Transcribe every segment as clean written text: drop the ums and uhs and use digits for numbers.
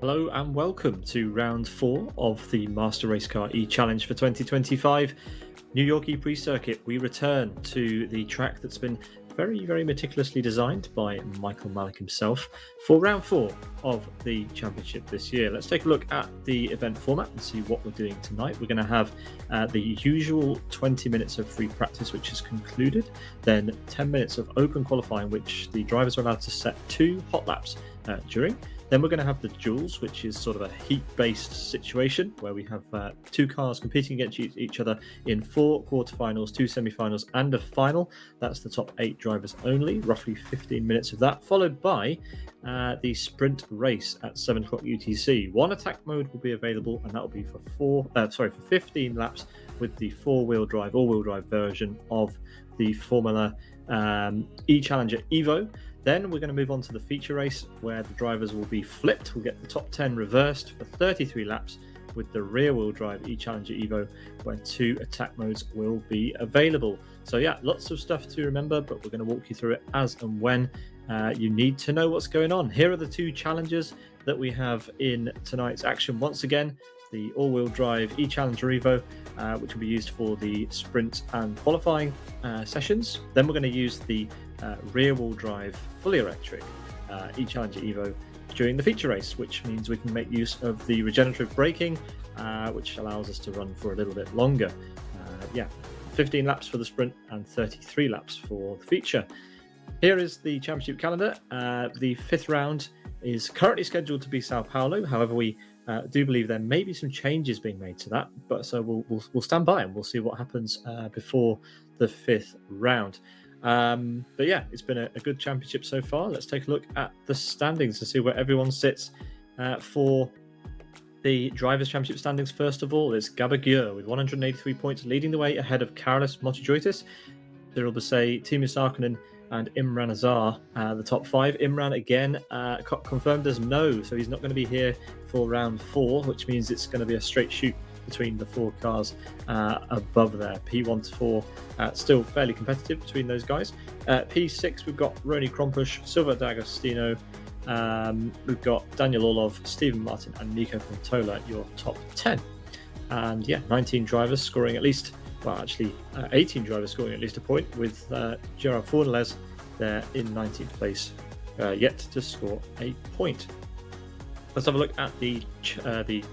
Hello and welcome to round 4 of the Master Race Car E-Challenge for 2025. New York E-Prix Circuit, we return to the track that's been very meticulously designed by Michael Malik himself for round 4 of the championship this year. Let's take a look at the event format and see what we're doing tonight. We're going to have the usual 20 minutes of free practice, which is concluded, then 10 minutes of open qualifying, which the drivers are allowed to set 2 hot laps during. Then we're going to have the duels, which is sort of a heat-based situation where we have 2 cars competing against each other in 4 quarterfinals, 2 semi-finals, and a final. That's the top 8 drivers only, roughly 15 minutes of that, followed by the sprint race at 7 o'clock UTC. One attack mode will be available, and that will be for 15 laps with the all-wheel drive version of the Formula E-Challenger EVO. Then we're going to move on to the feature race where the drivers will be flipped. We'll get the top 10 reversed for 33 laps with the rear-wheel drive E-Challenger EVO where 2 attack modes will be available. So yeah, lots of stuff to remember, but we're going to walk you through it as and when you need to know what's going on. Here are the 2 challenges that we have in tonight's action. Once again, the all-wheel drive E-Challenger EVO, which will be used for the sprint and qualifying sessions. Then we're going to use the rear-wheel drive fully electric E-Challenger EVO during the feature race, which means we can make use of the regenerative braking, which allows us to run for a little bit longer. 15 laps for the sprint and 33 laps for the feature. Here is the championship calendar. The 5th round is currently scheduled to be Sao Paulo. However, we do believe there may be some changes being made to that, but so we'll stand by and we'll see what happens before the 5th round. But yeah, it's been a good championship so far. Let's take a look at the standings to see where everyone sits for the Drivers' Championship standings. First of all, it's Gabagure with 183 points leading the way ahead of Karolis Motijoitis, Cyril Basset, Timu Sarkinen and Imran Azar, the top 5. Imran again confirmed as no, so he's not going to be here for round 4, which means it's going to be a straight shoot between the 4 cars above there. P1 to 4 still fairly competitive between those guys. P6 we've got Roni Krompush, Silva D'Agostino, we've got Daniel Orlov, Stephen Martin and Nico Pontola, your top 10. And yeah, 19 drivers scoring at least, 18 drivers scoring at least a point, with Gerard Fornelez there in 19th place, yet to score a point. Let's have a look at the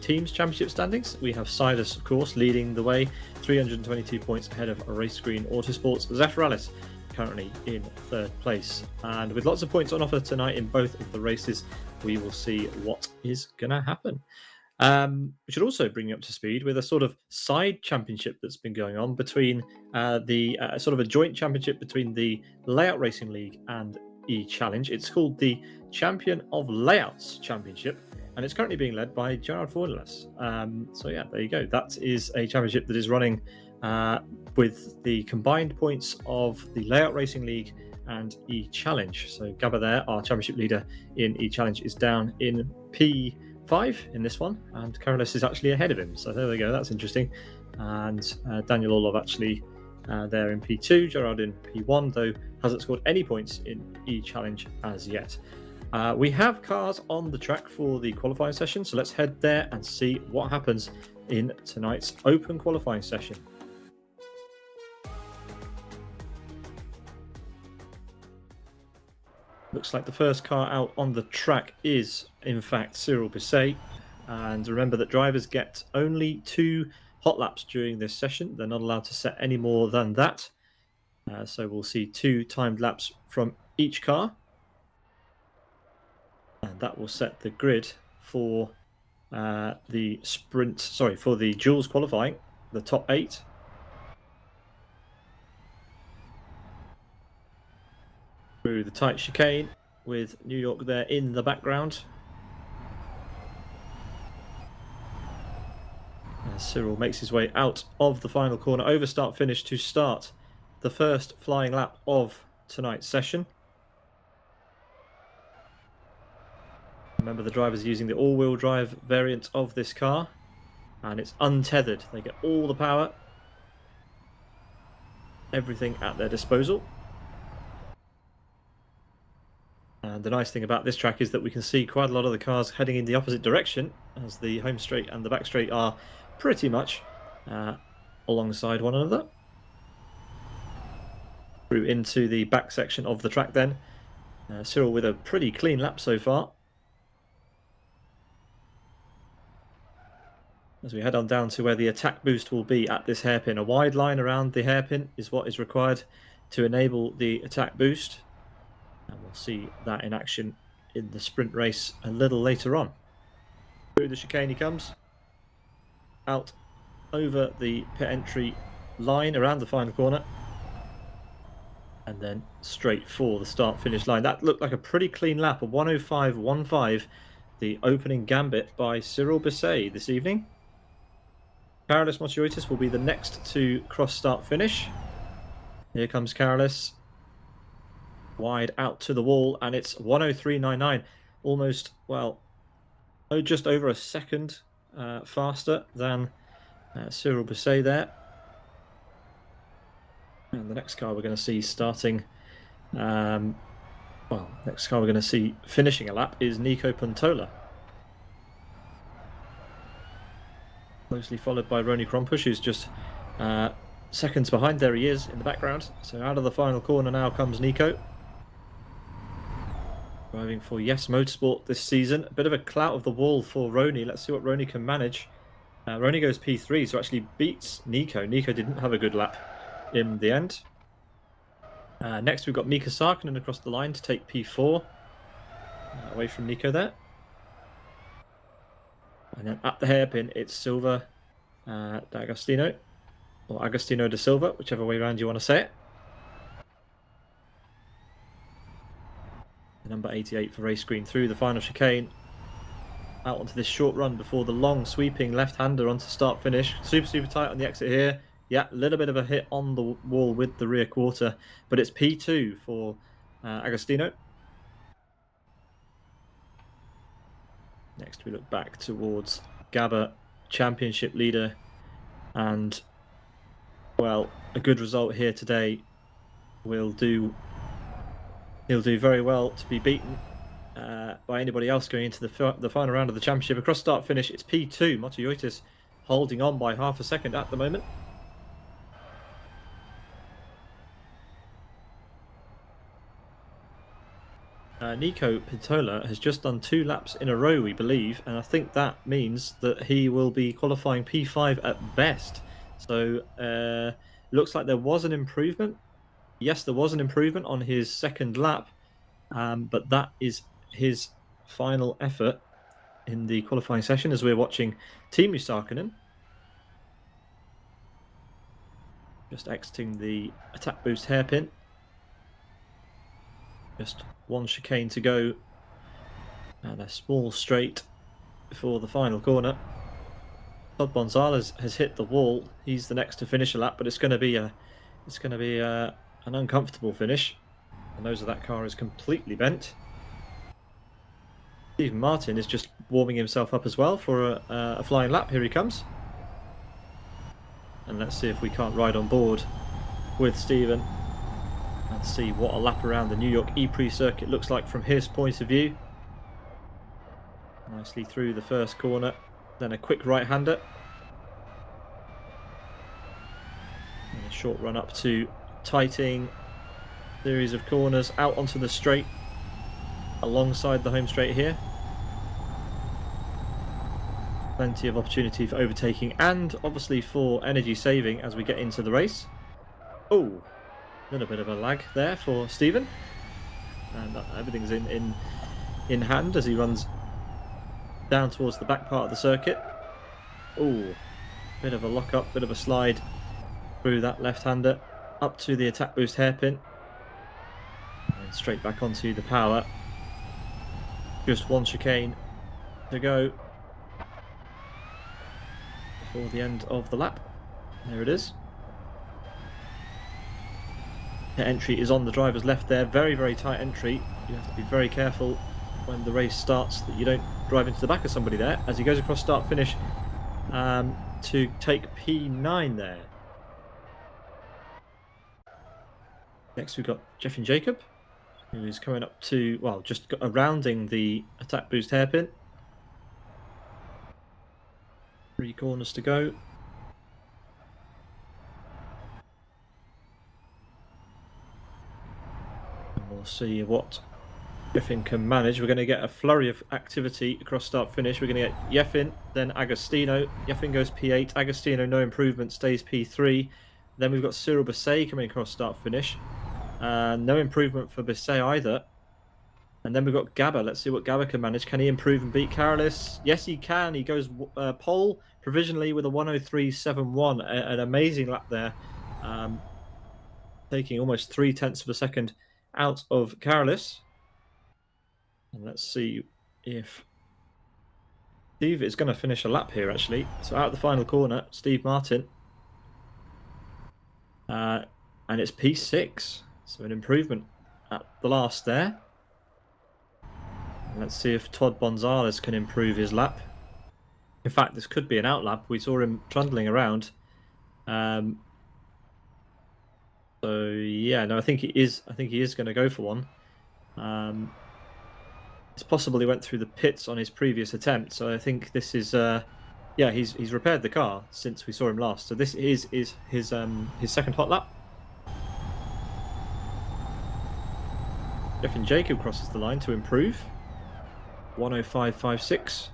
team's championship standings. We have Sidus, of course, leading the way, 322 points ahead of Race Green Autosports. Zafiralis currently in 3rd place. And with lots of points on offer tonight in both of the races, we will see what is going to happen. We should also bring you up to speed with a sort of side championship that's been going on between the sort of a joint championship between the Layout Racing League and E-Challenge. It's called the Champion of Layouts Championship, and it's currently being led by Gerard Fornelez. So yeah, there you go. That is a championship that is running with the combined points of the Layout Racing League and E-Challenge. So Gabba there, our championship leader in E-Challenge, is down in P5 in this one, and Karolis is actually ahead of him. So there we go, that's interesting. And Daniel Orlov actually there in P2, Gerard in P1, though hasn't scored any points in E-Challenge as yet. We have cars on the track for the qualifying session, so let's head there and see what happens in tonight's open qualifying session. Looks like the first car out on the track is, in fact, Cyril Basset. And remember that drivers get only 2 hot laps during this session. They're not allowed to set any more than that. So we'll see 2 timed laps from each car. And that will set the grid for the duels qualifying, the top 8. Through the tight chicane with New York there in the background. As Cyril makes his way out of the final corner, over start finish to start the first flying lap of tonight's session. Remember, the drivers are using the all-wheel drive variant of this car, and it's untethered. They get all the power, everything at their disposal. And the nice thing about this track is that we can see quite a lot of the cars heading in the opposite direction, as the home straight and the back straight are pretty much alongside one another. Through into the back section of the track then. Cyril with a pretty clean lap so far. As we head on down to where the attack boost will be at this hairpin. A wide line around the hairpin is what is required to enable the attack boost. And we'll see that in action in the sprint race a little later on. Through the chicane he comes. Out over the pit entry line around the final corner. And then straight for the start-finish line. That looked like a pretty clean lap. A 1:05.15, the opening gambit by Cyril Bisset this evening. Carolus Motiotis will be the next to cross start finish. Here comes Carolus. Wide out to the wall, and it's 1:03.99. Almost, well, just over a second faster than Cyril Bisset there. And the next car we're going to see starting, next car we're going to see finishing a lap is Nico Puntola. Closely followed by Roni Krompusch, who's just seconds behind. There he is in the background. So out of the final corner now comes Nico. Driving for Yes Motorsport this season. A bit of a clout of the wall for Roni. Let's see what Roni can manage. Roni goes P3, so actually beats Nico. Nico didn't have a good lap in the end. Next we've got Mika Sarkkinen across the line to take P4. Away from Nico there. And then at the hairpin, it's Silva D'Agostino, or Agostino da Silva, whichever way around you want to say it. The number 88 for race green through the final chicane. Out onto this short run before the long sweeping left-hander onto start-finish. Super tight on the exit here. Yeah, a little bit of a hit on the wall with the rear quarter, but it's P2 for Agostino. Next we look back towards Gabba, championship leader, and well, a good result here today he'll do very well to be beaten by anybody else going into the final round of the championship. Across start finish, it's P2. Motiotis holding on by half a second at the moment. Nico Puntola has just done 2 laps in a row, we believe, and I think that means that he will be qualifying P5 at best. So looks like there was an improvement. Yes, there was an improvement on his second lap, but that is his final effort in the qualifying session as we're watching Teemu Sarkkinen just exiting the attack boost hairpin. Just one chicane to go, and a small straight before the final corner. Todd Bonzales has hit the wall. He's the next to finish a lap, but it's going to be an uncomfortable finish. The nose of that car is completely bent. Stephen Martin is just warming himself up as well for a flying lap. Here he comes, and let's see if we can't ride on board with Stephen and see what a lap around the New York E-Prix Circuit looks like from his point of view. Nicely through the first corner, then a quick right-hander. And a short run up to Tighting. Series of corners out onto the straight alongside the home straight here. Plenty of opportunity for overtaking and obviously for energy saving as we get into the race. Oh, a little bit of a lag there for Stephen, and everything's in hand as he runs down towards the back part of the circuit. Oh, bit of a lock up, bit of a slide through that left-hander up to the attack boost hairpin and straight back onto the power. Just one chicane to go before the end of the lap. There it is. The entry is on the driver's left there. Very tight entry. You have to be very careful when the race starts that you don't drive into the back of somebody there as he goes across start finish to take P9 there. Next we've got Jeff and Jacob who's coming up to, well, just rounding the attack boost hairpin. 3 corners to go. And we'll see what Yeffin can manage. We're going to get a flurry of activity across start finish. We're going to get Yeffin, then Agostino. Yeffin goes P8. Agostino, no improvement, stays P3. Then we've got Cyril Basset coming across start finish. No improvement for Basset either. And then we've got Gabba. Let's see what Gabba can manage. Can he improve and beat Carolis? Yes, he can. He goes pole provisionally with a 103.71. An amazing lap there. Taking almost 0.3 of a second out of Carolis. And let's see if Steve is going to finish a lap here, actually. So out of the final corner, Steve Martin. And it's P6. So an improvement at the last there. Let's see if Todd Gonzalez can improve his lap. In fact, this could be an out lap. We saw him trundling around. So yeah, no, I think he is going to go for one. It's possible he went through the pits on his previous attempt. So I think this is yeah, he's repaired the car since we saw him last. So this is his second hot lap. Jeffin Jacob crosses the line to improve. 105.56.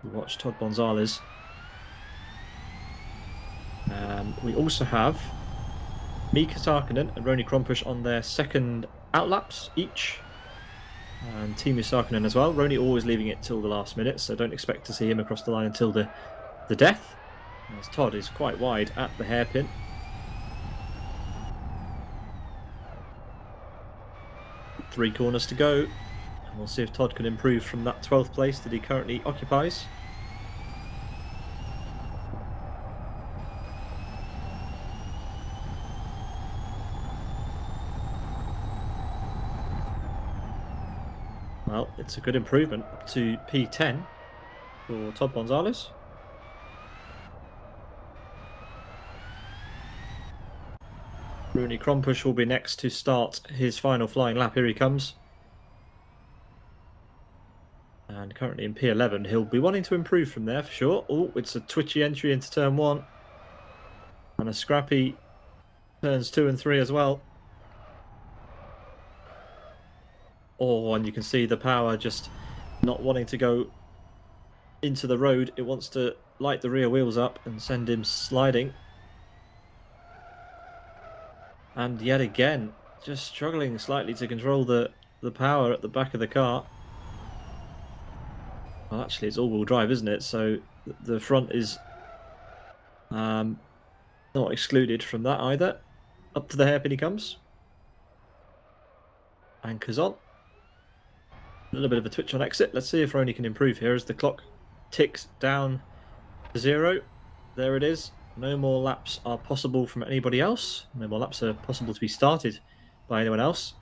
We watch Todd Gonzalez. We also have Mika Sarkkinen and Roni Krompush on their second outlaps each. And Teemu Sarkkinen as well. Roni always leaving it till the last minute, so don't expect to see him across the line until the death. As Todd is quite wide at the hairpin. Three corners to go. And we'll see if Todd can improve from that 12th place that he currently occupies. Well, it's a good improvement to P10 for Todd Gonzalez. Roni Krompush will be next to start his final flying lap. Here he comes. And currently in P11. He'll be wanting to improve from there for sure. Oh, it's a twitchy entry into turn 1. And a scrappy turns 2 and 3 as well. Oh, and you can see the power just not wanting to go into the road. It wants to light the rear wheels up and send him sliding. And yet again, just struggling slightly to control the power at the back of the car. Well, actually, it's all-wheel drive, isn't it? So the front is not excluded from that either. Up to the hairpin he comes. Anchors on. A little bit of a twitch on exit. Let's see if Roni can improve here as the clock ticks down to 0. There it is. No more laps are possible from anybody else. No more laps are possible to be started by anyone else.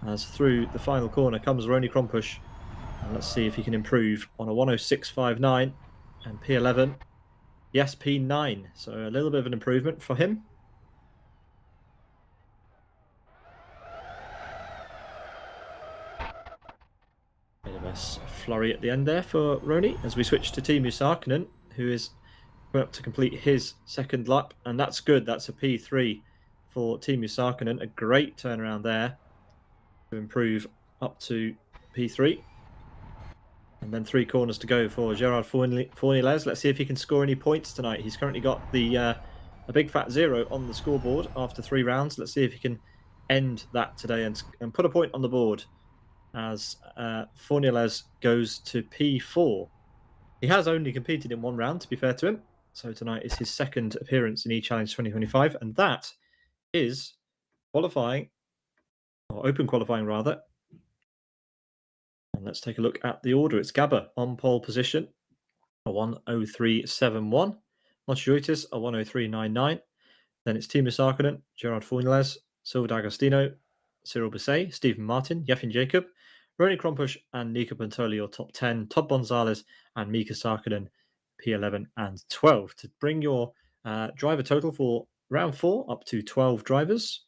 As through the final corner comes Roni Krompush. And let's see if he can improve on a 106.59 and P11. Yes, P9. So a little bit of an improvement for him. Bit of a flurry at the end there for Roni as we switch to Teemu Sarkkinen, who is up to complete his second lap, and that's good. That's a P3 for Teemu Sarkkinen. A great turnaround there to improve up to P3. And then 3 corners to go for Gerard Fournier-Les. Let's see if he can score any points tonight. He's currently got a big fat 0 on the scoreboard after 3 rounds. Let's see if he can end that today and put a point on the board as Fournier-Les goes to P4. He has only competed in 1 round, to be fair to him. So tonight is his second appearance in E-Challenge 2025. And that is qualifying, or open qualifying rather. And let's take a look at the order. It's Gabba on pole position, a 103.71. Montjuitis, a 103.99. Then it's Teemu Sarkkinen, Gerard Fournier-Les, Silva D'Agostino, Cyril Basset, Stephen Martin, Jeffin Jacob, Roni Krompush, and Nico Bontoli, top 10. Todd Gonzalez and Mika Sarkkinen, P11 and 12. To bring your driver total for round 4 up to 12 drivers.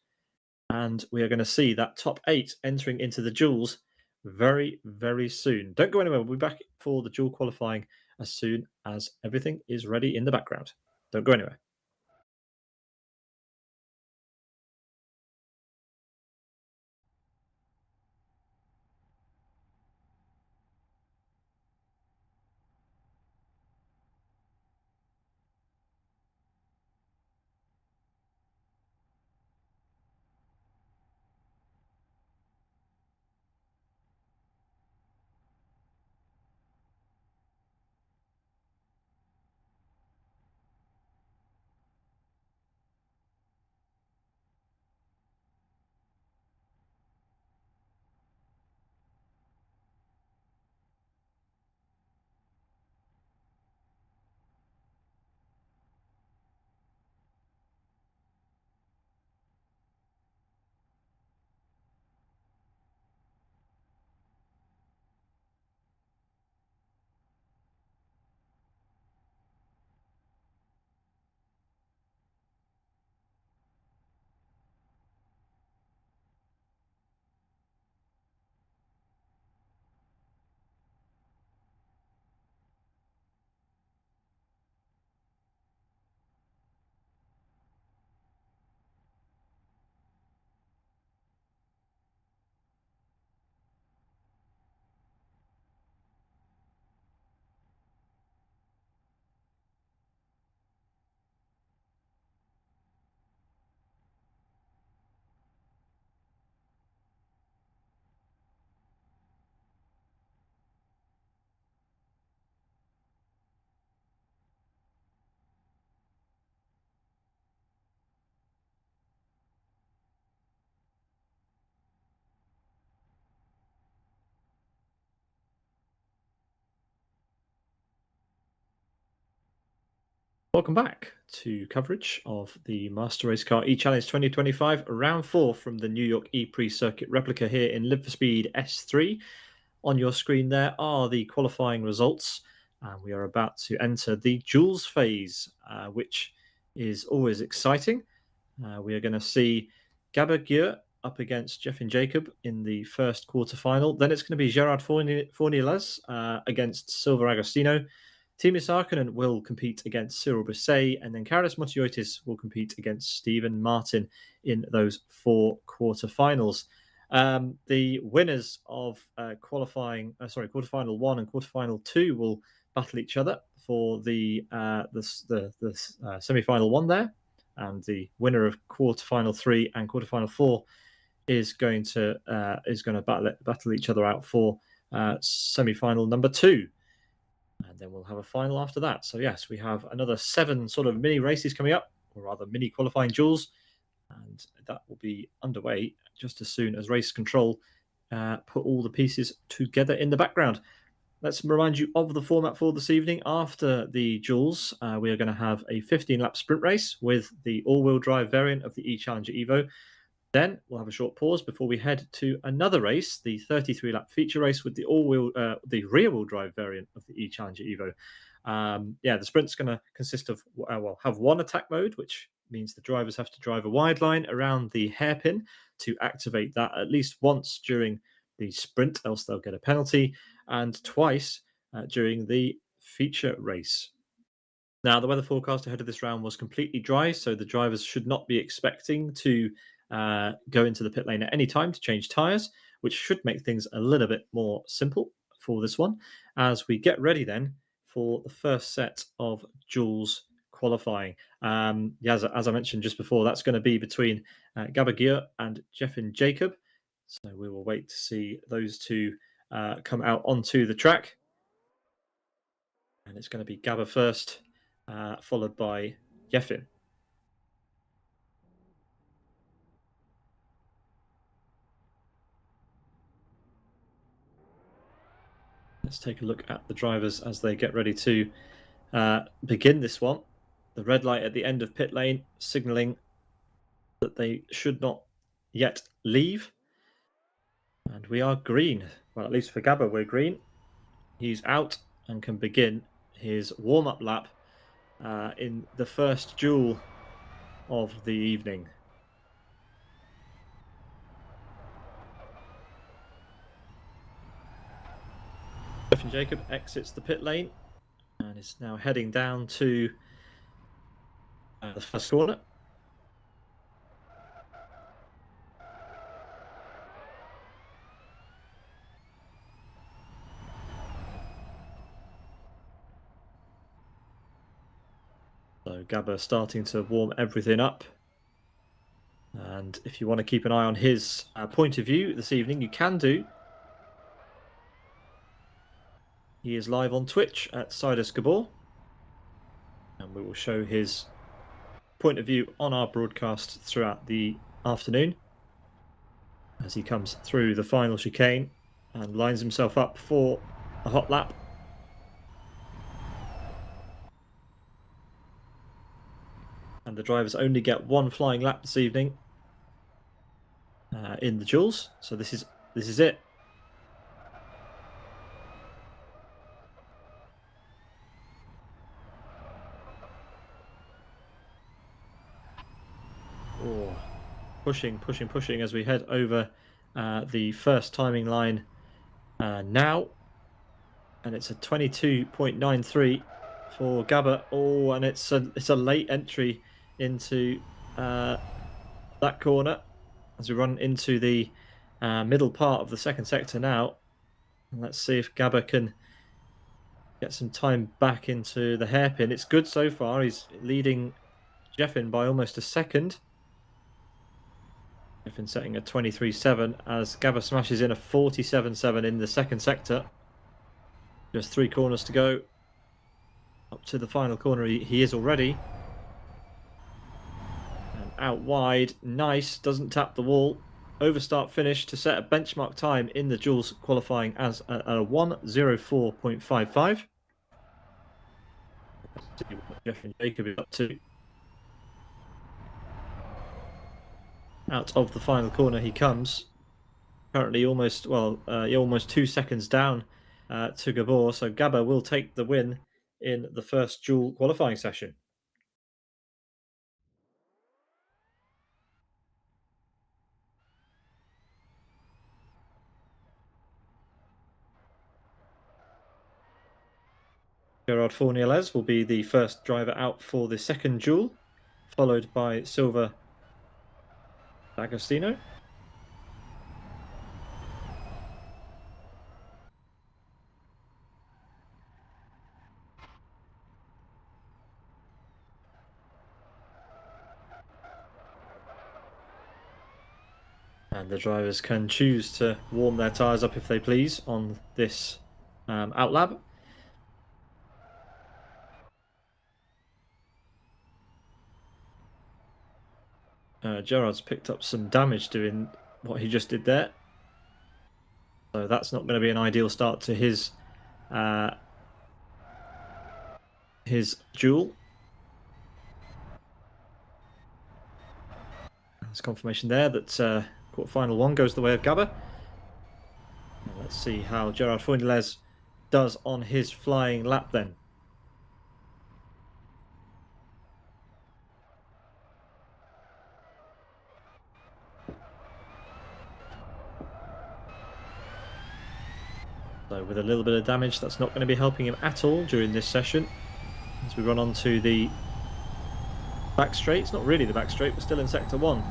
And we are going to see that top 8 entering into the duels very, very soon. Don't go anywhere. We'll be back for the duel qualifying as soon as everything is ready in the background. Don't go anywhere. Welcome back to coverage of the Master Race Car E-Challenge 2025 Round 4 from the New York E-Prix Circuit replica here in Live for Speed S3. On your screen there are the qualifying results, and we are about to enter the duels phase, which is always exciting. We are going to see Gabagir up against Jeffin Jacob in the first quarterfinal. Then it's going to be Gerard Fornielas against Silver Agostino. Timus Arkonen will compete against Cyril Brisset, and then Karis Motiotis will compete against Stephen Martin in those 4 quarterfinals. The winners of quarterfinal 1 and quarterfinal 2 will battle each other for the semi-final 1 there, and the winner of quarterfinal 3 and quarterfinal 4 is going to battle each other out for semi-final number 2. And then we'll have a final after that. So yes, we have another 7 sort of mini races coming up, or rather mini qualifying duels, and that will be underway just as soon as race control put all the pieces together in the background. Let's remind you of the format for this evening. After the duels, we are going to have a 15-lap sprint race with the all-wheel drive variant of the E-Challenger EVO. Then we'll have a short pause before we head to another race, the 33-lap feature race with the rear-wheel drive variant of the E-Challenger EVO. The sprint's going to consist of have 1 attack mode, which means the drivers have to drive a wide line around the hairpin to activate that at least once during the sprint, else they'll get a penalty, and twice during the feature race. Now, the weather forecast ahead of this round was completely dry, so the drivers should not be expecting to go into the pit lane at any time to change tyres, which should make things a little bit more simple for this one, as we get ready then for the first set of duels qualifying. As I mentioned just before, that's going to be between Gabagir and Jeffin Jacob. So we will wait to see those two come out onto the track. And it's going to be Gabba first, followed by Jeffin. Let's take a look at the drivers as they get ready to begin this one. The red light at the end of pit lane signalling that they should not yet leave. And we are green. Well, at least for Gabba, we're green. He's out and can begin his warm-up lap in the first duel of the evening. Jeff and Jacob exits the pit lane and is now heading down to the first corner. So Gabba starting to warm everything up. And if you want to keep an eye on his point of view this evening, you can do. He is live on Twitch at Sidus Gabor. And we will show his point of view on our broadcast throughout the afternoon as he comes through the final chicane and lines himself up for a hot lap. And the drivers only get one flying lap this evening in the duels. So this is it. Oh, pushing as we head over the first timing line now. And it's a 22.93 for Gabba. Oh, and it's a late entry into that corner as we run into the middle part of the second sector now. And let's see if Gabba can get some time back into the hairpin. It's good so far. He's leading Jeffin by almost a second. Jeffin setting a 23.7 as Gabba smashes in a 47.7 in the second sector. Just 3 corners to go. Up to the final corner he is already. And out wide, nice, doesn't tap the wall. Overstart finish to set a benchmark time in the duels qualifying as a 1:04.55. Let's see what Jeff and Jacob is up to. Out of the final corner he comes. Currently almost 2 seconds down to Gabor, so Gabba will take the win in the first duel qualifying session. Gerard Fournier-Les will be the first driver out for the second duel, followed by Silva D'Agostino. And the drivers can choose to warm their tyres up if they please on this outlap. Gerard's picked up some damage doing what he just did there. So that's not going to be an ideal start to his duel. There's confirmation there that quarter-final 1 goes the way of Gabba. Let's see how Gerard Fournier-Les does on his flying lap then. So with a little bit of damage, that's not going to be helping him at all during this session. As we run on to the back straight. It's not really the back straight, we're still in sector 1.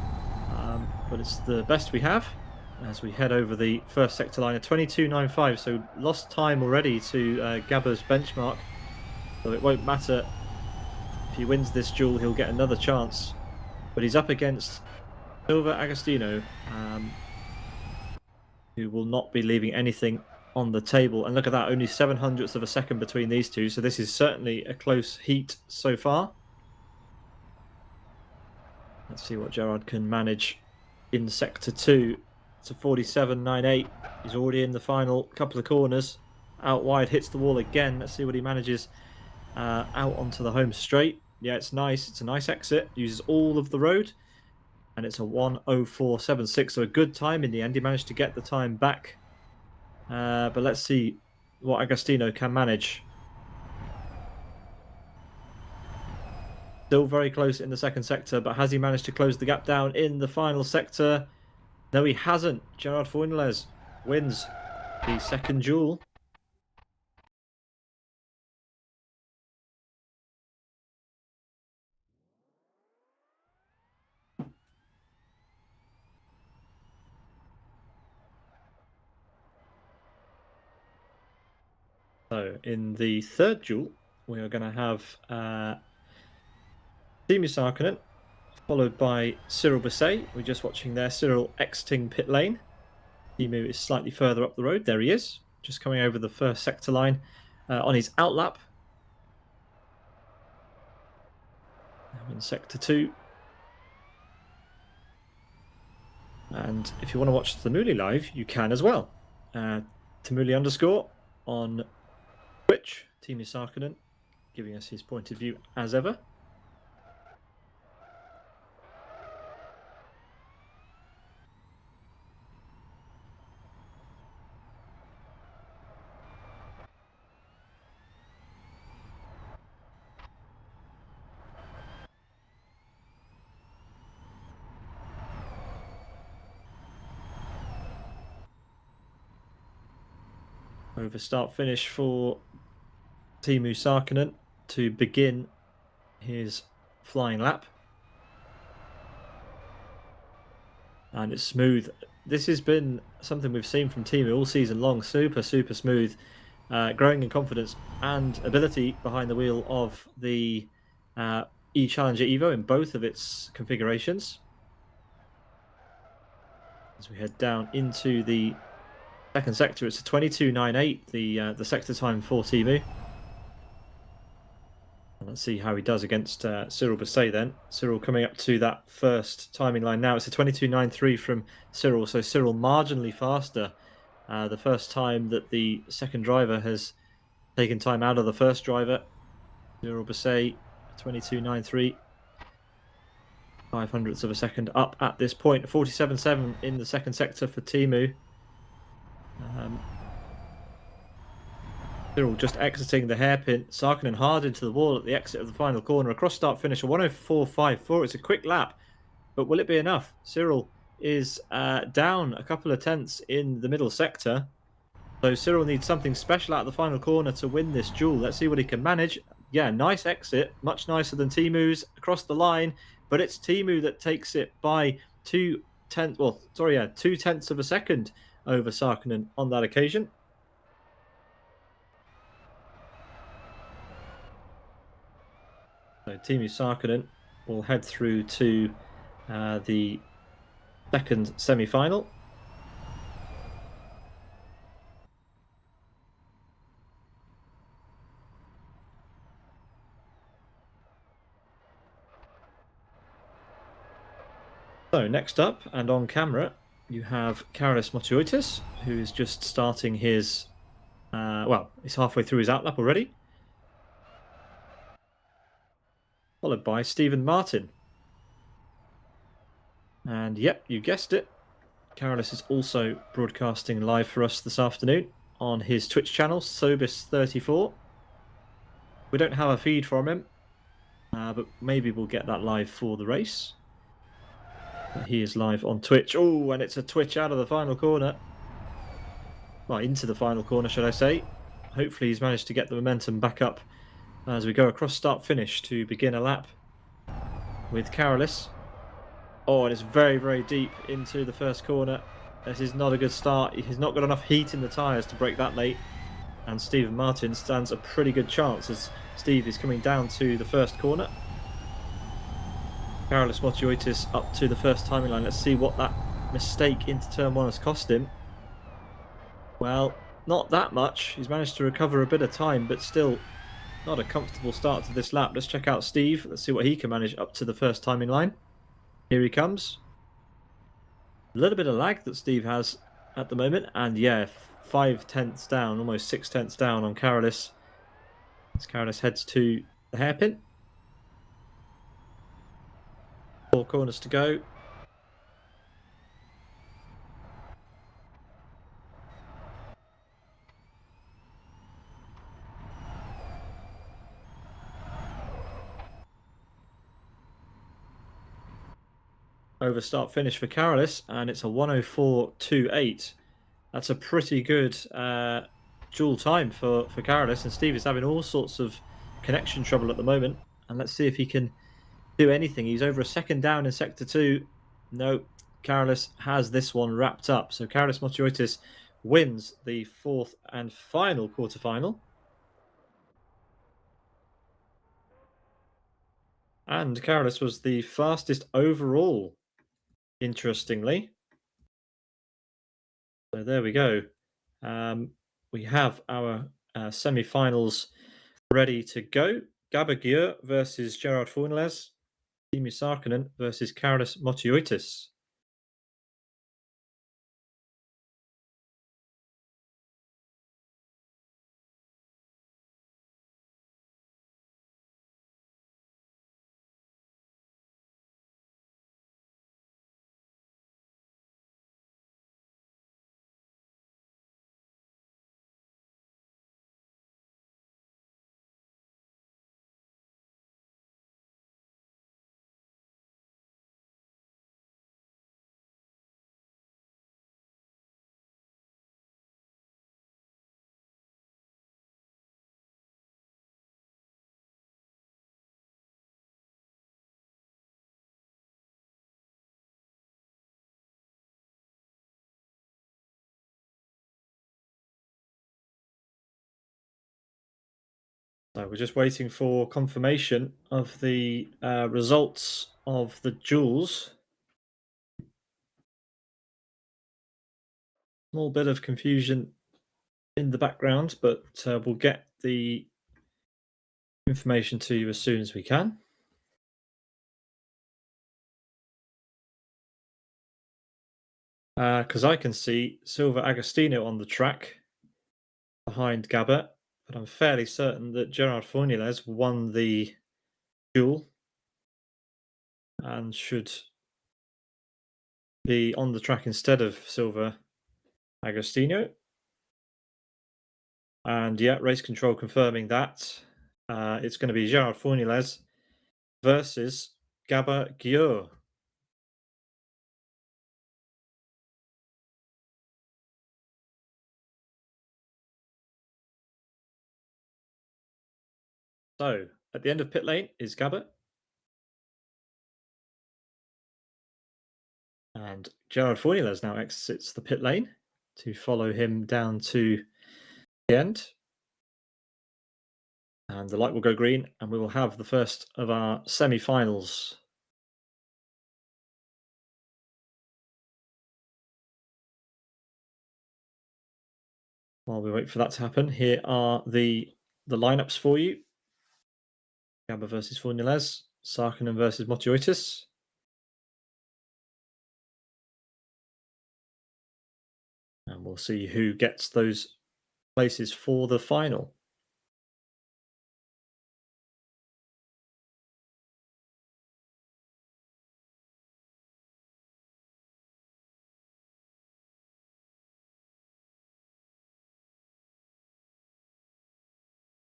But it's the best we have as we head over the first sector line at 22.95. So lost time already to Gabba's benchmark. So it won't matter if he wins this duel, he'll get another chance. But he's up against Silva Agostino, who will not be leaving anything on the table. And look at that, only 0.07 of a second between these two. So this is certainly a close heat so far. Let's see what Gerard can manage in sector 2. It's a 47.98. He's already in the final couple of corners. Out wide, hits the wall again. Let's see what he manages out onto the home straight. Yeah, it's nice. It's a nice exit. Uses all of the road. And it's a 1:04.76. So a good time in the end. He managed to get the time back. But let's see what Agostino can manage. Still very close in the second sector, but has he managed to close the gap down in the final sector? No, he hasn't. Gerard Fournier-Les wins the second duel. So in the third duel, we are going to have Teemu Sarkkinen, followed by Cyril Bousset. We're just watching there, Cyril exiting pit lane. Teemu is slightly further up the road. There he is, just coming over the first sector line on his outlap. Now in sector 2. And if you want to watch Tamuli live, you can as well. Tamuli_ on Twitch, Teemu Sarkkinen, giving us his point of view as ever. Over start finish for Teemu Sarkkinen to begin his flying lap. And it's smooth. This has been something we've seen from Teemu all season long. Super smooth. Growing in confidence and ability behind the wheel of the E-Challenger EVO in both of its configurations. As we head down into the second sector, it's a 22.98, the sector time for Teemu. Let's see how he does against Cyril Bousset then. Cyril coming up to that first timing line now. It's a 22.93 from Cyril, so Cyril marginally faster. The first time that the second driver has taken time out of the first driver. Cyril Bousset, 22.93. 0.05 of a second up at this point. 47.7 in the second sector for Teemu. Cyril just exiting the hairpin. Sarkkinen hard into the wall at the exit of the final corner. Across start finish, a 104.54. It's a quick lap, but will it be enough? Cyril is down a couple of tenths in the middle sector. So Cyril needs something special out of the final corner to win this duel. Let's see what he can manage. Yeah, nice exit. Much nicer than Teemu's across the line. But it's Teemu that takes it by 2 tenths of a second over Sarkkinen on that occasion. So Teemu Sarkkinen will head through to the second semi-final. So next up and on camera, you have Karolis Motiotis, who is just starting his, he's halfway through his outlap already. Followed by Stephen Martin. And yep, you guessed it, Karolis is also broadcasting live for us this afternoon on his Twitch channel, Sobis34. We don't have a feed from him, but maybe we'll get that live for the race. He is live on Twitch. Oh, and it's a twitch out of the final corner. Well, into the final corner, should I say. Hopefully he's managed to get the momentum back up as we go across start-finish to begin a lap with Karolis. Oh, and it's very deep into the first corner. This is not a good start. He's not got enough heat in the tyres to brake that late. And Stephen Martin stands a pretty good chance as Steve is coming down to the first corner. Karolis Motiotis up to the first timing line. Let's see what that mistake into turn 1 has cost him. Well, not that much. He's managed to recover a bit of time, but still not a comfortable start to this lap. Let's check out Steve. Let's see what he can manage up to the first timing line. Here he comes. A little bit of lag that Steve has at the moment. And yeah, 5 tenths down, almost 6 tenths down on Karolis. As Karolis heads to the hairpin. 4 corners to go. Over start finish for Karolis, and it's a 104.28. That's a pretty good dual time for Karolis, and Steve is having all sorts of connection trouble at the moment. And let's see if he can do anything. He's over a second down in sector 2. No, Karolis has this one wrapped up. So Karolis Motiotis wins the 4th and final quarterfinal. And Carolus was the fastest overall, interestingly. So there we go. We have our semi-finals ready to go. Gabagir versus Gerard Fornelez. Timu Sarkinen versus Carolus Motioitis. So we're just waiting for confirmation of the results of the duels. Small bit of confusion in the background, but we'll get the information to you as soon as we can. Because I can see Silva Agostino on the track behind Gabba, but I'm fairly certain that Gerard Fornelez won the duel and should be on the track instead of Silva Agostino. And yeah, race control confirming that. It's going to be Gerard Fornelez versus Gabba Guillot. So at the end of pit lane is Gabba. And Gerard Fornelez now exits the pit lane to follow him down to the end. And the light will go green, and we will have the first of our semi-finals. While we wait for that to happen, here are the lineups for you. Gabba versus Fornelez, Sarkinen versus Motioitis. And we'll see who gets those places for the final.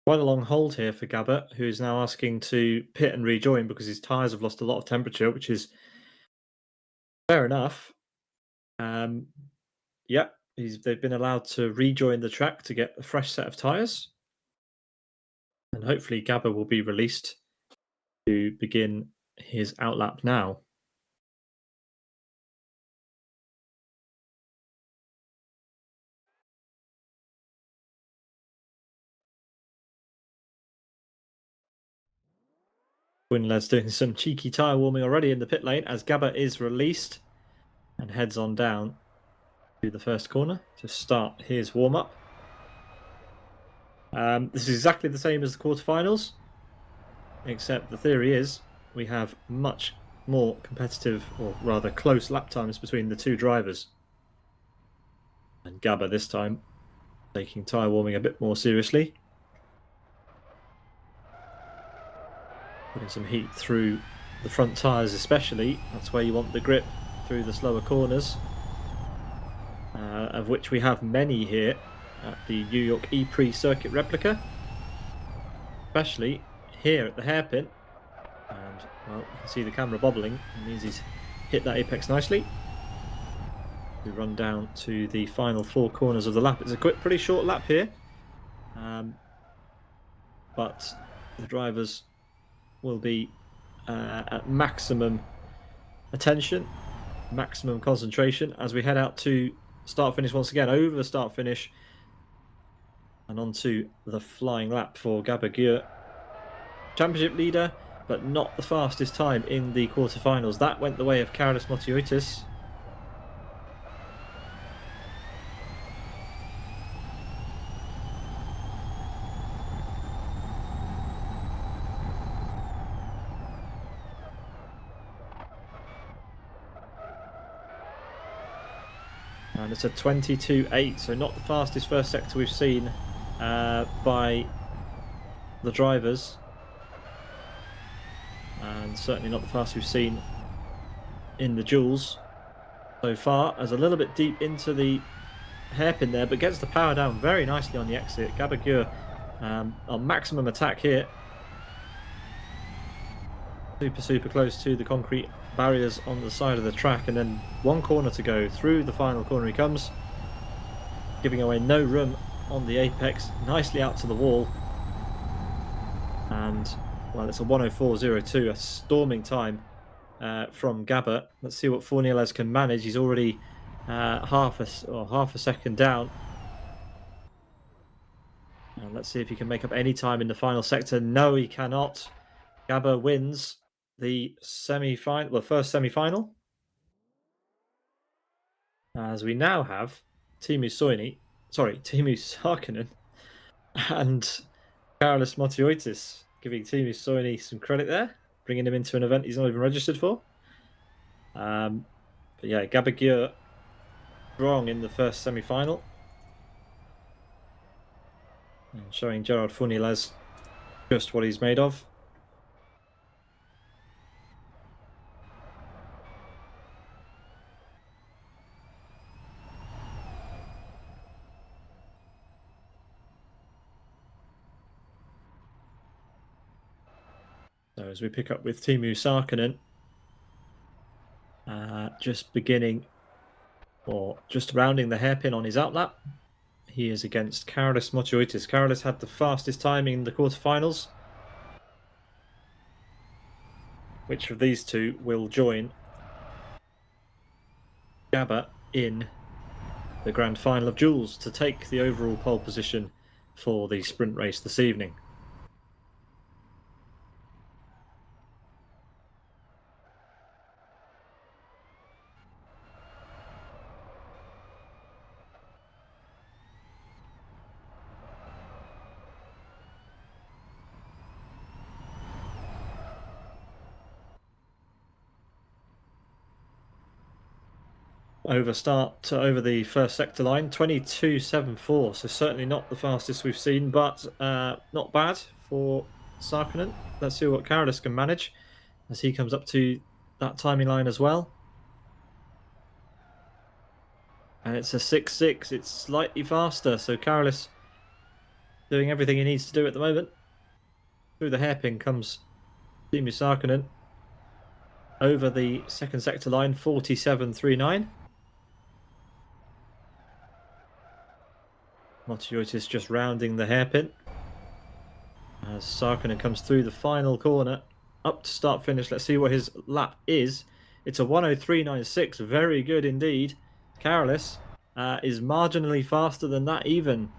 Quite a long hold here for Gabba, who is now asking to pit and rejoin because his tyres have lost a lot of temperature, which is fair enough. Yeah, they've been allowed to rejoin the track to get a fresh set of tyres. And hopefully Gabba will be released to begin his outlap now. Winled's doing some cheeky tyre warming already in the pit lane as Gabba is released and heads on down to the first corner to start his warm-up. This is exactly the same as the quarterfinals, except the theory is we have much more competitive, or rather close lap times between the two drivers. And Gabba this time taking tyre warming a bit more seriously. Putting some heat through the front tyres especially. That's where you want the grip through the slower corners, of which we have many here at the New York E-Prix Circuit replica. Especially here at the hairpin. And, well, you can see the camera bobbling. It means he's hit that apex nicely. We run down to the final four corners of the lap. It's a pretty short lap here. But the drivers will be at maximum attention, maximum concentration as we head out to start-finish once again, over the start-finish and onto the flying lap for Gabba Guillot. Championship leader but not the fastest time in the quarterfinals. That went the way of Karolis Motiotis. And it's a 22.8, so not the fastest first sector we've seen by the drivers. And certainly not the fastest we've seen in the duels so far. As a little bit deep into the hairpin there, but gets the power down very nicely on the exit. Gabagür on maximum attack here. Super close to the concrete barriers on the side of the track, and then one corner to go. Through the final corner he comes, giving away no room on the apex, nicely out to the wall. And well, it's a 1:04.02, a storming time from Gabba. Let's see what Fornieles can manage. He's already half a second down. And let's see if he can make up any time in the final sector. No, he cannot. Gabba wins the semi-final, well, first semi-final. As we now have Timu Sarkkinen and Karolis Motiotis, giving Timu Soini some credit there, bringing him into an event he's not even registered for. But yeah, Gabagür strong in the first semi-final. And showing Gerard Fornieles just what he's made of. So as we pick up with Timu Sarkkinen, just beginning, or just rounding the hairpin on his outlap, he is against Karolis Motiotis. Karolis had the fastest time in the quarterfinals. Which of these two will join Gabba in the grand final of duels to take the overall pole position for the sprint race this evening? Over the first sector line, 22.74, so certainly not the fastest we've seen, but not bad for Sarkkinen. Let's see what Karolis can manage as he comes up to that timing line as well. And it's a 6.6, it's slightly faster, so Karolis doing everything he needs to do at the moment. Through the hairpin comes Timu Sarkkinen over the second sector line, 47.39. Motiotis just rounding the hairpin as Sarkkinen comes through the final corner up to start finish. Let's see what his lap is. It's a 1:03.96, very good indeed. Karolis is marginally faster than that, even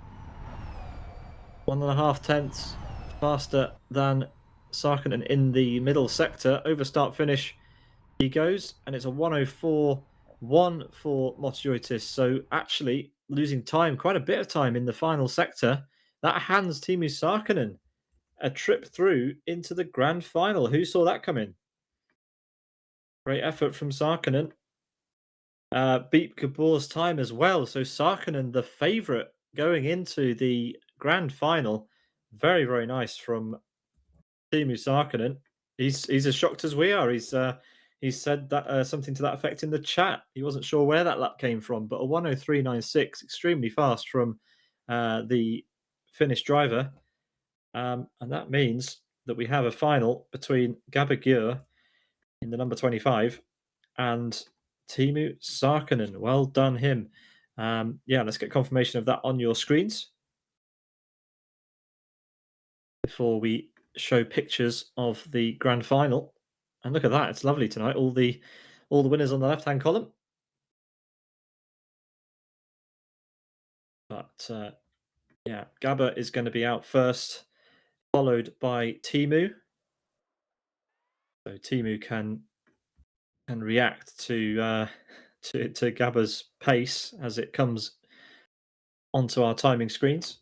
1.5 tenths faster than Sarkkinen in the middle sector. Over start finish he goes, and it's a 1:04.1 for Motiotis. So actually losing time, quite a bit of time in the final sector. That hands Timu Sarkkinen a trip through into the grand final. Who saw that coming? Great effort from Sarkkinen. Beat Gabor's time as well. So Sarkkinen, the favourite going into the grand final. Very nice from Timu Sarkkinen. He's as shocked as we are. He's said that something to that effect in the chat. He wasn't sure where that lap came from, but a 1:03.96, extremely fast from the Finnish driver. And that means that we have a final between Gabagür in the number 25 and Timu Sarkkinen. Well done him. Yeah, let's get confirmation of that on your screens before we show pictures of the grand final. And look at that, it's lovely tonight. All the winners on the left-hand column. But yeah, Gabba is going to be out first, followed by Timu. So Timu can react to Gabba's pace as it comes onto our timing screens.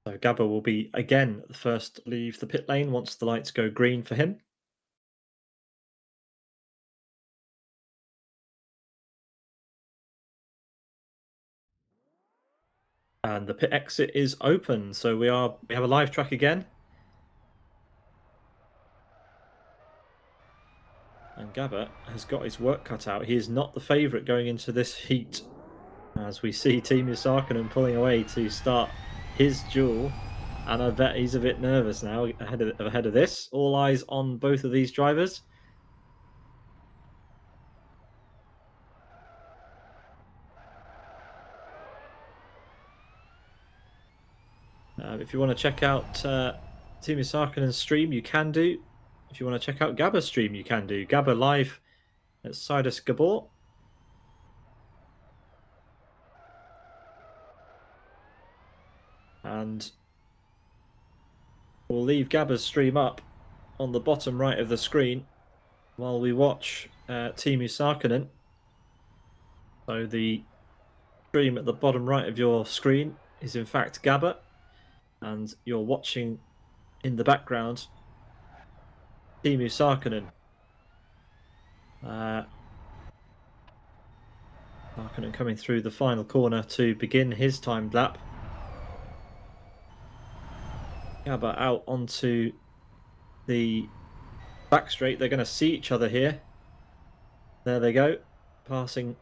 So Gabba will be again the first to leave the pit lane once the lights go green for him. And the pit exit is open, so we have a live track again. And Gabba has got his work cut out. He is not the favourite going into this heat, as we see Teemu Sarkkinen pulling away to start his duel. And I bet he's a bit nervous now ahead of this. All eyes on both of these drivers. If you want to check out Teemu Sarkkinen's stream, you can do. If you want to check out Gabba's stream, you can do. Gabba live at Sidus Gabor. And we'll leave Gabba's stream up on the bottom right of the screen while we watch Teemu Sarkkinen. So the stream at the bottom right of your screen is in fact Gabba, and you're watching in the background Teemu Sarkkinen. Sarkkinen coming through the final corner to begin his timed lap. Gabba out onto the back straight. They're going to see each other here. There they go, passing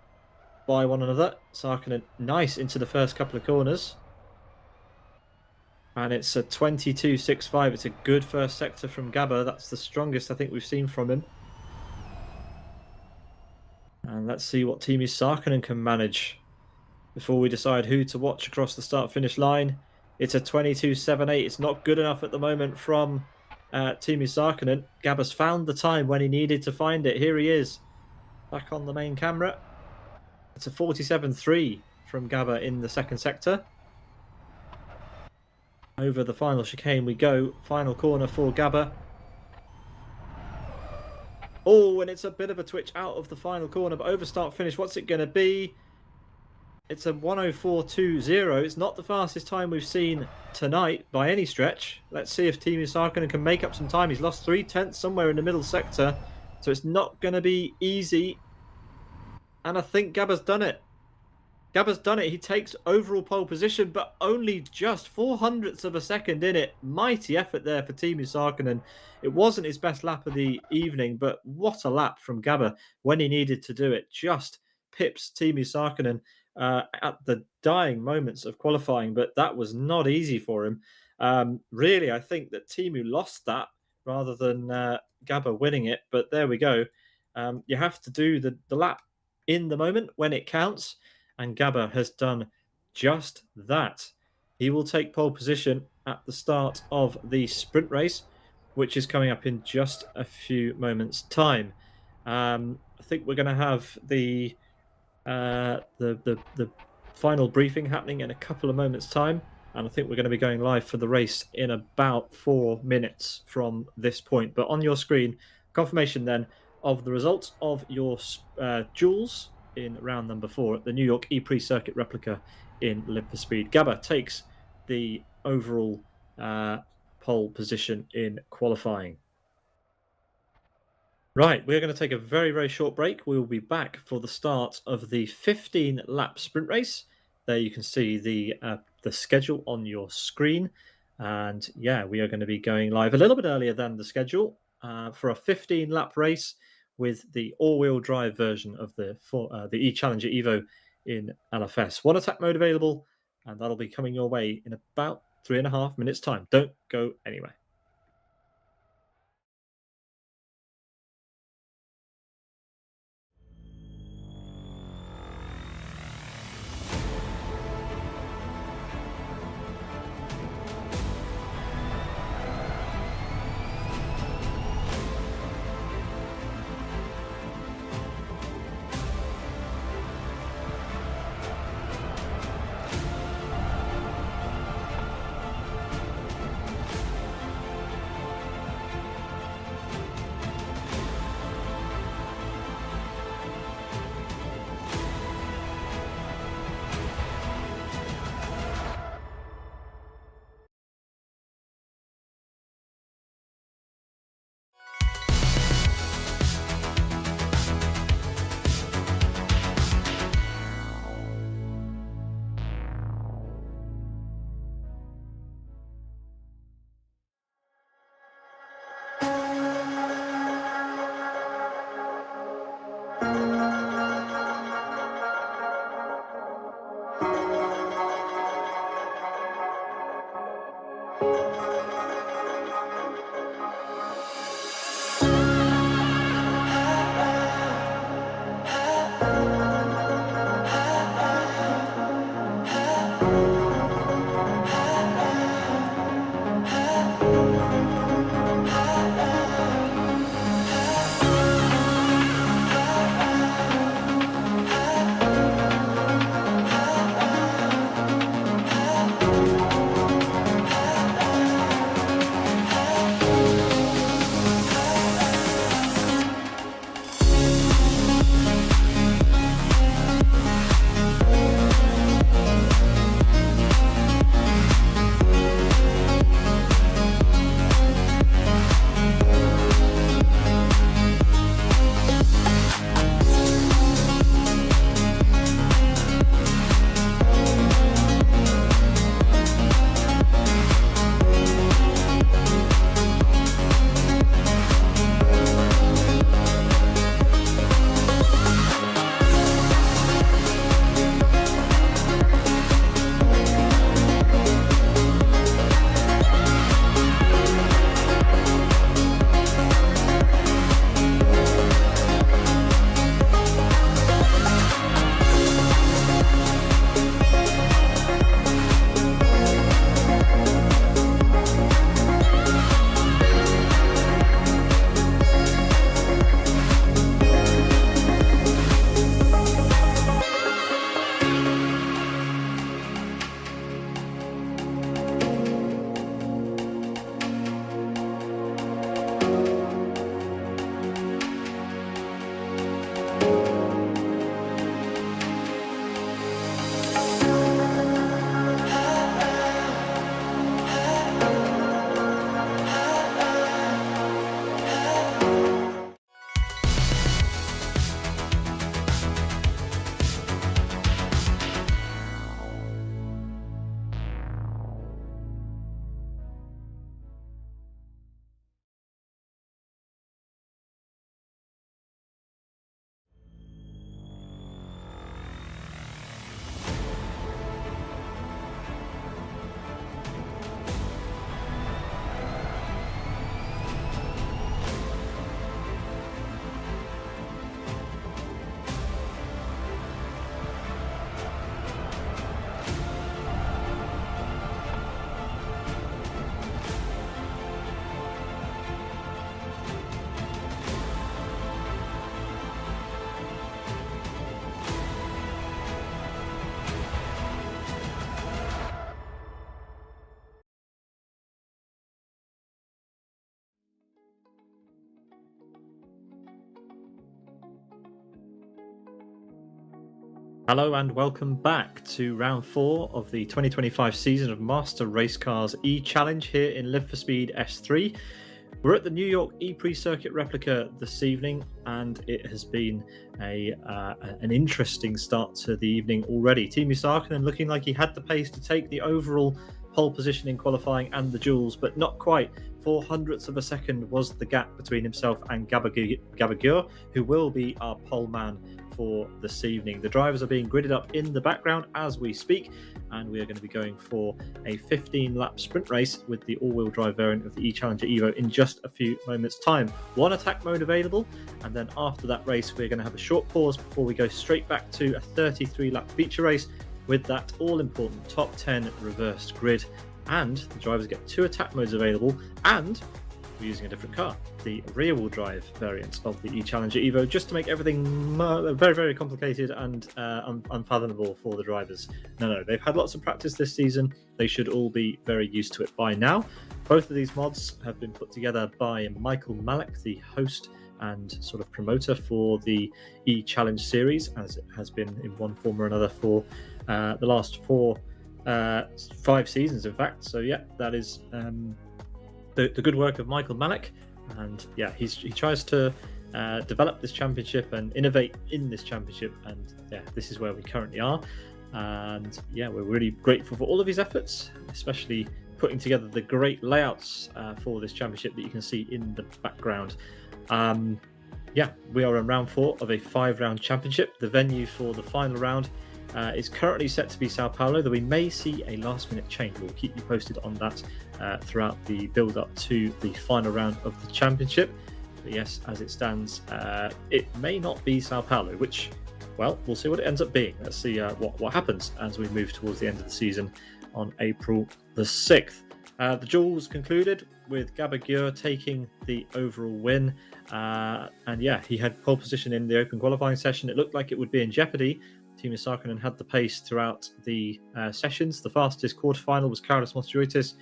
by one another. Sarkkinen nice into the first couple of corners. And it's a 22.65. It's a good first sector from Gabba. That's the strongest I think we've seen from him. And let's see what Teemu Sarkkinen can manage before we decide who to watch across the start-finish line. It's a 22.78. It's not good enough at the moment from Teemu Sarkkinen. Gabba's found the time when he needed to find it. Here he is, back on the main camera. It's a 47.3 from Gabba in the second sector. Over the final chicane we go. Final corner for Gabba. Oh, and it's a bit of a twitch out of the final corner, but over start finish, what's it going to be? It's a 104.20. It's not the fastest time we've seen tonight by any stretch. Let's see if Teemu Sarkkinen can make up some time. He's lost 0.3 somewhere in the middle sector, so it's not going to be easy. And I think Gabba's done it. Gabba's done it. He takes overall pole position, but only just 0.04 of a second in it. Mighty effort there for Teemu Sarkkinen. It wasn't his best lap of the evening, but what a lap from Gabba when he needed to do it. Just pips Teemu Sarkkinen at the dying moments of qualifying, but that was not easy for him. Really, I think that Teemu lost that rather than Gabba winning it, but there we go. You have to do the lap in the moment when it counts. And Gabba has done just that. He will take pole position at the start of the sprint race, which is coming up in just a few moments' time. I think we're going to have the final briefing happening in a couple of moments' time, and I think we're going to be going live for the race in about 4 minutes from this point. But on your screen, confirmation then of the results of your duels in round number 4 at the New York E-Prix Circuit replica in Live for Speed. Gabba takes the overall pole position in qualifying. Right, we're going to take a very, very short break. We will be back for the start of the 15-lap sprint race. There you can see the schedule on your screen. And yeah, we are going to be going live a little bit earlier than the schedule for a 15-lap race with the all-wheel drive version of the E-Challenger EVO in LFS. One attack mode available, and that'll be coming your way in about 3.5 minutes' time. Don't go anywhere. Hello and welcome back to round 4 of the 2025 season of Master Race Cars E-Challenge here in Live for Speed S3. We're at the New York E-Prix Circuit replica this evening, and it has been an interesting start to the evening already. Teemu Sarkkinen looking like he had the pace to take the overall pole position in qualifying and the duels, but not quite. 0.04 of a second was the gap between himself and Gabagur, who will be our pole man for this evening. The drivers are being gridded up in the background as we speak, and we are going to be going for a 15-lap sprint race with the all-wheel drive variant of the E-Challenger EVO in just a few moments' time. One attack mode available, and then after that race we're going to have a short pause before we go straight back to a 33-lap feature race with that all-important top 10 reversed grid. And the drivers get 2 attack modes available, and we're using a different car, the rear-wheel drive variant of the E-Challenger EVO, just to make everything very, very complicated and unfathomable for the drivers. No, they've had lots of practice this season. They should all be very used to it by now. Both of these mods have been put together by Michael Malek, the host and sort of promoter for the E-Challenge series, as it has been in one form or another for the last 5 seasons, in fact. So yeah, that is the good work of Michael Malek, and yeah, he tries to develop this championship and innovate in this championship, and yeah, this is where we currently are. And yeah, we're really grateful for all of his efforts, especially putting together the great layouts for this championship that you can see in the background. Yeah, we are in round 4 of a 5-round championship. The venue for the final round is currently set to be Sao Paulo, though we may see a last-minute change. We'll keep you posted on that throughout the build-up to the final round of the championship. But yes, as it stands, it may not be Sao Paulo, which, well, we'll see what it ends up being. Let's see what happens as we move towards the end of the season on April the 6th. The duels concluded with Gabagür taking the overall win. And yeah, he had pole position in the open qualifying session. It looked like it would be in jeopardy. Timo Sarkkinen had the pace throughout the sessions. The fastest quarterfinal was Carlos Montiotis.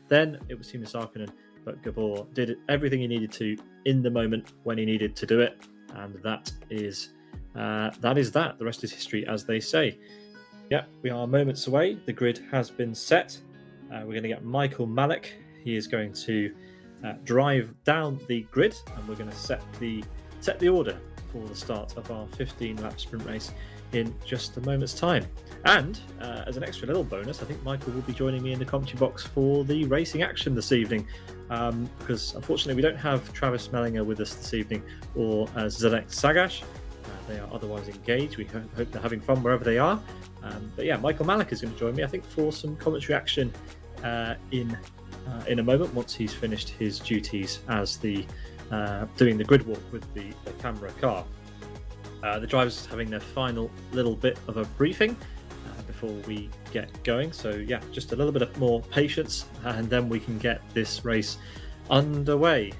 Then it was Timo Sarkkinen, but Gabor did everything he needed to in the moment when he needed to do it. And that is that. The rest is history, as they say. Yeah, we are moments away. The grid has been set. We're going to get Michael Malik. He is going to drive down the grid, and we're going to set the order for the start of our 15-lap sprint race in just a moment's time. And as an extra little bonus, I think Michael will be joining me in the commentary box for the racing action this evening, because unfortunately we don't have Travis Mellinger with us this evening, or Zdenek Sagash. They are otherwise engaged. We hope they're having fun wherever they are. But yeah, Michael Malik is going to join me, I think, for some commentary action in a moment once he's finished his duties as the doing the grid walk with the camera car. The drivers having their final little bit of a briefing before we get going. So yeah, just a little bit of more patience, and then we can get this race underway.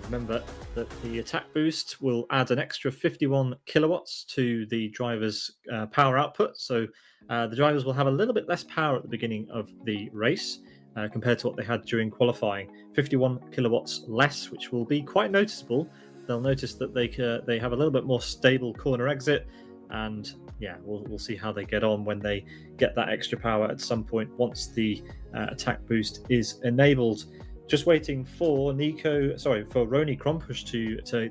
Remember that the attack boost will add an extra 51 kilowatts to the driver's power output. So the drivers will have a little bit less power at the beginning of the race compared to what they had during qualifying. 51 kilowatts less, which will be quite noticeable. They'll notice that they have a little bit more stable corner exit, and yeah, we'll see how they get on when they get that extra power at some point once the attack boost is enabled. Just waiting for Roni Krompusch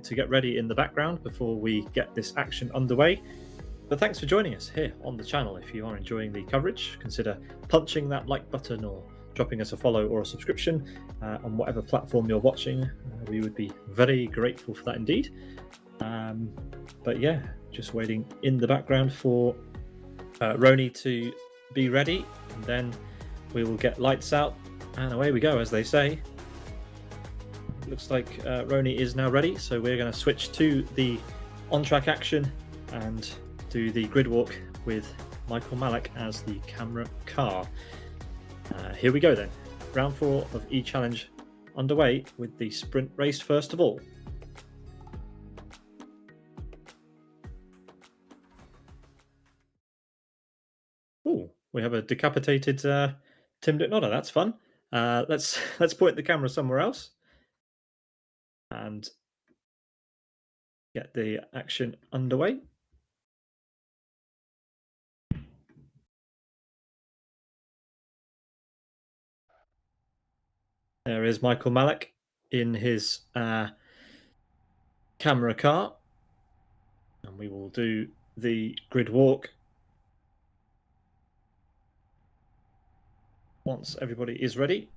to get ready in the background before we get this action underway. But thanks for joining us here on the channel. If you are enjoying the coverage, consider punching that like button or dropping us a follow or a subscription on whatever platform you're watching. We would be very grateful for that indeed. But yeah, just waiting in the background for Roni to be ready, and then we will get lights out and away we go, as they say. Looks like Roni is now ready, so we're going to switch to the on-track action and do the grid walk with Michael Malik as the camera car. Here we go then. Round 4 of E-Challenge underway with the sprint race first of all. Oh, we have a decapitated Tim Dicknodder. That's fun. Let's point the camera somewhere else and get the action underway. There is Michael Malik in his camera car, and we will do the grid walk once everybody is ready.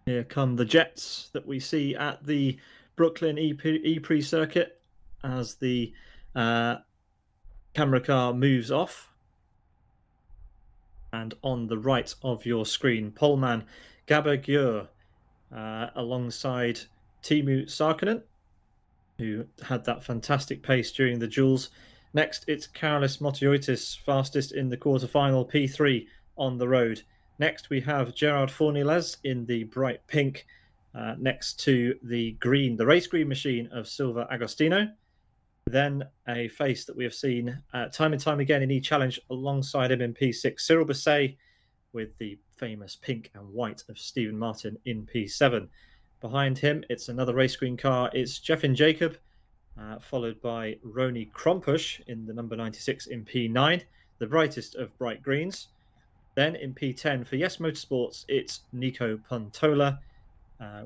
Here come the jets that we see at the Brooklyn E-Prix Circuit as the camera car moves off. And on the right of your screen, poleman Gabagür alongside Timo Sarkkinen, who had that fantastic pace during the duels. Next, it's Carlos Montiotis, fastest in the quarterfinal, P3 on the road. Next, we have Gerard Fornilez in the bright pink next to the green, the race green machine of Silva Agostino. Then a face that we have seen time and time again in E-Challenge alongside him in P6, Cyril Basset, with the famous pink and white of Stephen Martin in P7. Behind him, it's another race green car. It's Jeffin Jacob, followed by Roni Krompusch in the number 96 in P9, the brightest of bright greens. Then in P10 for Yes Motorsports, it's Nico Pontola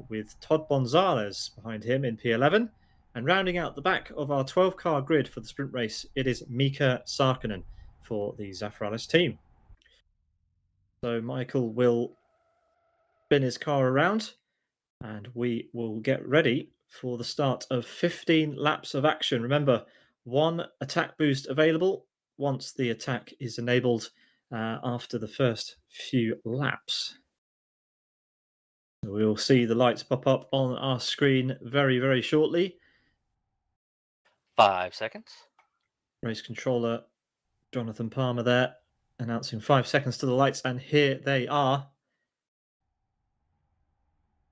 with Todd Gonzalez behind him in P11. And rounding out the back of our 12-car grid for the sprint race, it is Mika Sarkkinen, for the Zafralis team. So Michael will spin his car around and we will get ready for the start of 15 laps of action. Remember, 1 attack boost available once the attack is enabled after the first few laps. We'll see the lights pop up on our screen very, very shortly. 5 seconds. Race controller Jonathan Palmer there announcing 5 seconds to the lights, and here they are.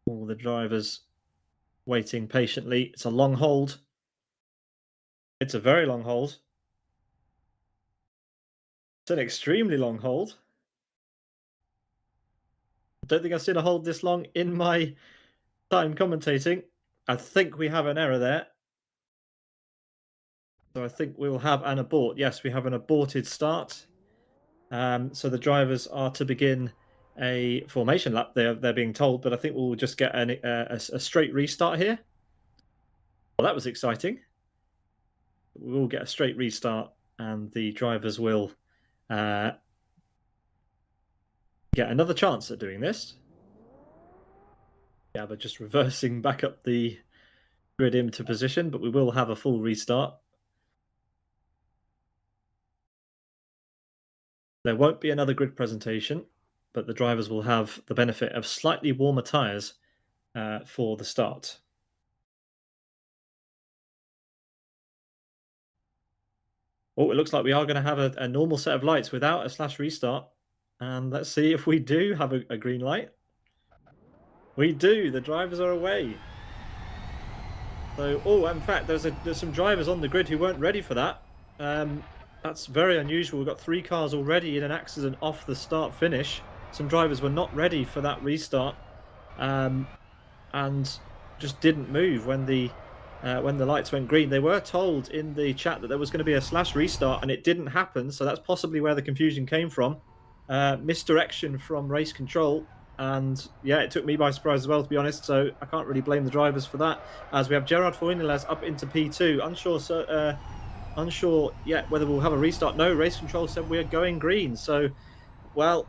All the drivers waiting patiently. It's a long hold. It's a very long hold. It's an extremely long hold. I don't think I've seen a hold this long in my time commentating. I think we have an error there. So I think we will have an abort. Yes, we have an aborted start. So the drivers are to begin a formation lap, they're being told, but I think we'll just get a straight restart here. Well, that was exciting. We'll get a straight restart and the drivers will get another chance at doing this. Yeah, but just reversing back up the grid into position, but we will have a full restart. There won't be another grid presentation, but the drivers will have the benefit of slightly warmer tyres for the start. Oh, it looks like we are going to have a normal set of lights without a slash restart. And let's see if we do have a green light. We do. The drivers are away. So, oh, in fact, there's some drivers on the grid who weren't ready for that. That's very unusual. We've got 3 cars already in an accident off the start finish. Some drivers were not ready for that restart, and just didn't move when the lights went green. They were told in the chat that there was going to be a slash restart, and it didn't happen. So that's possibly where the confusion came from. Misdirection from race control. And yeah, it took me by surprise as well, to be honest. So I can't really blame the drivers for that. As we have Gerard Fournilas up into P2. Unsure yet whether we'll have a restart. No, race control said we're going green. So, well,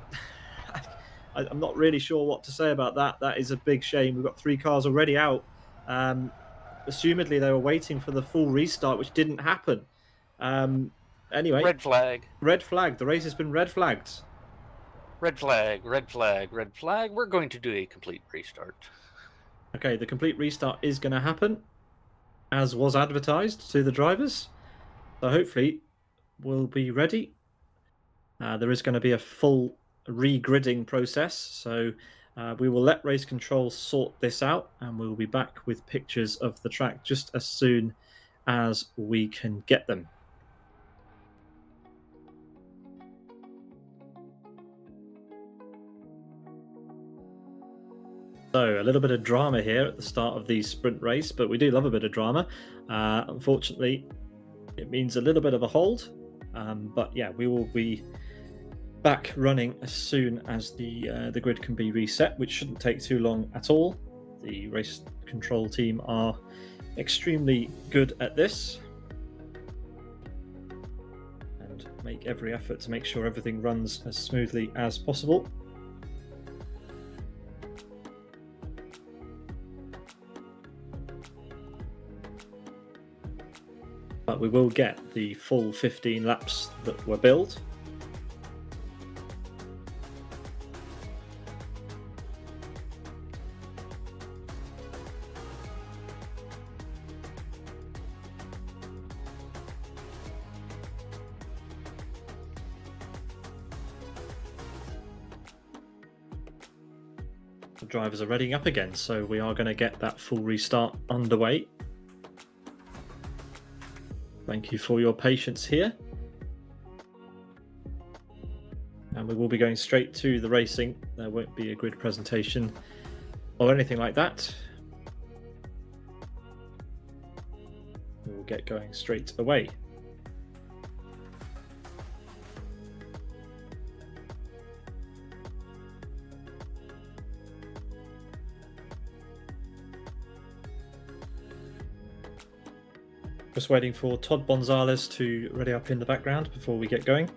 I'm not really sure what to say about that. That is a big shame. We've got 3 cars already out. Assumedly, they were waiting for the full restart, which didn't happen. Anyway. Red flag. Red flag. The race has been red flagged. Red flag, red flag, red flag. We're going to do a complete restart. Okay, the complete restart is going to happen, as was advertised to the drivers. So hopefully we'll be ready. There is going to be a full re-gridding process. So we will let race control sort this out, and we'll be back with pictures of the track just as soon as we can get them. So a little bit of drama here at the start of the sprint race, but we do love a bit of drama. Unfortunately, it means a little bit of a hold, but yeah, we will be back running as soon as the grid can be reset, which shouldn't take too long at all. The race control team are extremely good at this and make every effort to make sure everything runs as smoothly as possible. But we will get the full 15 laps that were billed. The drivers are readying up again, so we are going to get that full restart underway. Thank you for your patience here. And we will be going straight to the racing. There won't be a grid presentation or anything like that. We will get going straight away. Just waiting for Todd Bonzales to ready up in the background before we get going.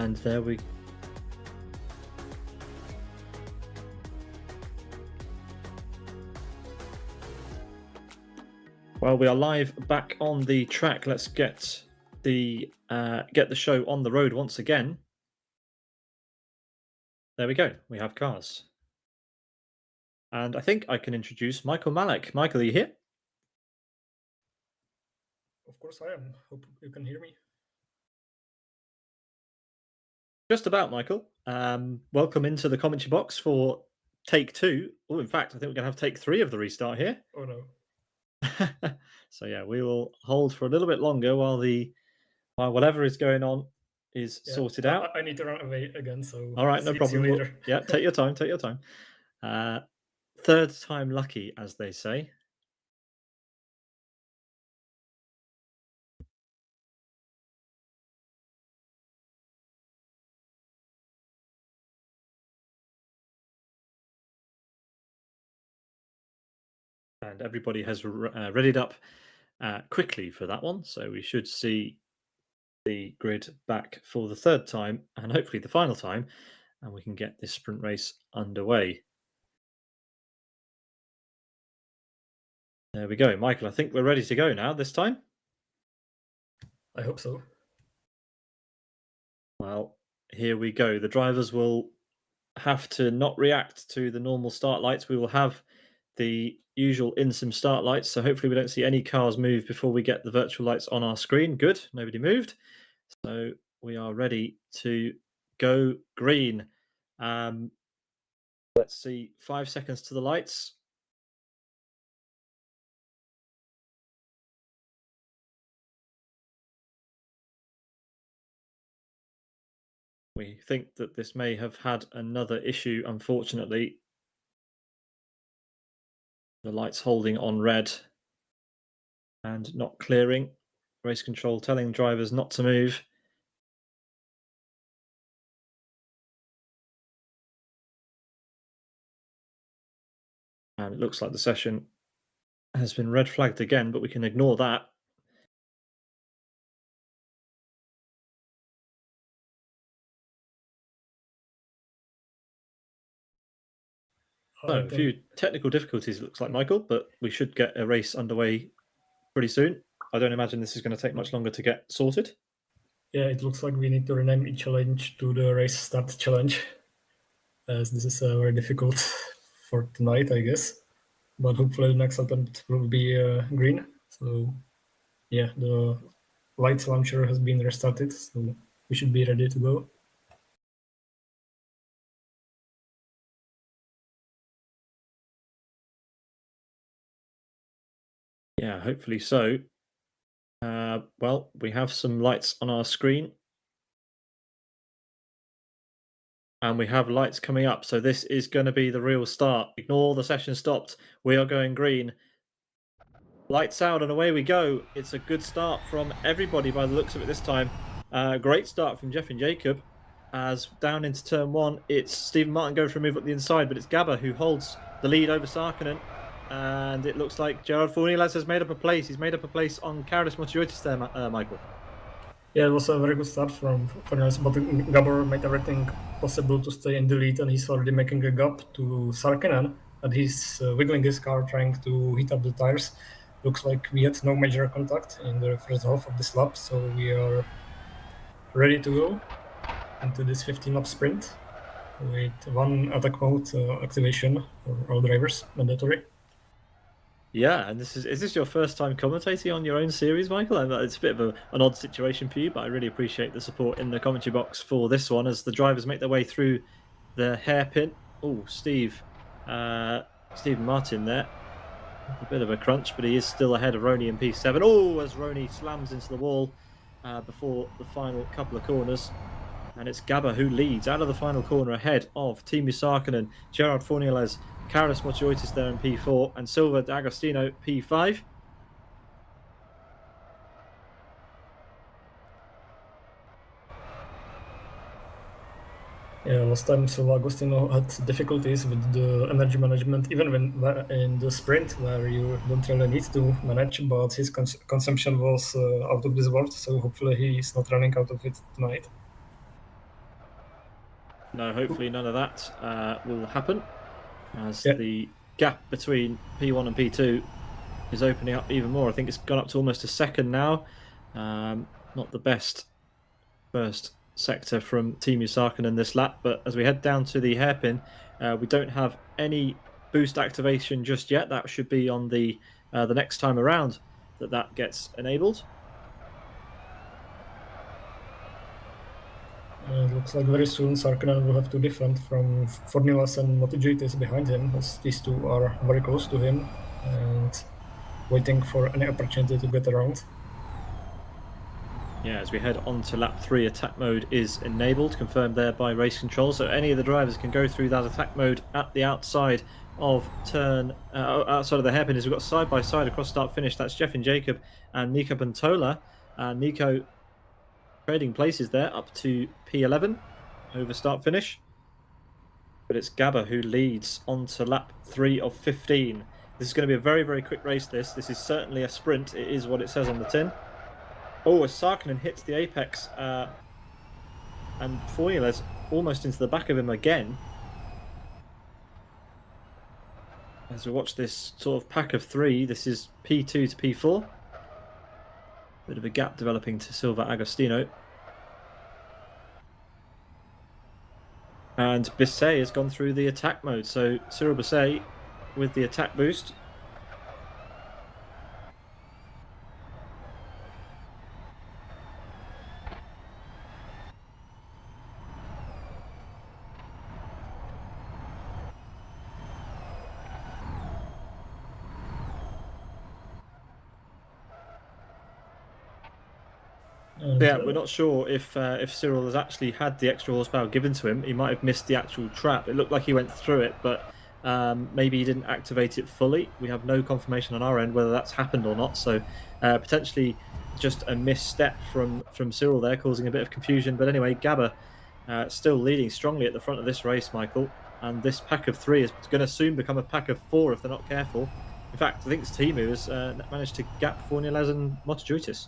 And there we Well, we are live back on the track. Let's get the show on the road once again. There we go. We have cars. And I think I can introduce Michael Malek. Michael, are you here? Of course I am. Hope you can hear me. Just about, Michael. Welcome into the commentary box for take 2. Oh, in fact, I think we're going to have take 3 of the restart here. Oh no. So yeah, we will hold for a little bit longer while whatever is going on is sorted out. I need to run away again, so all right, no problem. Yeah, take your time. Take your time. Third time lucky, as they say. And everybody has readied up quickly for that one, so we should see the grid back for the third time and hopefully the final time, and we can get this sprint race underway. There we go. Michael, I think we're ready to go now this time. I hope so. Well, here we go. The drivers will have to not react to the normal start lights. We will have the usual in-sim start lights, so hopefully we don't see any cars move before we get the virtual lights on our screen. Good, nobody moved. So we are ready to go green. Let's see, 5 seconds to the lights. We think that this may have had another issue, unfortunately. The lights holding on red and not clearing. Race control telling drivers not to move. And it looks like the session has been red flagged again, but we can ignore that. So a few technical difficulties, it looks like, Michael, but we should get a race underway pretty soon. I don't imagine this is going to take much longer to get sorted. Yeah, it looks like we need to rename E-Challenge to the Race Start Challenge, as this is very difficult for tonight, I guess. But hopefully the next attempt will be green. So yeah, the lights launcher has been restarted, so we should be ready to go. Yeah, hopefully so. Well, we have some lights on our screen. And we have lights coming up. So this is going to be the real start. Ignore the session stopped. We are going green. Lights out and away we go. It's a good start from everybody by the looks of it this time. Great start from Jeff and Jacob. As down into turn 1, it's Stephen Martin going for a move up the inside, but it's Gabba who holds the lead over Sarkinen. And it looks like Gerard Fornilas has made up a place. He's made up a place on Karis Motiotis there, Michael. Yeah, it was a very good start from Fornilas, but Gabor made everything possible to stay in the lead, and he's already making a gap to Sarkinen, and he's wiggling his car, trying to heat up the tires. Looks like we had no major contact in the first half of this lap, so we are ready to go into this 15-lap sprint with one attack mode activation for all drivers, mandatory. Yeah, and is this your first time commentating on your own series, Michael? It's a bit of an odd situation for you, but I really appreciate the support in the commentary box for this one as the drivers make their way through the hairpin. Oh, Stephen Martin there. A bit of a crunch, but he is still ahead of Roney in P7. Oh, as Roney slams into the wall before the final couple of corners. And it's Gabba who leads out of the final corner ahead of Teemu Sarkinen, Gerard Fornilas, Karis Motiotis there in P4, and Silva D'Agostino P5. Yeah, last time Silva D'Agostino had difficulties with the energy management, even when in the sprint, where you don't really need to manage, but his consumption was out of this world, so hopefully he's not running out of it tonight. No, hopefully none of that will happen, as Yeah. the gap between P1 and P2 is opening up even more. I think it's gone up to almost a second now. Not the best first sector from Team Yusakinen this lap, but as we head down to the hairpin, we don't have any boost activation just yet. That should be on the next time around that gets enabled. It looks like very soon Sarkinen will have to defend from Fornilas and MotoGP behind him, as these two are very close to him and waiting for any opportunity to get around. Yeah, as we head on to lap 3, attack mode is enabled, confirmed there by race control. So any of the drivers can go through that attack mode at the outside of outside of the hairpin. As we've got side by side across start finish. That's Jeff and Jacob and Nico Pantola. Nico trading places there up to P11 over start finish. But it's Gabba who leads on to lap 3 of 15. This is going to be a very, very quick race. This is certainly a sprint. It is what it says on the tin. Oh, as Sarkinen hits the apex, and Fornila's almost into the back of him again. As we watch this sort of pack of 3, this is P2 to P4. Bit of a gap developing to Silva Agostino. And Bisset has gone through the attack mode, so Cyril Bisset with the attack boost. Yeah, we're not sure if Cyril has actually had the extra horsepower given to him. He might have missed the actual trap. It looked like he went through it, but maybe he didn't activate it fully. We have no confirmation on our end whether that's happened or not. So potentially just a misstep from Cyril there, causing a bit of confusion. But anyway, Gabba still leading strongly at the front of this race, Michael. And this pack of 3 is going to soon become a pack of 4 if they're not careful. In fact, I think it's Timu has managed to gap Fornilas and Motojutis.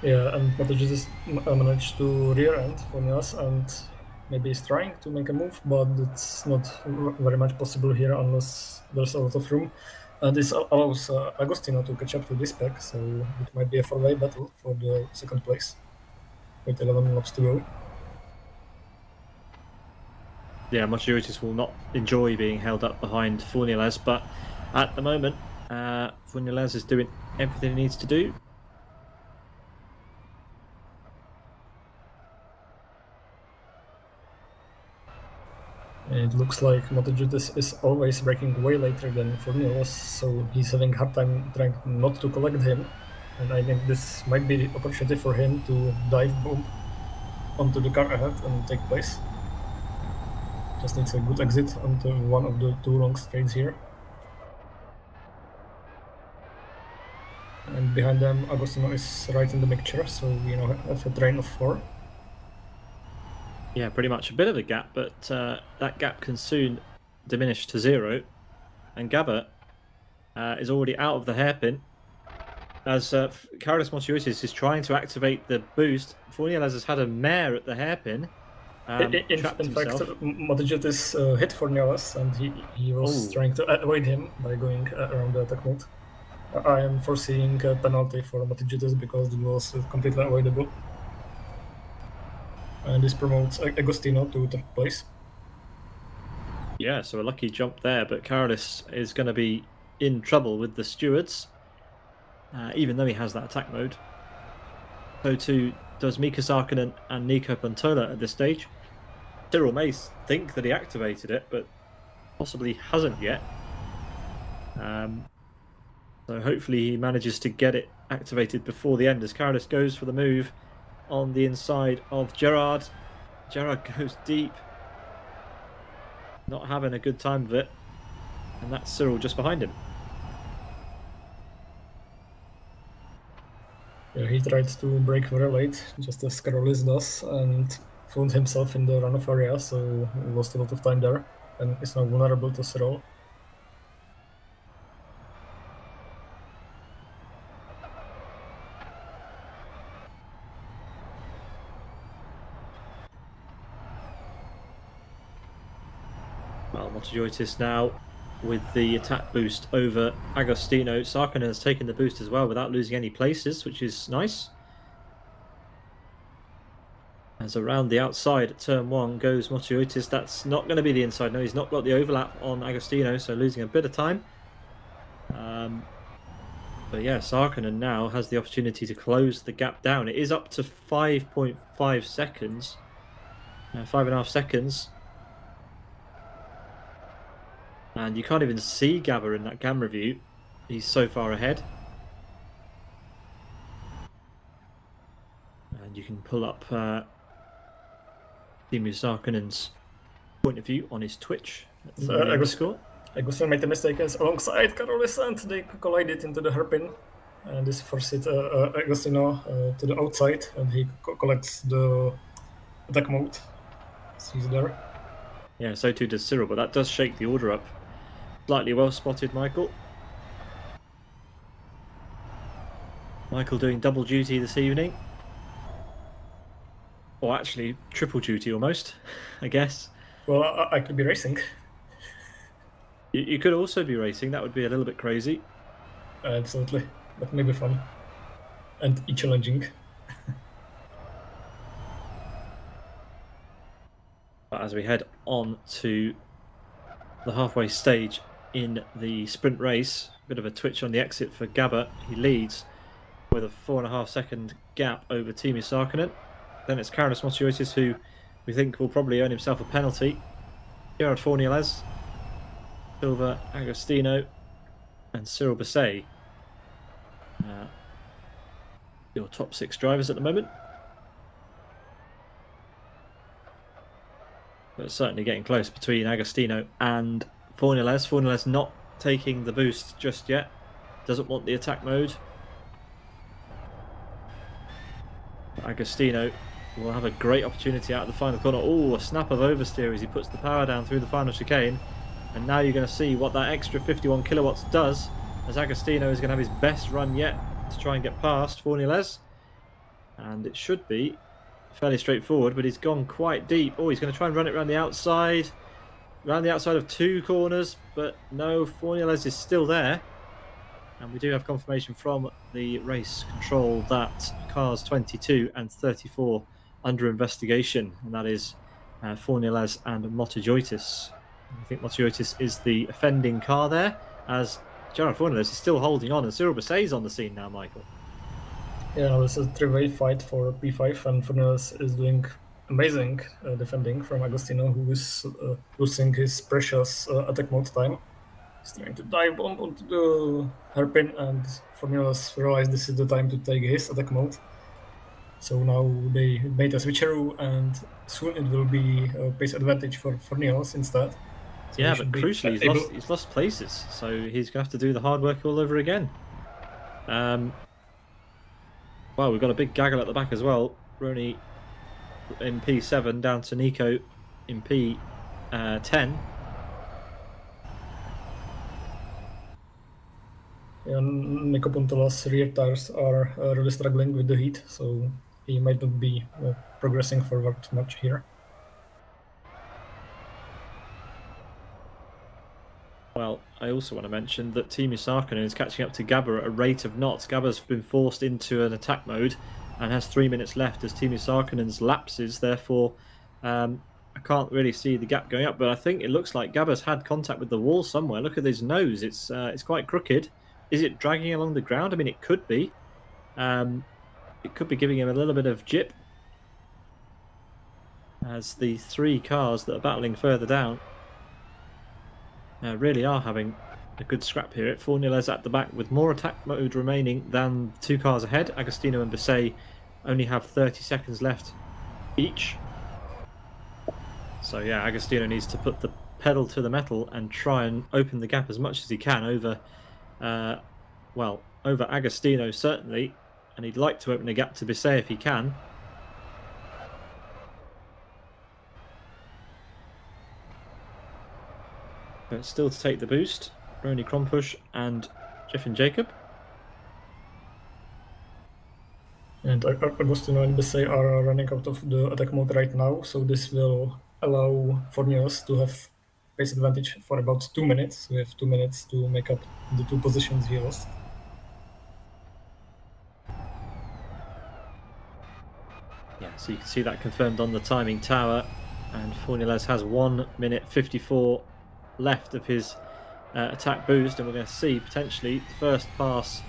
Yeah, and MotoGP managed to rear end Fornilas and maybe is trying to make a move, but it's not very much possible here unless there's a lot of room. And this allows Agostino to catch up to this pack, so it might be a four-way battle for the second place with 11 laps to go. Yeah, Motojutis will not enjoy being held up behind Fornilas, but at the moment, Fornilas is doing everything he needs to do. It looks like MotoGP is always braking way later than Fornilas, so he's having a hard time trying not to collect him. And I think this might be the opportunity for him to dive bomb onto the car ahead and take place. Just needs a good exit onto one of the 2 long straights here. And behind them, Agostino is right in the mixture, so we now have a train of 4. Yeah, pretty much a bit of a gap, but that gap can soon diminish to 0. And Gabba is already out of the hairpin. As Carlos Motojutis is trying to activate the boost, Fornilas has had a mare at the hairpin. In fact, MotoGP hit Fornilas, and he was trying to avoid him by going around the attack mode. I am foreseeing a penalty for MotoGP because it was completely avoidable. And this promotes Agostino to third place. Yeah, so a lucky jump there, but Carlos is going to be in trouble with the stewards, even though he has that attack mode. So too does Mika Sarkinen and Nico Pantola at this stage. Cyril may think that he activated it, but possibly hasn't yet. So hopefully he manages to get it activated before the end as Carlos goes for the move on the inside of Gerard. Gerard goes deep, not having a good time of it, and that's Cyril just behind him. Yeah, he tried to brake very late, just as Carolis does, and found himself in the runoff area, so he lost a lot of time there, and is now vulnerable to Cyril. Motojoitis now with the attack boost over Agostino. Sarkinen has taken the boost as well without losing any places, which is nice. As around the outside at turn 1 goes Motojoitis. That's not going to be the inside. No, he's not got the overlap on Agostino, so losing a bit of time. But yeah, Sarkinen now has the opportunity to close the gap down. It is up to 5.5 seconds. 5.5 seconds. And you can't even see Gabber in that camera view. He's so far ahead. And you can pull up Teemu Sarkinen's point of view on his Twitch. Agostino made the mistake as alongside Carolis, and they collided into the hairpin. And this forced Agostino to the outside, and he collects the attack mode. So he's there. Yeah, so too does Cyril, but that does shake the order up. Slightly well spotted, Michael. Michael doing double duty this evening. Or actually, triple duty almost, I guess. Well, I could be racing. You could also be racing. That would be a little bit crazy. Absolutely. But maybe fun. And E-Challenging. But as we head on to the halfway stage in the sprint race, a bit of a twitch on the exit for Gabber. He leads with a 4.5 second gap over Teemu Sarkinen. Then it's Carolus Motojoitis, who we think will probably earn himself a penalty. Gerard Fornieles, Silva Agostino, and Cyril Basset. Your top 6 drivers at the moment. But certainly getting close between Agostino and Fornieles. Fornieles not taking the boost just yet. Doesn't want the attack mode. Agostino will have a great opportunity out of the final corner. Oh, a snap of oversteer as he puts the power down through the final chicane. And now you're going to see what that extra 51 kilowatts does, as Agostino is going to have his best run yet to try and get past Fornieles. And it should be fairly straightforward, but he's gone quite deep. Oh, he's going to try and run it around the outside. Around the outside of 2 corners, but no, Fornieles is still there. And we do have confirmation from the race control that cars 22 and 34 under investigation, and that is Fornieles and Motojoitis. I think Motojoitis is the offending car there, as Gerard Fornieles is still holding on, and Cyril Basset is on the scene now, Michael. Yeah, it's a 3-way fight for P5, and Fornieles is doing amazing defending from Agostino, who is losing his precious attack mode time. He's trying to dive onto the hairpin, and Fornieles realized this is the time to take his attack mode. So now they made a switcheroo, and soon it will be a pace advantage for Fornieles instead. So yeah, but crucially, he's lost places, so he's going to have to do the hard work all over again. Well, we've got a big gaggle at the back as well. Roni in P7 down to Nico in P10. And Nico Puntola's rear tires are really struggling with the heat, so he might not be progressing forward much here. Well, I also want to mention that Teemu Sarkinen is catching up to Gabber at a rate of knots. Gabber's been forced into an attack mode and has 3 minutes left as Teemu Sarkinen's lapses. Therefore, I can't really see the gap going up, but I think it looks like Gabber's had contact with the wall somewhere. Look at his nose; it's quite crooked. Is it dragging along the ground? I mean, it could be. It could be giving him a little bit of jip, as the 3 cars that are battling further down really are having a good scrap here. Fornieles at the back with more attack mode remaining than 2 cars ahead. Agostino and Basset only have 30 seconds left each. So yeah, Agostino needs to put the pedal to the metal and try and open the gap as much as he can over, over Agostino certainly, and he'd like to open a gap to Basset if he can. But still to take the boost, Roni Krompush and Jeffin Jacob. And Agostino and Basset are running out of the attack mode right now, so this will allow Fornieles to have pace advantage for about 2 minutes. We have 2 minutes to make up the 2 positions he lost. Yeah, so you can see that confirmed on the timing tower, and Fornelez has 1 minute 54 left of his attack boost, and we're going to see potentially the first pass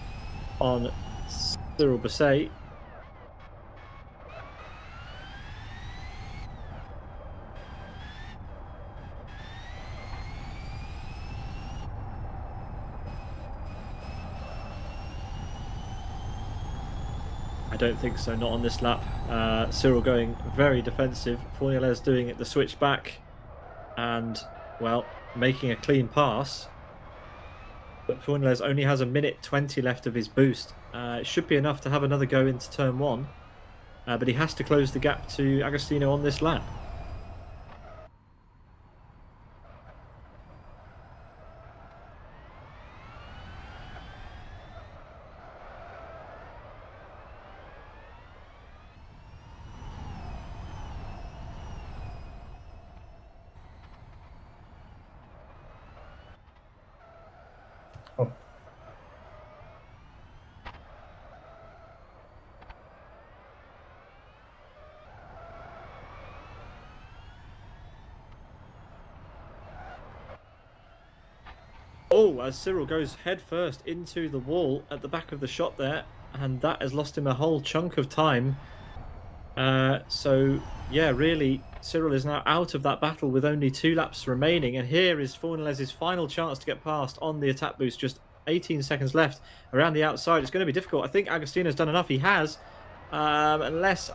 on Cyril Basset. I don't think so, not on this lap. Cyril going very defensive, Fornelez doing it the switch back, and, well, making a clean pass. But Fornelez only has 1 minute 20 left of his boost. It should be enough to have another go into turn 1, but he has to close the gap to Agostino on this lap. Oh. Oh, as Cyril goes headfirst into the wall at the back of the shot there, and that has lost him a whole chunk of time. So, yeah, really, Cyril is now out of that battle with only 2 laps remaining, and here is Fornelez's final chance to get past on the attack boost. Just 18 seconds left around the outside. It's going to be difficult. I think Agostino's done enough. He has, unless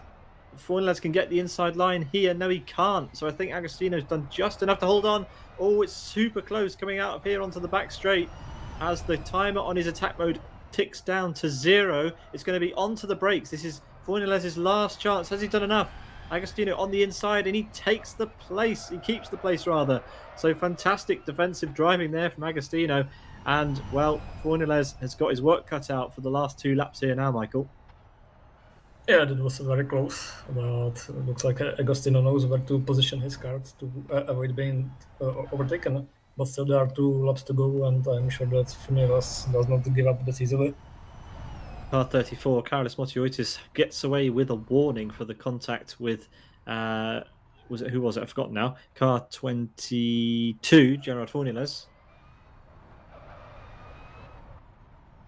Fornelez can get the inside line here. No, he can't. So I think Agostino's done just enough to hold on. Oh, it's super close coming out of here onto the back straight as the timer on his attack mode ticks down to 0. It's going to be onto the brakes. This is Fornelez's last chance. Has he done enough? Agostino on the inside, and he takes the place. He keeps the place, rather. So fantastic defensive driving there from Agostino. And, well, Fornelez has got his work cut out for the last 2 laps here now, Michael. Yeah, that was very close, but it looks like Agostino knows where to position his car to avoid being overtaken. But still, there are 2 laps to go, and I'm sure that Fornelez does not give up that easily. Car 34, Carlos Motioitis gets away with a warning for the contact with, who was it? I've forgotten now. Car 22, Gerard Fornelez.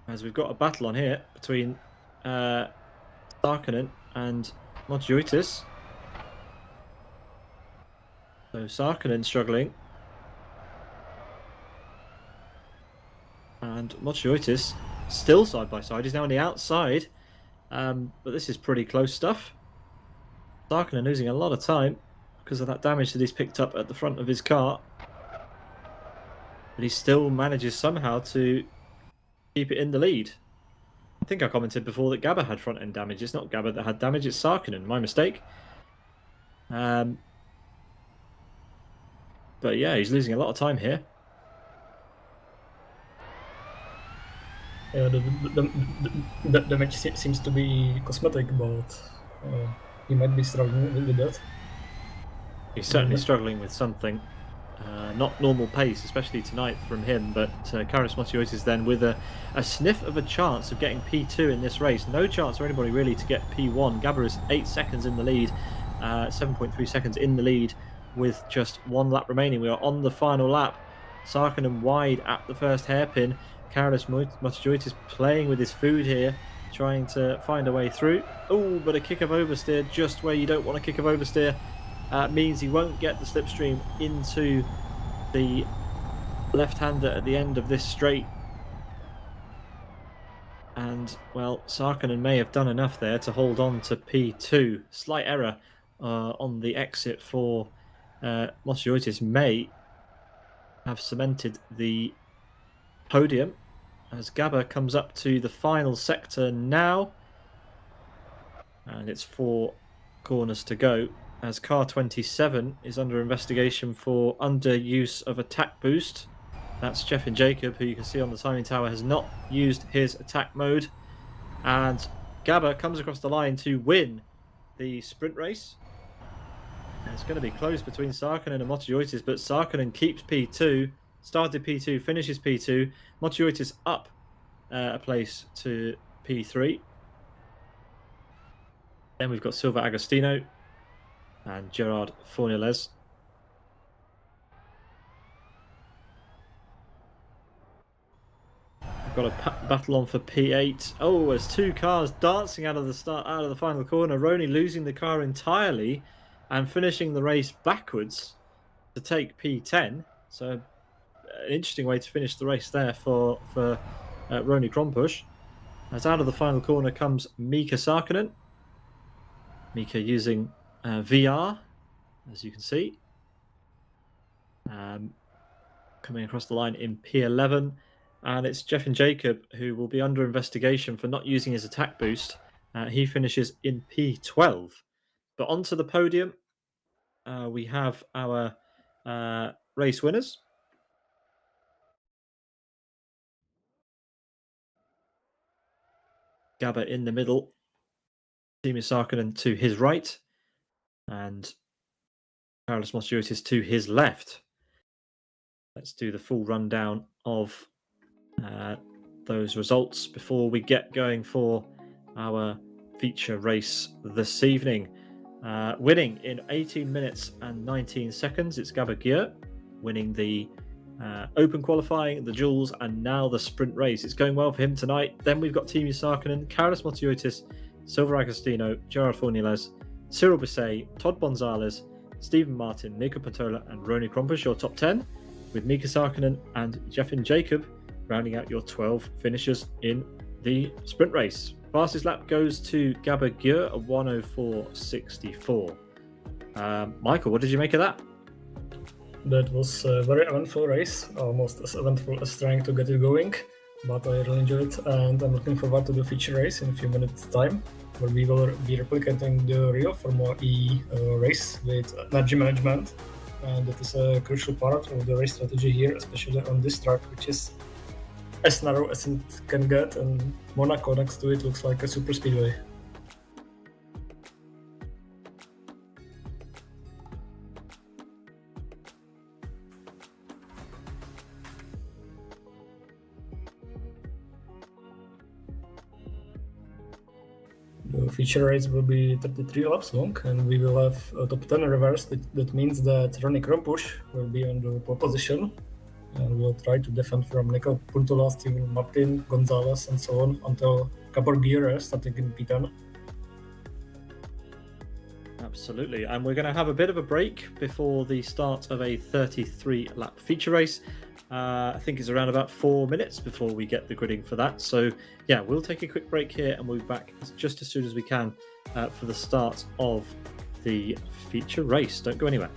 As we've got a battle on here between Sarkkinen and Motioitis. So Sarkkinen struggling. And Motioitis still side by side. He's now on the outside. But this is pretty close stuff. Sarkkinen losing a lot of time because of that damage that he's picked up at the front of his car. But he still manages somehow to keep it in the lead. I think I commented before that Gabber had front end damage. It's not Gabber that had damage, it's Sarkkinen. My mistake. But yeah, he's losing a lot of time here. Yeah, the match seems to be cosmetic, but he might be struggling with that. He's certainly struggling with something. Not normal pace, especially tonight from him, but Carlos Motioitis then with a sniff of a chance of getting P2 in this race. No chance for anybody really to get P1. Gabber is 8 seconds in the lead, 7.3 seconds in the lead with just 1 lap remaining. We are on the final lap. Sarkkinen wide at the first hairpin. Carlos Motioitis playing with his food here, trying to find a way through. Oh, but a kick of oversteer just where you don't want a kick of oversteer. Means he won't get the slipstream into the left-hander at the end of this straight. And, well, Sarkkinen may have done enough there to hold on to P2. Slight error on the exit for Motioitis may have cemented the podium as Gabber comes up to the final sector now. And it's 4 corners to go, as car 27 is under investigation for underuse of attack boost. That's Jeffin Jacob, who you can see on the timing tower has not used his attack mode. And Gabber comes across the line to win the sprint race. It's going to be close between Sarkkinen and Motioitis, but Sarkkinen keeps P2, started P2, finishes P2. Motioitis up a place to P3. Then we've got Silva Agostino and Gerard Fornelez. We've got a battle on for P8. Oh, there's two cars dancing out of the final corner. Roney losing the car entirely and finishing the race backwards to take P10. So an interesting way to finish the race there for Roney Krompusch. As out of the final corner comes Mika Sarkkinen. Mika using VR, as you can see. Coming across the line in P11. And it's Jeffin Jacob who will be under investigation for not using his attack boost. He finishes in P12. But onto the podium, we have our race winners. Gabber in the middle, Timo Sarkkinen to his right, and Carlos Motiotis to his left. Let's do the full rundown of those results before we get going for our feature race this evening. Winning in 18 minutes and 19 seconds, it's Gabber Gier winning the open qualifying, the duels, and now the sprint race. It's going well for him tonight. Then we've got Timo Sarkkinen, Carlos Motiotis, Silva Agostino, Gerard Fornelez, Cyril Bisset, Todd Gonzalez, Stephen Martin, Mika Patola, and Roney Krompusch, your top 10, with Mika Sarkkinen and Jeffin Jacob rounding out your 12 finishers in the sprint race. Fastest lap goes to Gabber Gier, a 1:04.64. Michael, what did you make of that? That was a very eventful race, almost as eventful as trying to get it going, but I really enjoyed it, and I'm looking forward to the feature race in a few minutes' time, where we will be replicating the Rio Formula E race with energy management, and that is a crucial part of the race strategy here, especially on this track, which is as narrow as it can get, and Monaco next to it looks like a super speedway. The feature race will be 33 laps long, and we will have a top 10 reverse. That means that Roney Krompusch will be on the pole position, and will try to defend from Nico Puntola, Steven Martin, Gonzalez, and so on until Gabber Gier starting in P10. Absolutely, and we're going to have a bit of a break before the start of a 33-lap feature race. I think it's around about 4 minutes before we get the gridding for that. So yeah, we'll take a quick break here and we'll be back just as soon as we can for the start of the feature race. Don't go anywhere.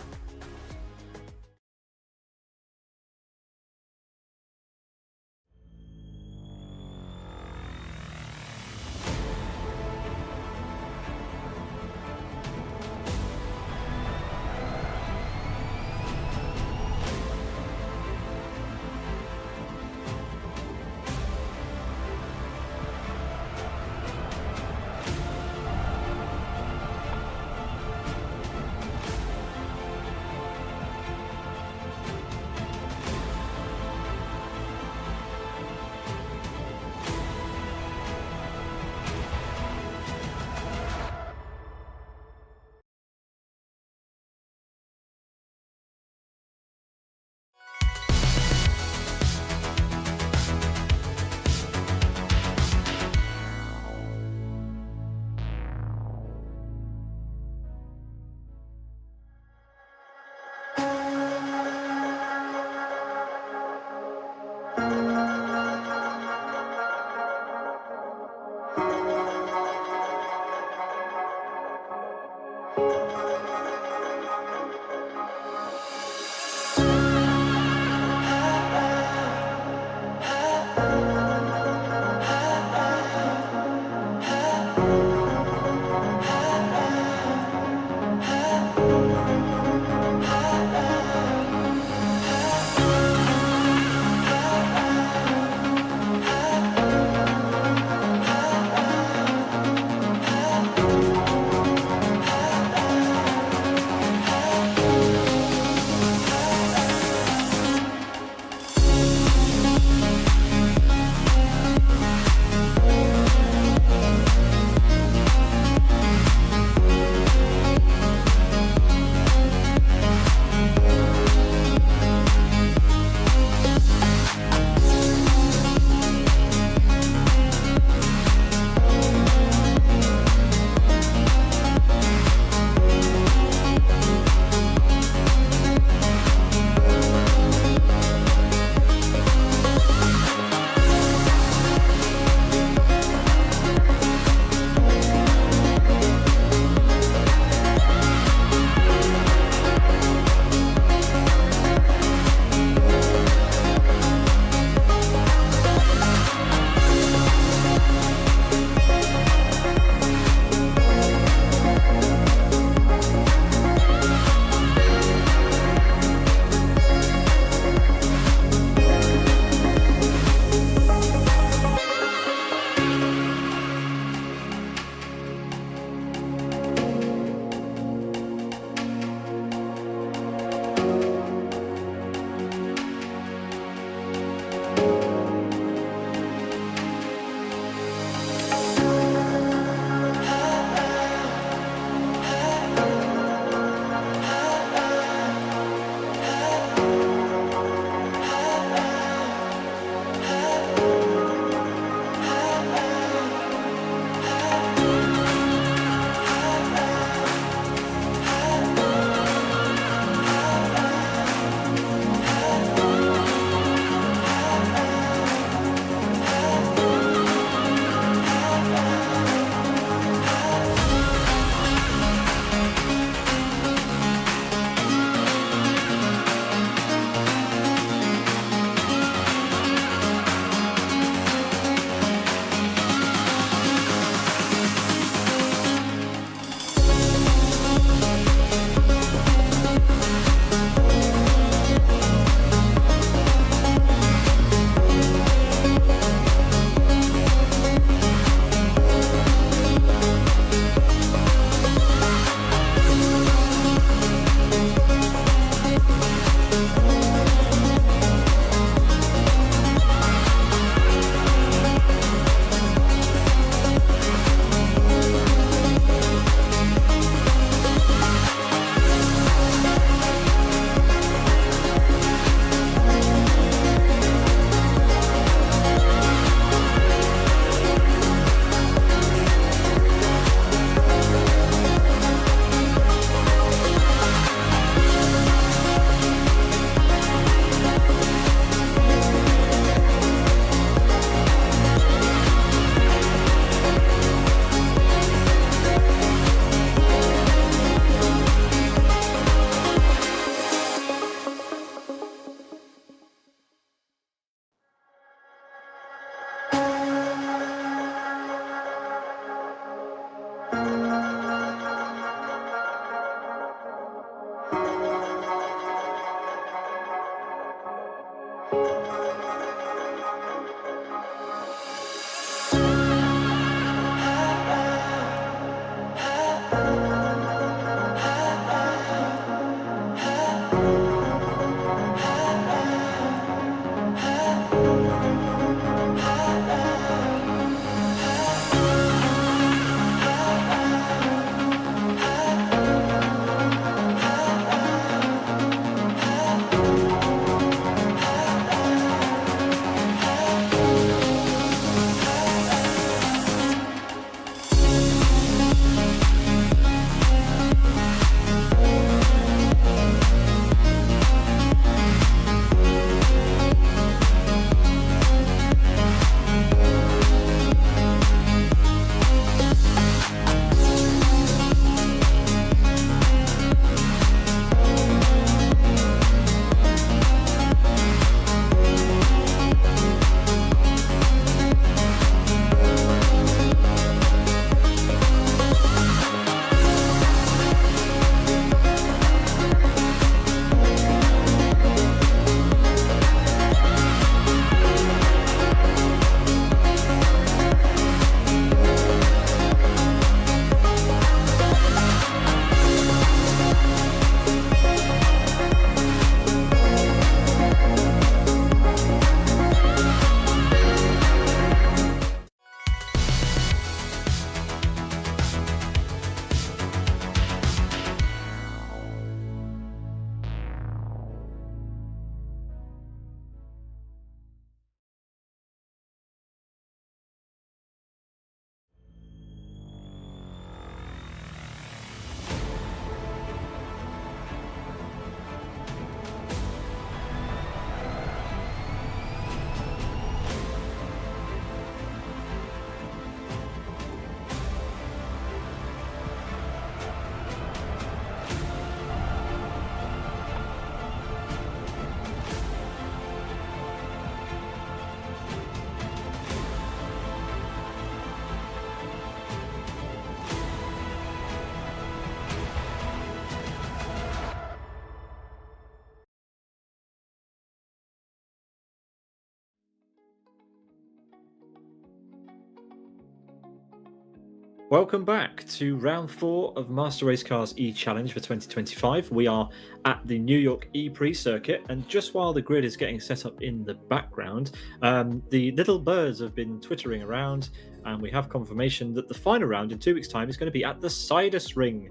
Welcome back to round 4 of Master Race Cars E-Challenge for 2025. We are at the New York E-Prix Circuit, and just while the grid is getting set up in the background, the little birds have been twittering around, and we have confirmation that the final round in 2 weeks' time is going to be at the Sidus Ring.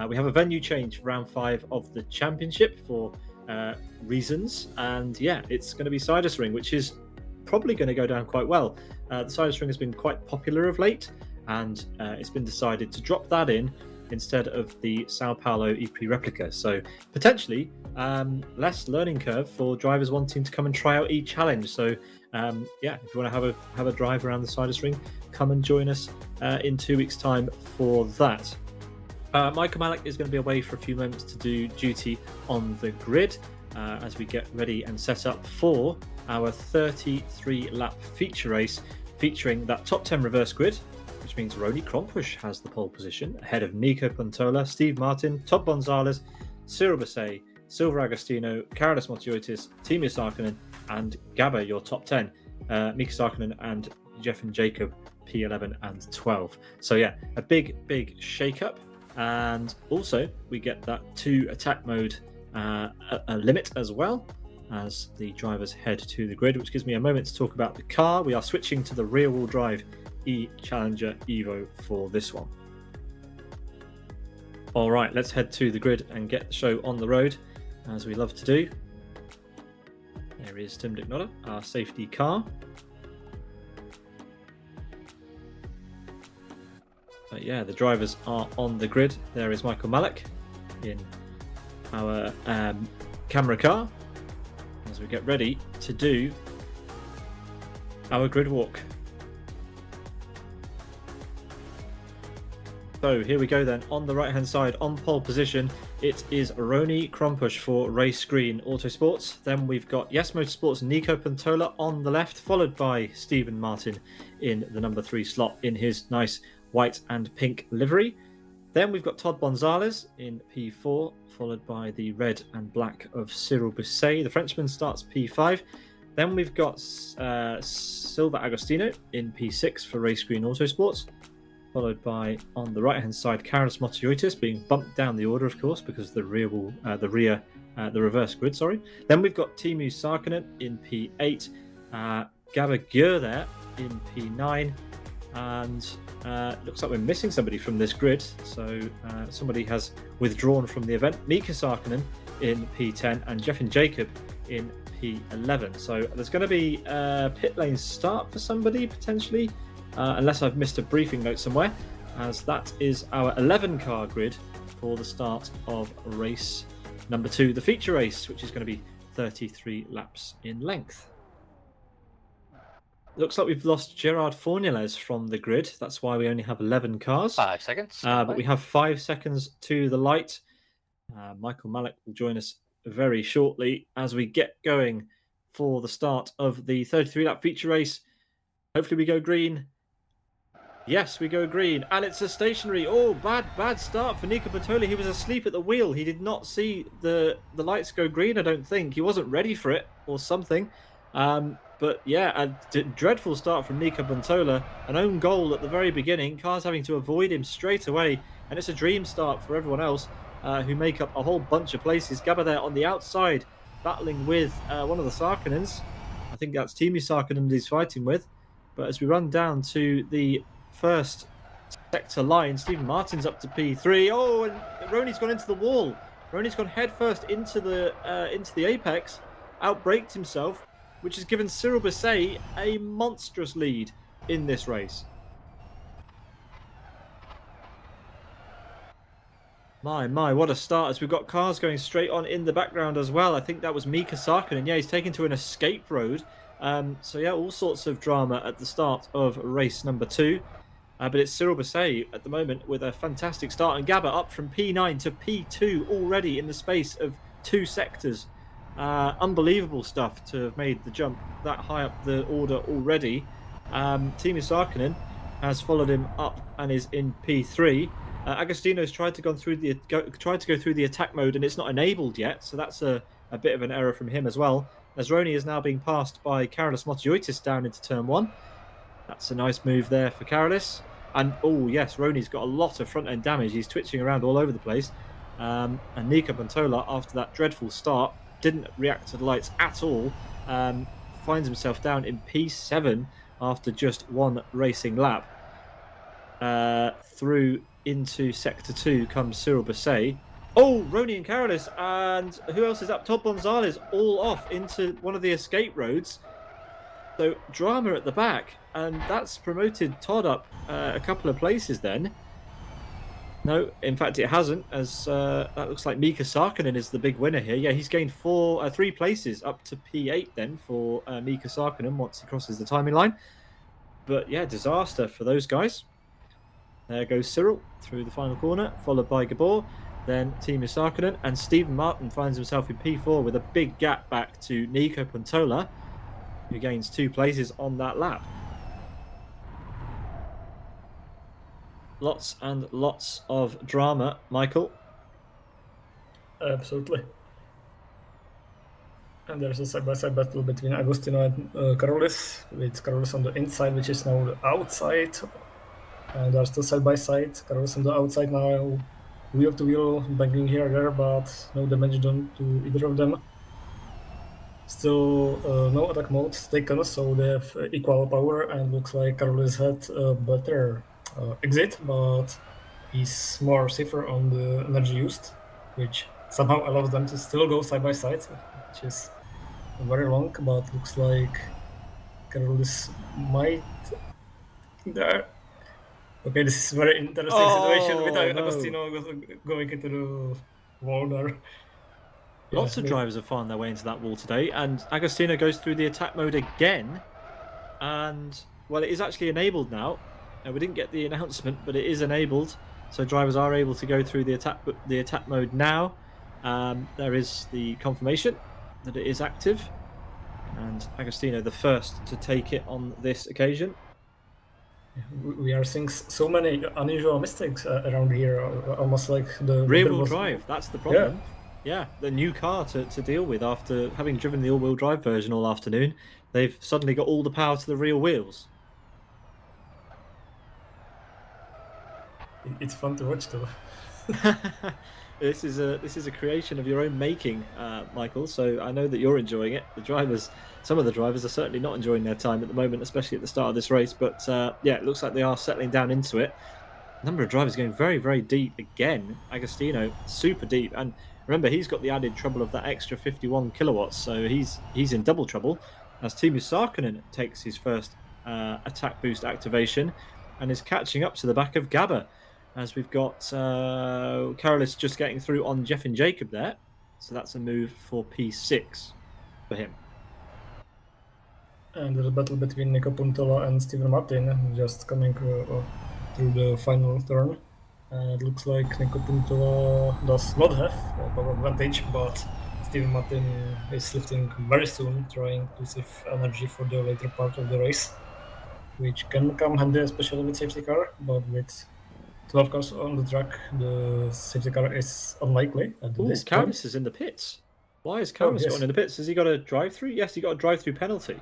We have a venue change for round 5 of the championship for reasons, and yeah, it's going to be Sidus Ring, which is probably going to go down quite well. The Sidus Ring has been quite popular of late, and it's been decided to drop that in instead of the Sao Paulo E-Prix replica. So potentially less learning curve for drivers wanting to come and try out E-Challenge. So yeah, if you want to have a drive around the Sidus Ring, come and join us in 2 weeks' time for that. Michael Malik is going to be away for a few moments to do duty on the grid as we get ready and set up for our 33-lap feature race featuring that top 10 reverse grid, which means Roni Krompusch has the pole position ahead of Nico Pontola, Steve Martin, Todd Gonzalez, Cyril Basset, Silver Agostino, Carolus Motiotis, Timo Sarkinen, and Gabba, your top 10. Mika Sarkinen and Jeff and Jacob, P11 and 12. So yeah, a big shake-up. And also, we get that 2 attack mode a limit as well as the drivers head to the grid, which gives me a moment to talk about the car. We are switching to the rear-wheel drive E-Challenger EVO for this one. All right, let's head to the grid and get the show on the road, as we love to do. There is Tim Dicknotter, our safety car. But yeah, the drivers are on the grid. There is Michael Malik in our camera car as we get ready to do our grid walk. So here we go then. On the right hand side, on pole position, it is Roni Krompusch for Race Green Autosports. Then we've got Yes Motorsports Nico Pontola on the left, followed by Stephen Martin in the number 3 slot in his nice white and pink livery. Then we've got Todd Gonzalez in P4, followed by the red and black of Cyril Basset. The Frenchman starts P5. Then we've got Silver Agostino in P6 for Race Green Autosports, followed by, on the right-hand side, Carolus Motiotis being bumped down the order, of course, because the reverse grid, sorry. Then we've got Timo Sarkinen in P8, Gabba Gjör there in P9, and looks like we're missing somebody from this grid, so somebody has withdrawn from the event. Mika Sarkinen in P10 and Jeff and Jacob in P11. So there's going to be a pit lane start for somebody, potentially, unless I've missed a briefing note somewhere, as that is our 11-car grid for the start of race number 2, the feature race, which is going to be 33 laps in length. Looks like we've lost Gerard Fornelez from the grid. That's why we only have 11 cars. 5 seconds. But we have 5 seconds to the light. Michael Malik will join us very shortly as we get going for the start of the 33-lap feature race. Hopefully we go green. Yes, we go green. And it's a stationary. Oh, bad start for Nico Pontola. He was asleep at the wheel. He did not see the lights go green, I don't think. He wasn't ready for it or something. But yeah, a dreadful start from Nico Pontola. An own goal at the very beginning. Cars having to avoid him straight away. And it's a dream start for everyone else who make up a whole bunch of places. Gabba there on the outside, battling with one of the Sarkinens. I think that's Timo Sarkinen he's fighting with. But as we run down to the first sector line, Stephen Martin's up to P3. Oh, and Roni's gone into the wall. Roni's gone headfirst into the apex, outbraked himself, which has given Cyril Basset a monstrous lead in this race. My, what a start, as we've got cars going straight on in the background as well. I think that was Mika Sarkinen. Yeah, he's taken to an escape road. So yeah, all sorts of drama at the start of race number 2. But it's Cyril Basset at the moment with a fantastic start. And Gabba up from P9 to P2 already in the space of 2 sectors. Unbelievable stuff to have made the jump that high up the order already. Timo Sarkinen has followed him up and is in P3. Agostino's tried to go through the attack mode and it's not enabled yet, so that's a bit of an error from him as well. As Roni is now being passed by Carolus Motiotis down into turn 1. That's a nice move there for Carolus. And oh yes, Roni's got a lot of front end damage. He's twitching around all over the place. And Nico Pantola, after that dreadful start, didn't react to the lights at all. Finds himself down in P7 after just one racing lap. Through into Sector 2 comes Cyril Basset. Oh, Roni and Carolus, and who else is up? Todd Gonzalez all off into one of the escape roads. So drama at the back, and that's promoted Todd up a couple of places then. No, in fact it hasn't, as that looks like Mika Sarkkinen is the big winner here. Yeah, he's gained 3 places up to P8 then for Mika Sarkkinen once he crosses the timing line. But yeah, disaster for those guys. There goes Cyril through the final corner, followed by Gabor, then Timo Sarkkinen, and Stephen Martin finds himself in P4 with a big gap back to Nico Pantola, who gains 2 places on that lap. Lots and lots of drama, Michael. Absolutely. And there's a side-by-side battle between Agostino and Carolus, with Carolus on the inside, which is now the outside. And they're still side-by-side. Carolus on the outside now, wheel-to-wheel, banging here and there, but no damage done to either of them. Still no attack mode taken, so they have equal power, and looks like Carolus had a better exit, but he's more safer on the energy used, which somehow allows them to still go side by side, which is very long, but looks like Carolus might there. Okay, this is a very interesting situation with Agostino going into the wall there. Lots of drivers have found their way into that wall today, and Agostino goes through the attack mode again, and well, it is actually enabled now. We didn't get the announcement, but it is enabled, so drivers are able to go through the attack mode now. There is the confirmation that it is active, and Agostino the first to take it on this occasion. We are seeing so many unusual mistakes around here, almost like the rear-wheel drive. That's the problem. Yeah, the new car to deal with after having driven the all-wheel drive version all afternoon. They've suddenly got all the power to the rear wheels. It's fun to watch, though. This is a creation of your own making, Michael. So I know that you're enjoying it. Some of the drivers are certainly not enjoying their time at the moment, especially at the start of this race. But yeah, it looks like they are settling down into it. A number of drivers going very, very deep again. Agostino super deep, and remember he's got the added trouble of that extra 51 kilowatts, so he's in double trouble. As Timo Sarkkinen takes his first attack boost activation, and is catching up to the back of Gabber. As we've got Carolus just getting through on Jeff and Jacob there. So that's a move for P6 for him. And there's a battle between Nico Pantola and Stephen Martin, just coming through the final turn. It looks like Nico Pantola does not have a power advantage, but Stephen Martin is lifting very soon, trying to save energy for the later part of the race, which can come handy, especially with safety car, but with 12 cars on the track, the safety car is unlikely. Carolus is in the pits. Why is Carolus going in the pits? Has he got a drive-through? Yes, he got a drive-through penalty.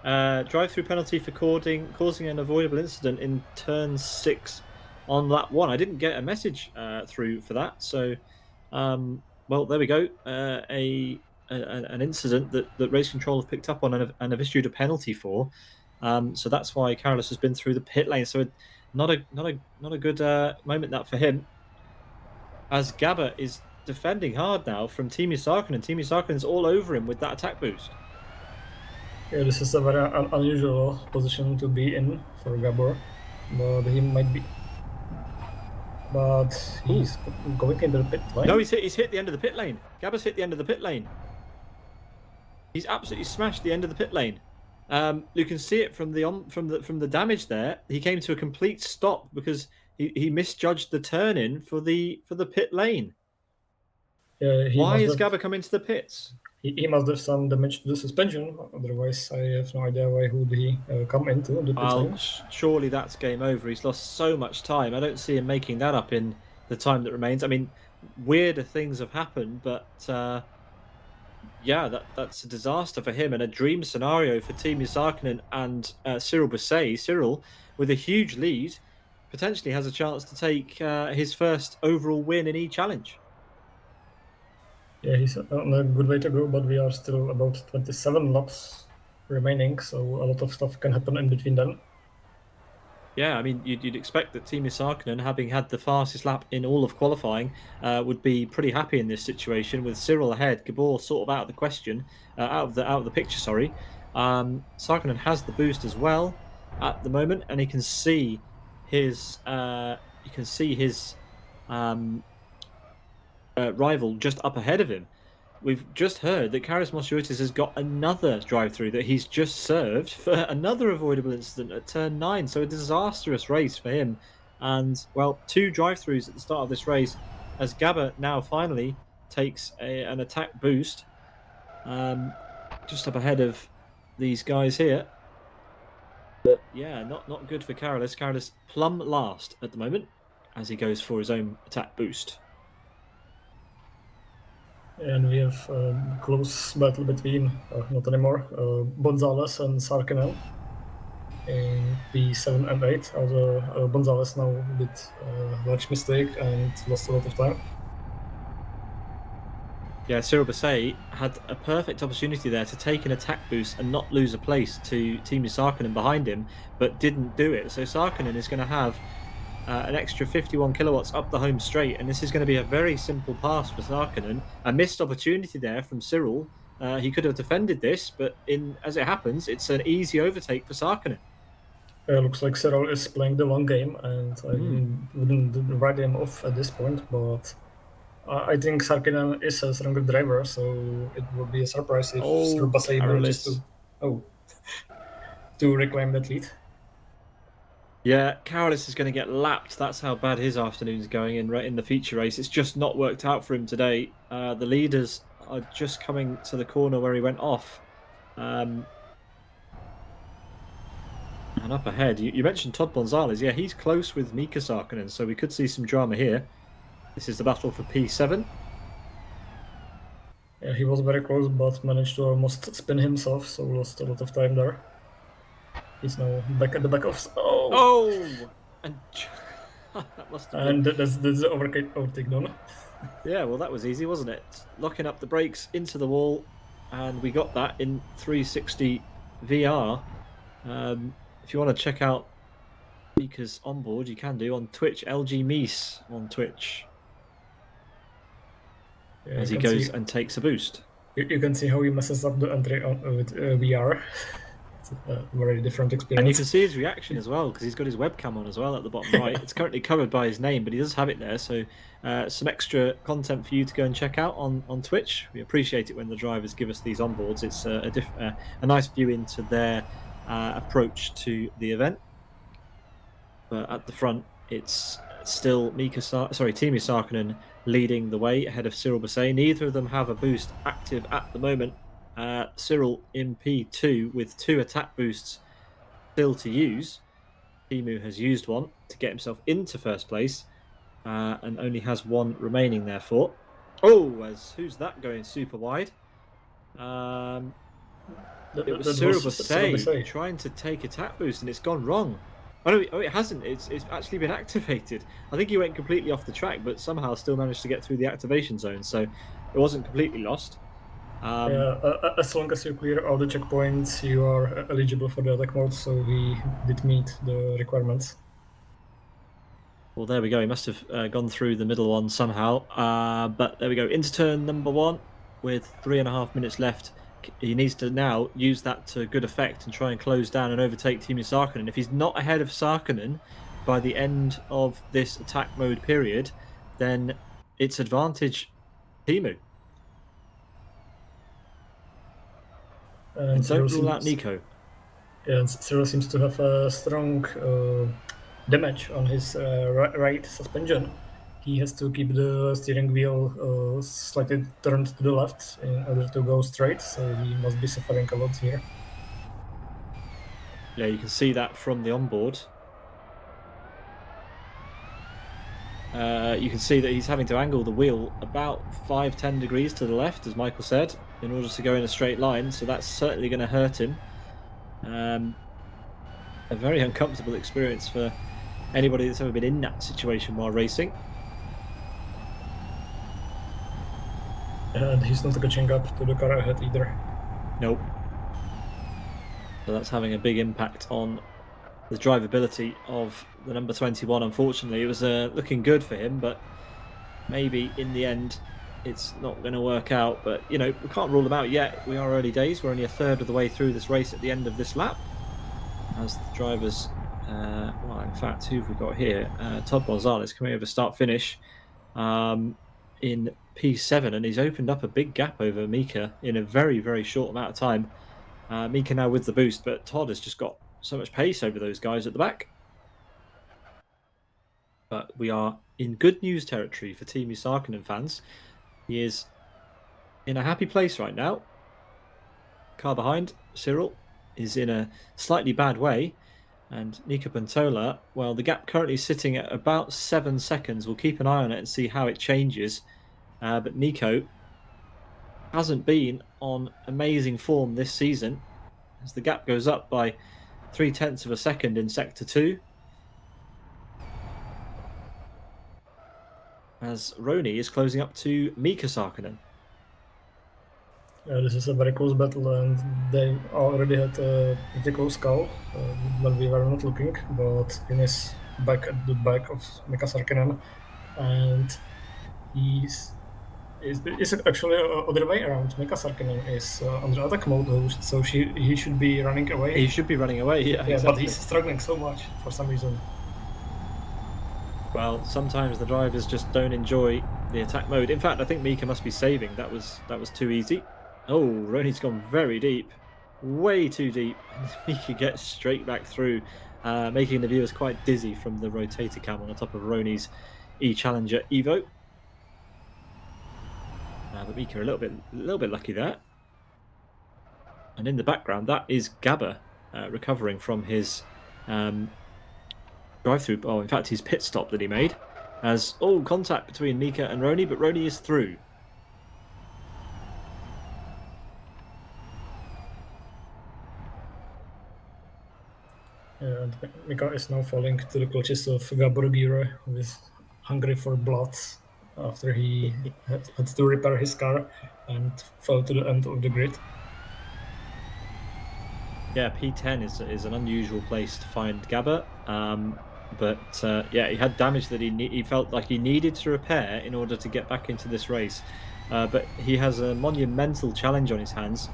Drive-through penalty for causing an avoidable incident in turn 6 on lap 1. I didn't get a message through for that. So, well, there we go. An incident that race control have picked up on and have issued a penalty for. So that's why Carolus has been through the pit lane. So not a good moment that for him, as Gabber is defending hard now from Timo Sarkkinen, and Timo Sarkkinen's all over him with that attack boost. Yeah, this is a very unusual position to be in for Gabber, but he might be. But he's going into the pit lane. No, he's hit the end of the pit lane. Gabber's hit the end of the pit lane. He's absolutely smashed the end of the pit lane. You can see it from the damage there. He came to a complete stop because he misjudged the turn in for the pit lane. Yeah, why is Gabber come into the pits? He must have some damage to the suspension. Otherwise, I have no idea why would he come into the pit lane. Surely that's game over. He's lost so much time. I don't see him making that up in the time that remains. I mean, weirder things have happened, but. Yeah, that's a disaster for him and a dream scenario for Timo Sarkkinen and Cyril Basset. Cyril with a huge lead, potentially has a chance to take his first overall win in E-Challenge. Yeah, he's on a good way to go, but we are still about 27 laps remaining, so a lot of stuff can happen in between them. Yeah, I mean, you'd expect that Timo Sarkkinen, having had the fastest lap in all of qualifying, would be pretty happy in this situation with Cyril ahead, Gabor sort of out of the question, out of the picture. Sorry, Sarkkinen has the boost as well at the moment, and he can see his rival just up ahead of him. We've just heard that Karis Mosiotis has got another drive-through that he's just served for another avoidable incident at turn 9. So a disastrous race for him. And, well, 2 drive-throughs at the start of this race as Gabba now finally takes an attack boost just up ahead of these guys here. But, yeah, not good for Karolis. Karolis plumb last at the moment as he goes for his own attack boost. And we have a close battle between, not anymore, Gonzalez and Sarkkinen in P7 and 8. Although Gonzalez now did a large mistake and lost a lot of time. Yeah, Cyril Basset had a perfect opportunity there to take an attack boost and not lose a place to Timo Sarkkinen behind him, but didn't do it. So Sarkkinen is going to have an extra 51 kilowatts up the home straight, and this is going to be a very simple pass for Sarkkinen. A missed opportunity there from Cyril. He could have defended this, but as it happens, it's an easy overtake for Sarkkinen. Looks like Cyril is playing the long game, and I wouldn't write him off at this point, but I think Sarkkinen is a stronger driver, so it would be a surprise if Cyril Basset manages to reclaim that lead. Yeah, Karolis is going to get lapped. That's how bad his afternoon's going in the feature race. It's just not worked out for him today. The leaders are just coming to the corner where he went off. And up ahead, you mentioned Todd Gonzalez. Yeah, he's close with Mika Sarkkinen, so we could see some drama here. This is the battle for P7. Yeah, he was very close, but managed to almost spin himself, so lost a lot of time there. He's now back at the back of... And that must have and that's the overtake done. Yeah, well, that was easy, wasn't it? Locking up the brakes into the wall, and we got that in 360 VR. If you want to check out Mika's onboard, you can do on Twitch, LG Meese on Twitch. Yeah, as he goes and takes a boost. You can see how he messes up the entry with VR. It's a very different experience. And you can see his reaction as well, because he's got his webcam on as well at the bottom right. It's currently covered by his name, but he does have it there. So some extra content for you to go and check out on Twitch. We appreciate it when the drivers give us these onboards. It's a nice view into their approach to the event. But at the front, it's still Timo Sarkkinen leading the way ahead of Cyril Basset. Neither of them have a boost active at the moment. Cyril in P2 with 2 attack boosts still to use. Timo has used one to get himself into first place and only has 1 remaining therefore. Who's that going super wide? It was Cyril Basset trying to take attack boost and it's gone wrong. Oh, it hasn't. It's actually been activated. I think he went completely off the track, but somehow still managed to get through the activation zone, so it wasn't completely lost. As long as you clear all the checkpoints, you are eligible for the attack mode, so he did meet the requirements. Well, there we go. He must have gone through the middle one somehow. But there we go. Into turn number 1 with 3.5 minutes left. He needs to now use that to good effect and try and close down and overtake Timo Sarkkinen. If he's not ahead of Sarkkinen by the end of this attack mode period, then it's advantage Timo. And don't rule out Nico. Yeah, Cyril seems to have a strong damage on his right suspension. He has to keep the steering wheel slightly turned to the left in order to go straight, so he must be suffering a lot here. Yeah, you can see that from the onboard. You can see that he's having to angle the wheel about 5-10 degrees to the left, as Michael said, in order to go in a straight line, so that's certainly going to hurt him. A very uncomfortable experience for anybody that's ever been in that situation while racing. And he's not catching up to the car ahead either. Nope. So that's having a big impact on the drivability of the number 21. Unfortunately, it was looking good for him, but maybe in the end it's not going to work out. But you know, we can't rule them out yet. We are early days. We're only a third of the way through this race at the end of this lap, as the drivers well, in fact, who have we got here? Todd Gonzalez coming over start finish in P7, and he's opened up a big gap over Mika in a very, very short amount of time. Mika now with the boost, but Todd has just got so much pace over those guys at the back. But we are in good news territory for Team Sarkkinen fans. He is in a happy place right now. Car behind, Cyril, is in a slightly bad way. And Nico Pantola, well, the gap currently sitting at about 7 seconds. We'll keep an eye on it and see how it changes. But Nico hasn't been on amazing form this season, as the gap goes up by 0.3 of a second in Sector 2. As Roni is closing up to Mika Sarkkinen. This is a very close battle, and they already had a pretty close call when we were not looking, but Rin is back at the back of Mika Sarkkinen, and it's actually other way around. Mika Sarkkinen is under attack mode, so he should be running away. He should be running away, yeah exactly. But he's struggling so much for some reason. Well, sometimes the drivers just don't enjoy the attack mode. In fact, I think Mika must be saving. That was too easy. Oh, Roni's gone very deep. Way too deep. And Mika gets straight back through, making the viewers quite dizzy from the rotator cam on the top of Roni's E-Challenger EVO. But Mika a little bit lucky there. And in the background, that is Gabber recovering from his drive-through. Oh, in fact, his pit stop that he made. As contact between Mika and Roni, but Roni is through. And Mika is now falling to the clutches of Gabor Gire, who is hungry for blood after he had to repair his car and fell to the end of the grid. Yeah, P10 is an unusual place to find Gabber. But yeah, he had damage that he felt like he needed to repair in order to get back into this race. But he has a monumental challenge on his hands.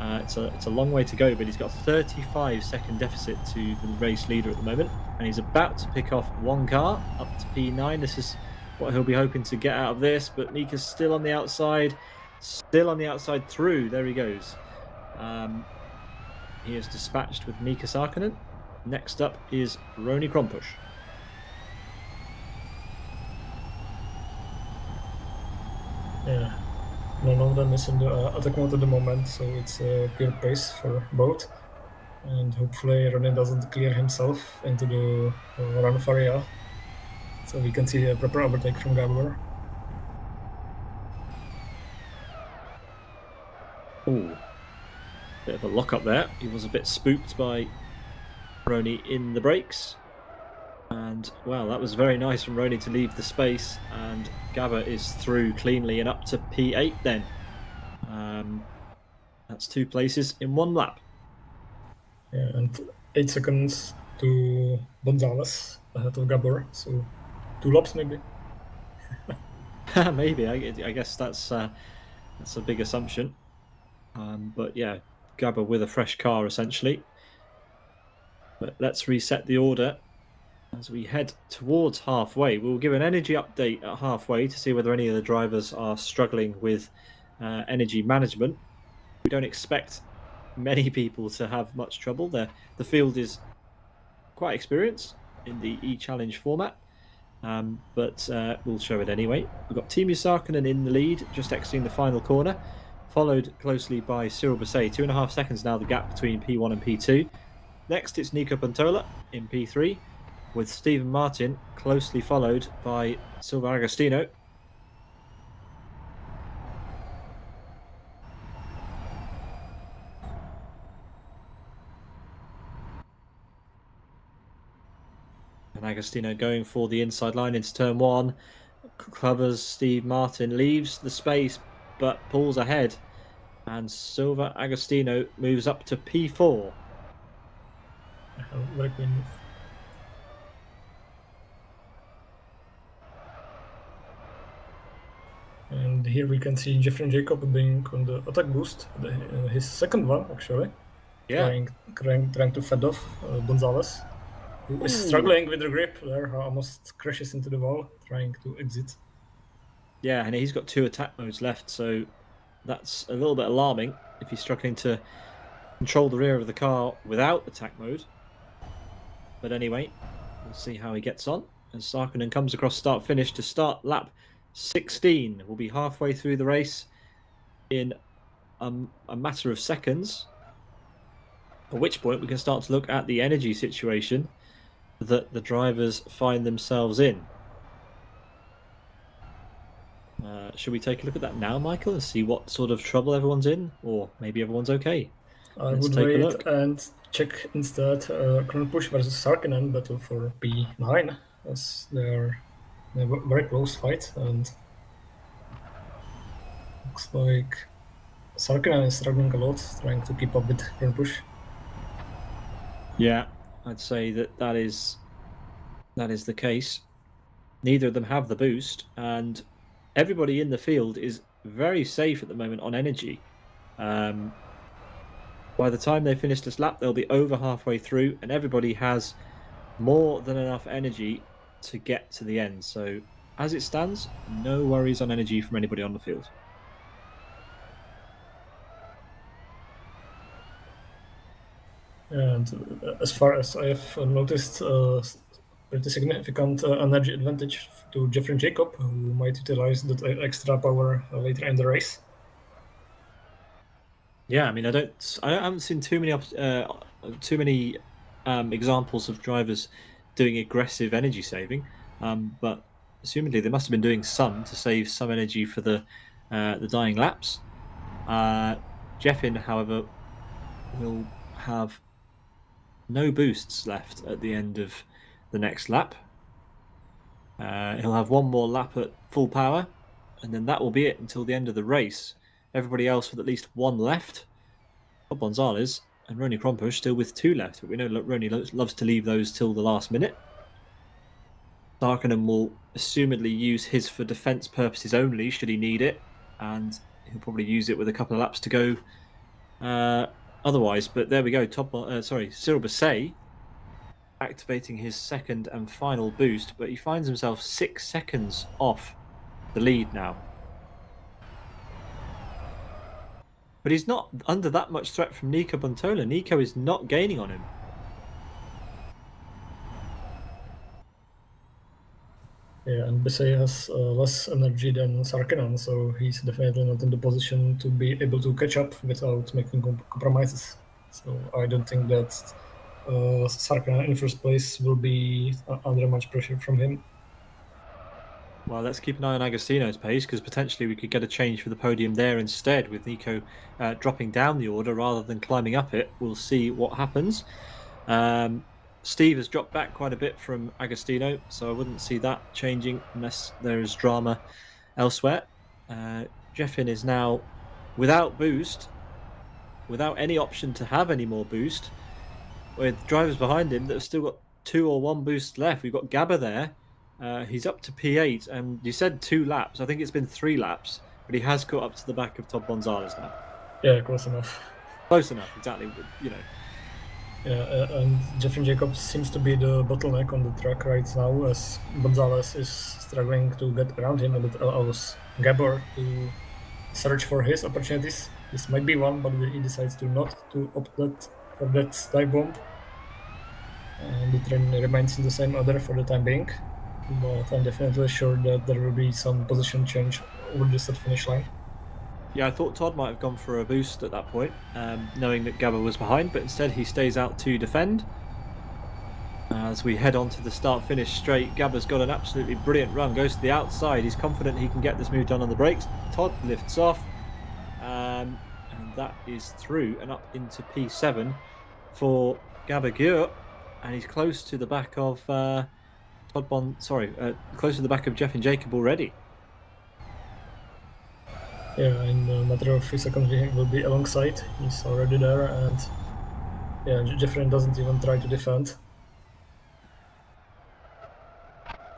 It's a long way to go, but he's got a 35-second deficit to the race leader at the moment, and he's about to pick off one car up to P9. This is what he'll be hoping to get out of this, but Mika's still on the outside through. There he goes. He is dispatched with Mika Sarkkinen. Next up is Roni Krompusch. Yeah, none of them is in the attack mode at the moment, so it's a pure pace for both. And hopefully Roni doesn't clear himself into the runoff area, so we can see a proper overtake from Gabor. Ooh, bit of a lock up there. He was a bit spooked by Roni in the brakes, and well, that was very nice from Roni to leave the space, and Gabber is through cleanly and up to P8 then. That's 2 places in 1 lap. Yeah, and 8 seconds to Gonzalez ahead of Gabor, so 2 laps maybe. Maybe, I guess that's a big assumption. But yeah, Gabber with a fresh car essentially. But let's reset the order as we head towards halfway. We'll give an energy update at halfway to see whether any of the drivers are struggling with energy management. We don't expect many people to have much trouble. The field is quite experienced in the E-Challenge format, but we'll show it anyway. We've got Teemu Sarkkinen in the lead, just exiting the final corner, followed closely by Cyril Bousset. 2.5 seconds now the gap between P1 and P2. Next, it's Nico Pantola in P3, with Stephen Martin closely followed by Silva Agostino. And Agostino going for the inside line into turn 1. Covers Steve Martin, leaves the space, but pulls ahead. And Silva Agostino moves up to P4. Very clean move. And here we can see Jeffrey and Jacob being on the attack boost, his second one actually. Yeah. Trying to fend off Gonzalez, who is struggling with the grip there, almost crashes into the wall, trying to exit. Yeah, and he's got 2 attack modes left, so that's a little bit alarming if he's struggling to control the rear of the car without attack mode. But anyway, we'll see how he gets on. As Sarkkinen comes across start-finish to start lap 16. We'll be halfway through the race in a matter of seconds, at which point we can start to look at the energy situation that the drivers find themselves in. Should we take a look at that now, Michael, and see what sort of trouble everyone's in? Or maybe everyone's okay? I would wait and check instead Crown Push versus Sarkkinen battle for P9, as they're a very close fight, and looks like Sarkkinen is struggling a lot, trying to keep up with Crown Push. Yeah, I'd say that is the case. Neither of them have the boost, and everybody in the field is very safe at the moment on energy. By the time they finish this lap, they'll be over halfway through, and everybody has more than enough energy to get to the end. So, as it stands, no worries on energy from anybody on the field. And as far as I have noticed, pretty significant energy advantage to Jeffrey and Jacob, who might utilize that extra power later in the race. Yeah, I mean, I haven't seen too many examples of drivers doing aggressive energy saving, but assumedly they must have been doing some to save some energy for the dying laps. Jeffin, however, will have no boosts left at the end of the next lap. He'll have one more lap at full power, and then that will be it until the end of the race. Everybody else with at least 1 left. Bob Gonzalez and Ronnie Krompush still with 2 left, but we know Ronnie loves to leave those till the last minute. Sarkkinen will assumedly use his for defence purposes only, should he need it, and he'll probably use it with a couple of laps to go otherwise. But there we go, Cyril Basset activating his second and final boost, but he finds himself 6 seconds off the lead now. But he's not under that much threat from Nico Bontola. Nico is not gaining on him. Yeah, and Basset has less energy than Sarkkinen, so he's definitely not in the position to be able to catch up without making compromises. So I don't think that Sarkkinen in first place will be under much pressure from him. Well, let's keep an eye on Agostino's pace, because potentially we could get a change for the podium there instead, with Nico dropping down the order rather than climbing up it. We'll see what happens. Steve has dropped back quite a bit from Agostino, so I wouldn't see that changing unless there is drama elsewhere. Jeffin is now without boost, without any option to have any more boost, with drivers behind him that have still got 2 or 1 boost left. We've got Gabba there. He's up to P8, and you said 2 laps. I think it's been 3 laps, but he has caught up to the back of Todd Gonzalez now. Yeah, close enough. Close enough, exactly. You know. Yeah, and Jeffrey Jacobs seems to be the bottleneck on the track right now, as Gonzalez is struggling to get around him, and it allows Gabor to search for his opportunities. This might be one, but he decides to not to opt for that dive bomb. And the train remains in the same order for the time being. But I'm definitely sure that there will be some position change over the start finish line. Yeah, I thought Todd might have gone for a boost at that point, knowing that Gabba was behind, but instead he stays out to defend. As we head on to the start-finish straight, Gabba's got an absolutely brilliant run, goes to the outside. He's confident he can get this move done on the brakes. Todd lifts off, and that is through and up into P7 for Gabba Gure, and he's close to the back of Todd Bond, close to the back of Jeff and Jacob already. Yeah, in a matter of 3 seconds he will be alongside. He's already there, and yeah, Jeffrey doesn't even try to defend.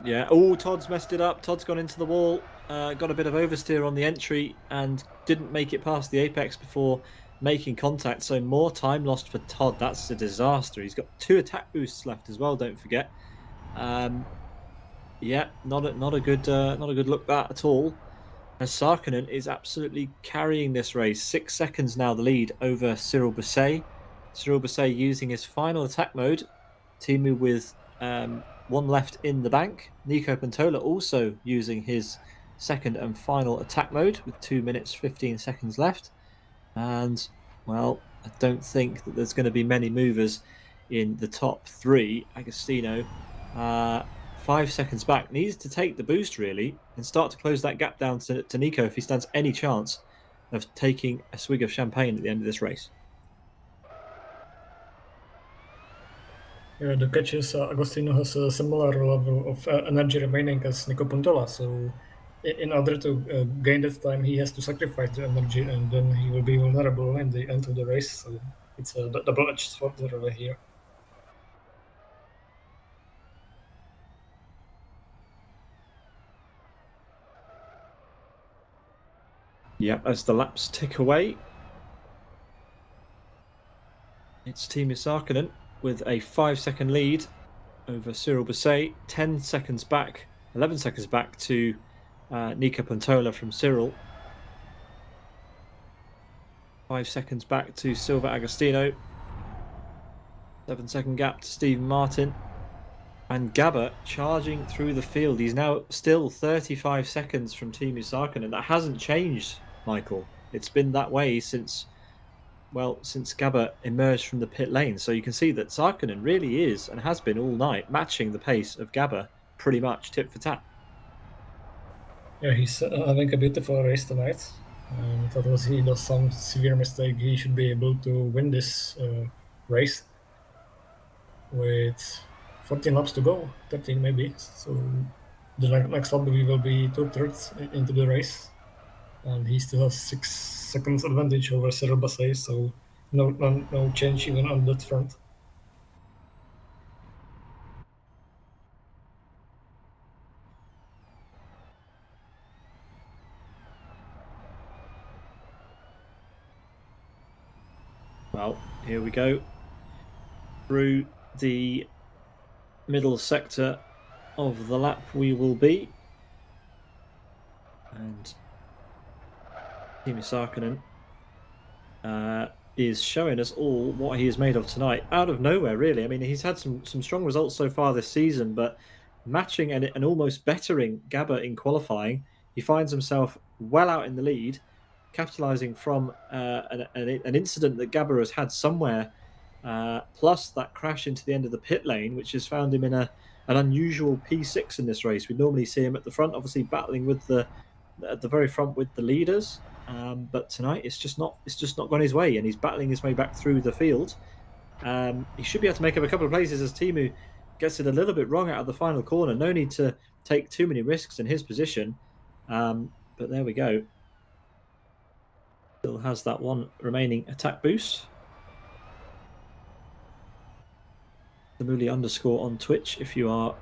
Yeah. Oh, Todd's messed it up. Todd's gone into the wall. Got a bit of oversteer on the entry and didn't make it past the apex before making contact. So more time lost for Todd. That's a disaster. He's got 2 attack boosts left as well. Don't forget. Yeah, not a good look that at all. As Sarkkinen is absolutely carrying this race. 6 seconds now the lead over Cyril Bousset. Cyril Bousset using his final attack mode. Teemu with 1 left in the bank. Nico Pantola also using his second and final attack mode with 2 minutes 15 seconds left. And, well, I don't think that there's going to be many movers in the top 3. Agostino, 5 seconds back, needs to take the boost really and start to close that gap down to Nico if he stands any chance of taking a swig of champagne at the end of this race. Yeah, the catch is Agostino has a similar level of energy remaining as Nico Pantola, so in order to gain that time, he has to sacrifice the energy, and then he will be vulnerable in the end of the race. So it's a double-edged sword really here. Yeah, as the laps tick away, it's Teemu Sarkkinen with a 5-second lead over Cyril Bousset, 10 seconds back, 11 seconds back to Nico Pantola from Cyril. 5 seconds back to Silva Agostino. 7-second gap to Stephen Martin. And Gabber charging through the field. He's now still 35 seconds from Teemu Sarkkinen. That hasn't changed, Michael. It's been that way since Gabber emerged from the pit lane. So you can see that Sarkkinen really is, and has been all night, matching the pace of Gabber pretty much tit for tat. Yeah, he's having a beautiful race tonight. I thought was he does some severe mistake, he should be able to win this race with 14 laps to go, 13 maybe. So the next lap we will be 2/3 into the race, and he still has 6 seconds advantage over Cyril Bousset, so no change even on that front. Well, here we go. Through the middle sector of the lap we will be. And Teemu Sarkkinen is showing us all what he is made of tonight. Out of nowhere, really. I mean, he's had some strong results so far this season, but matching and almost bettering Gabber in qualifying, he finds himself well out in the lead, capitalizing from an incident that Gabber has had somewhere, plus that crash into the end of the pit lane, which has found him in an unusual P6 in this race. We normally see him at the front, obviously battling with at the very front with the leaders, but tonight it's just not gone his way, and he's battling his way back through the field. He should be able to make up a couple of places as Teemu gets it a little bit wrong out of the final corner. No need to take too many risks in his position, but there we go. Still has that 1 remaining attack boost. Samuli _ on Twitch if you are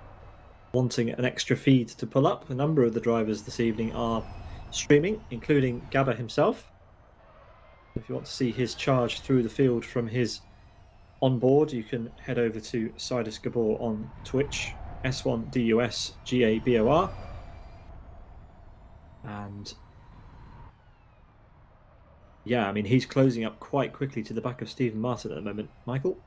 wanting an extra feed to pull up. A number of the drivers this evening are streaming, including Gabber himself. If you want to see his charge through the field from his onboard, you can head over to Sidus Gabor on Twitch, S1DUSGABOR. And yeah, I mean, he's closing up quite quickly to the back of Stephen Martin at the moment. Michael?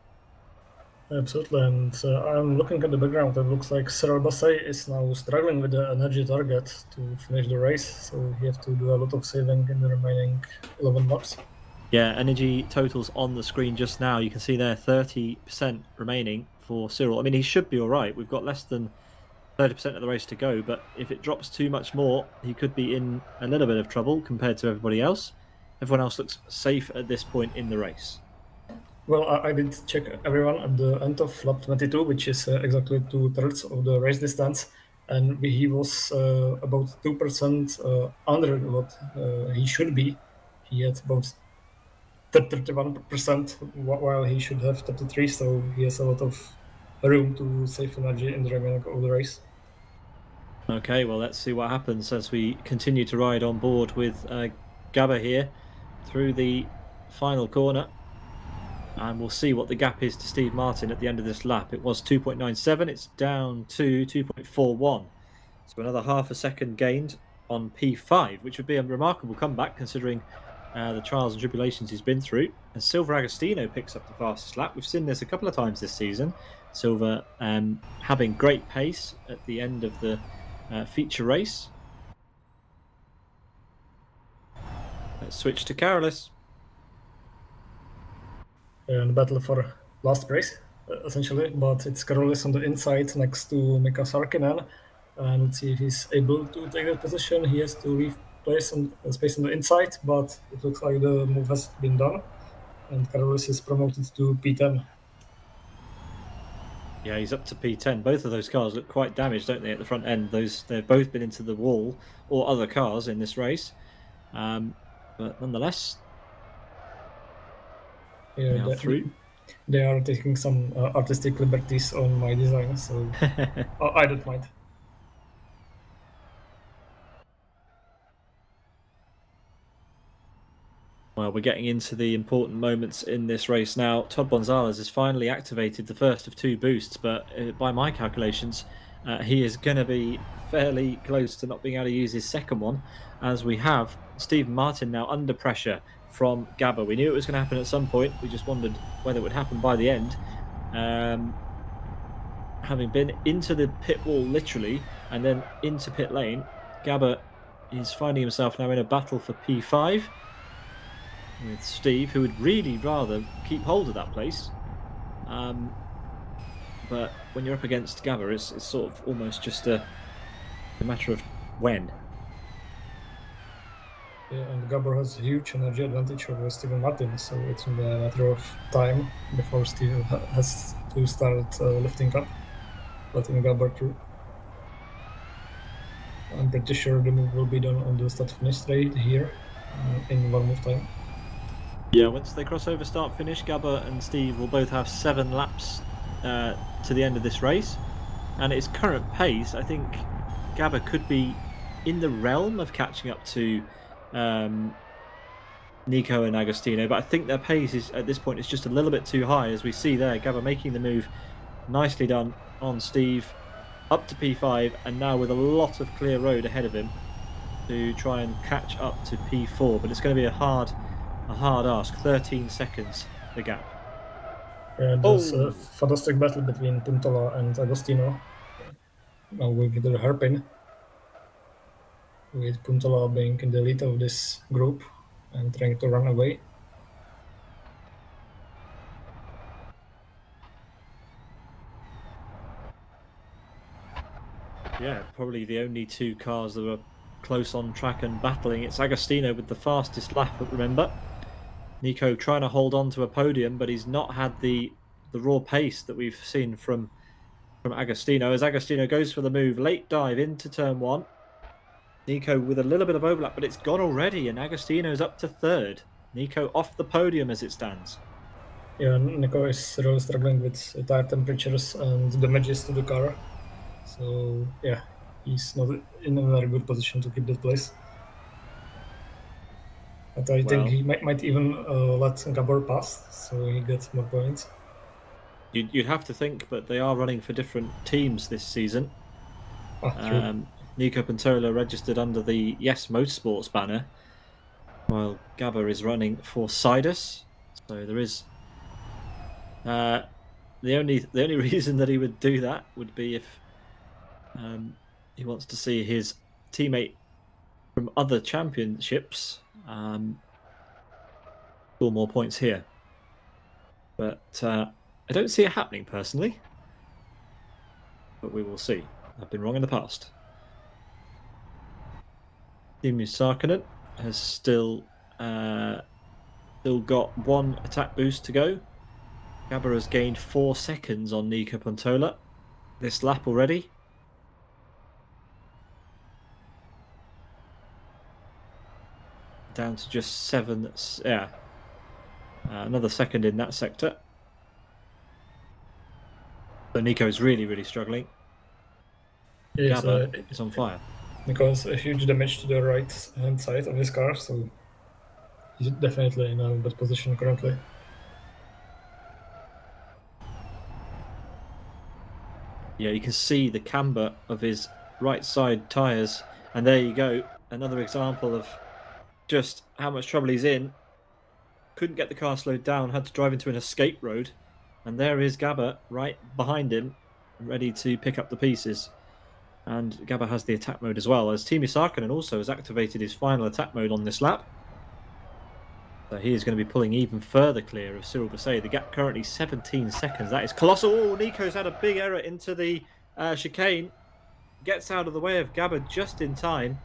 Absolutely, and I'm looking at the background. It looks like Cyril Bousset is now struggling with the energy target to finish the race, so he has to do a lot of saving in the remaining 11 laps. Yeah, energy totals on the screen just now. You can see there 30% remaining for Cyril. I mean, he should be all right. We've got less than 30% of the race to go, but if it drops too much more, he could be in a little bit of trouble compared to everybody else. Everyone else looks safe at this point in the race. Well, I did check everyone at the end of lap 22, which is exactly 2/3 of the race distance, and he was about 2% under what he should be. He had about 31%, while he should have 33, so he has a lot of room to save energy in the remaining of the race. Okay, well, let's see what happens as we continue to ride on board with Gabba here through the final corner. And we'll see what the gap is to Steve Martin at the end of this lap. It was 2.97. It's down to 2.41. So another half a second gained on P5, which would be a remarkable comeback considering the trials and tribulations he's been through. And Silver Agostino picks up the fastest lap. We've seen this a couple of times this season. Silver having great pace at the end of the feature race. Let's switch to Carolis. The battle for last place, essentially, but it's Carolis on the inside next to Mika Sarkkinen, and let's see if he's able to take that position. He has to leave space on the inside, but it looks like the move has been done, and Carolis is promoted to P10. Yeah, he's up to P10. Both of those cars look quite damaged, don't they, at the front end? They've both been into the wall or other cars in this race. But nonetheless, they are through. They are taking some artistic liberties on my design, so I don't mind. Well, we're getting into the important moments in this race now. Todd Gonzalez has finally activated the first of 2 boosts, but by my calculations, he is going to be fairly close to not being able to use his second one, as we have Steve Martin now under pressure from Gabba. We knew it was going to happen at some point. We just wondered whether it would happen by the end. Having been into the pit wall literally and then into pit lane, Gabba is finding himself now in a battle for P5 with Steve, who would really rather keep hold of that place. But when you're up against Gabba, it's sort of almost just a matter of when. Yeah, and Gabor has a huge energy advantage over Steven Martin, so it's a matter of time before Steve has to start lifting up, letting Gabor through. I'm pretty sure the move will be done on the start-finish straight here in 1 move time. Yeah, once they cross over start-finish, Gabba and Steve will both have 7 laps to the end of this race. And at its current pace, I think Gabba could be in the realm of catching up to Nico and Agostino, but I think their pace is at this point is just a little bit too high, as we see there. Gabba making the move, nicely done on Steve, up to P5, and now with a lot of clear road ahead of him to try and catch up to P4. But it's going to be a hard ask. 13 seconds the gap. There's a fantastic battle between Puntola and Agostino. Now with the hairpin, with Puntola being in the lead of this group and trying to run away. Yeah, probably the only 2 cars that are close on track and battling. It's Agostino with the fastest lap, remember. Nico trying to hold on to a podium, but he's not had the raw pace that we've seen from Agostino. As Agostino goes for the move, late dive into turn 1. Nico with a little bit of overlap, but it's gone already, and Agostino's up to 3rd. Nico off the podium as it stands. Yeah, Nico is really struggling with tire temperatures and damages to the car. So yeah, he's not in a very good position to keep that place. But I think he might even let Gabor pass, so he gets more points. You'd have to think, but they are running for different teams this season. Nico Pantola registered under the Yes Motorsports banner, while Gabba is running for Sidus. So there is the only reason that he would do that would be if he wants to see his teammate from other championships score more points here. But I don't see it happening personally. But we will see. I've been wrong in the past. Teemu Sarkkinen has still got 1 attack boost to go. Gabber has gained 4 seconds on Nico Pontola this lap already. Down to just 7, yeah. Another second in that sector. So Nico is really, really struggling. Yes, Gabber is on fire. Nico has a huge damage to the right hand side of his car, so he's definitely in a bad position currently. Yeah, you can see the camber of his right side tyres. And there you go. Another example of just how much trouble he's in. Couldn't get the car slowed down, had to drive into an escape road. And there is Gabber right behind him, ready to pick up the pieces. And Gabber has the attack mode as well, as Timo Sarkkinen also has activated his final attack mode on this lap. So he is going to be pulling even further clear of Cyril Bousset. The gap currently 17 seconds. That is colossal. Oh, Nico's had a big error into the chicane. Gets out of the way of Gabber just in time.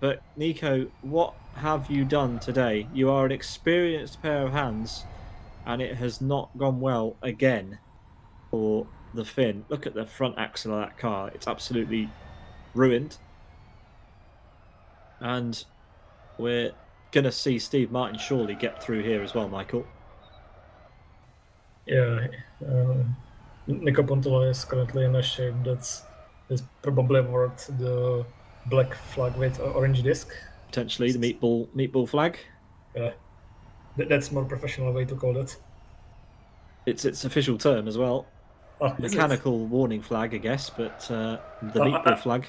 But Nico, what have you done today? You are an experienced pair of hands, and it has not gone well again for the Finn. Look at the front axle of that car. It's absolutely ruined. And we're going to see Steve Martin surely get through here as well, Michael. Yeah, Nico Pontola is currently in a shape that's probably worth the black flag with orange disc. Potentially the meatball flag. Yeah, that's more professional way to call it. It's its official term as well. Mechanical warning flag, I guess, but the meatball flag.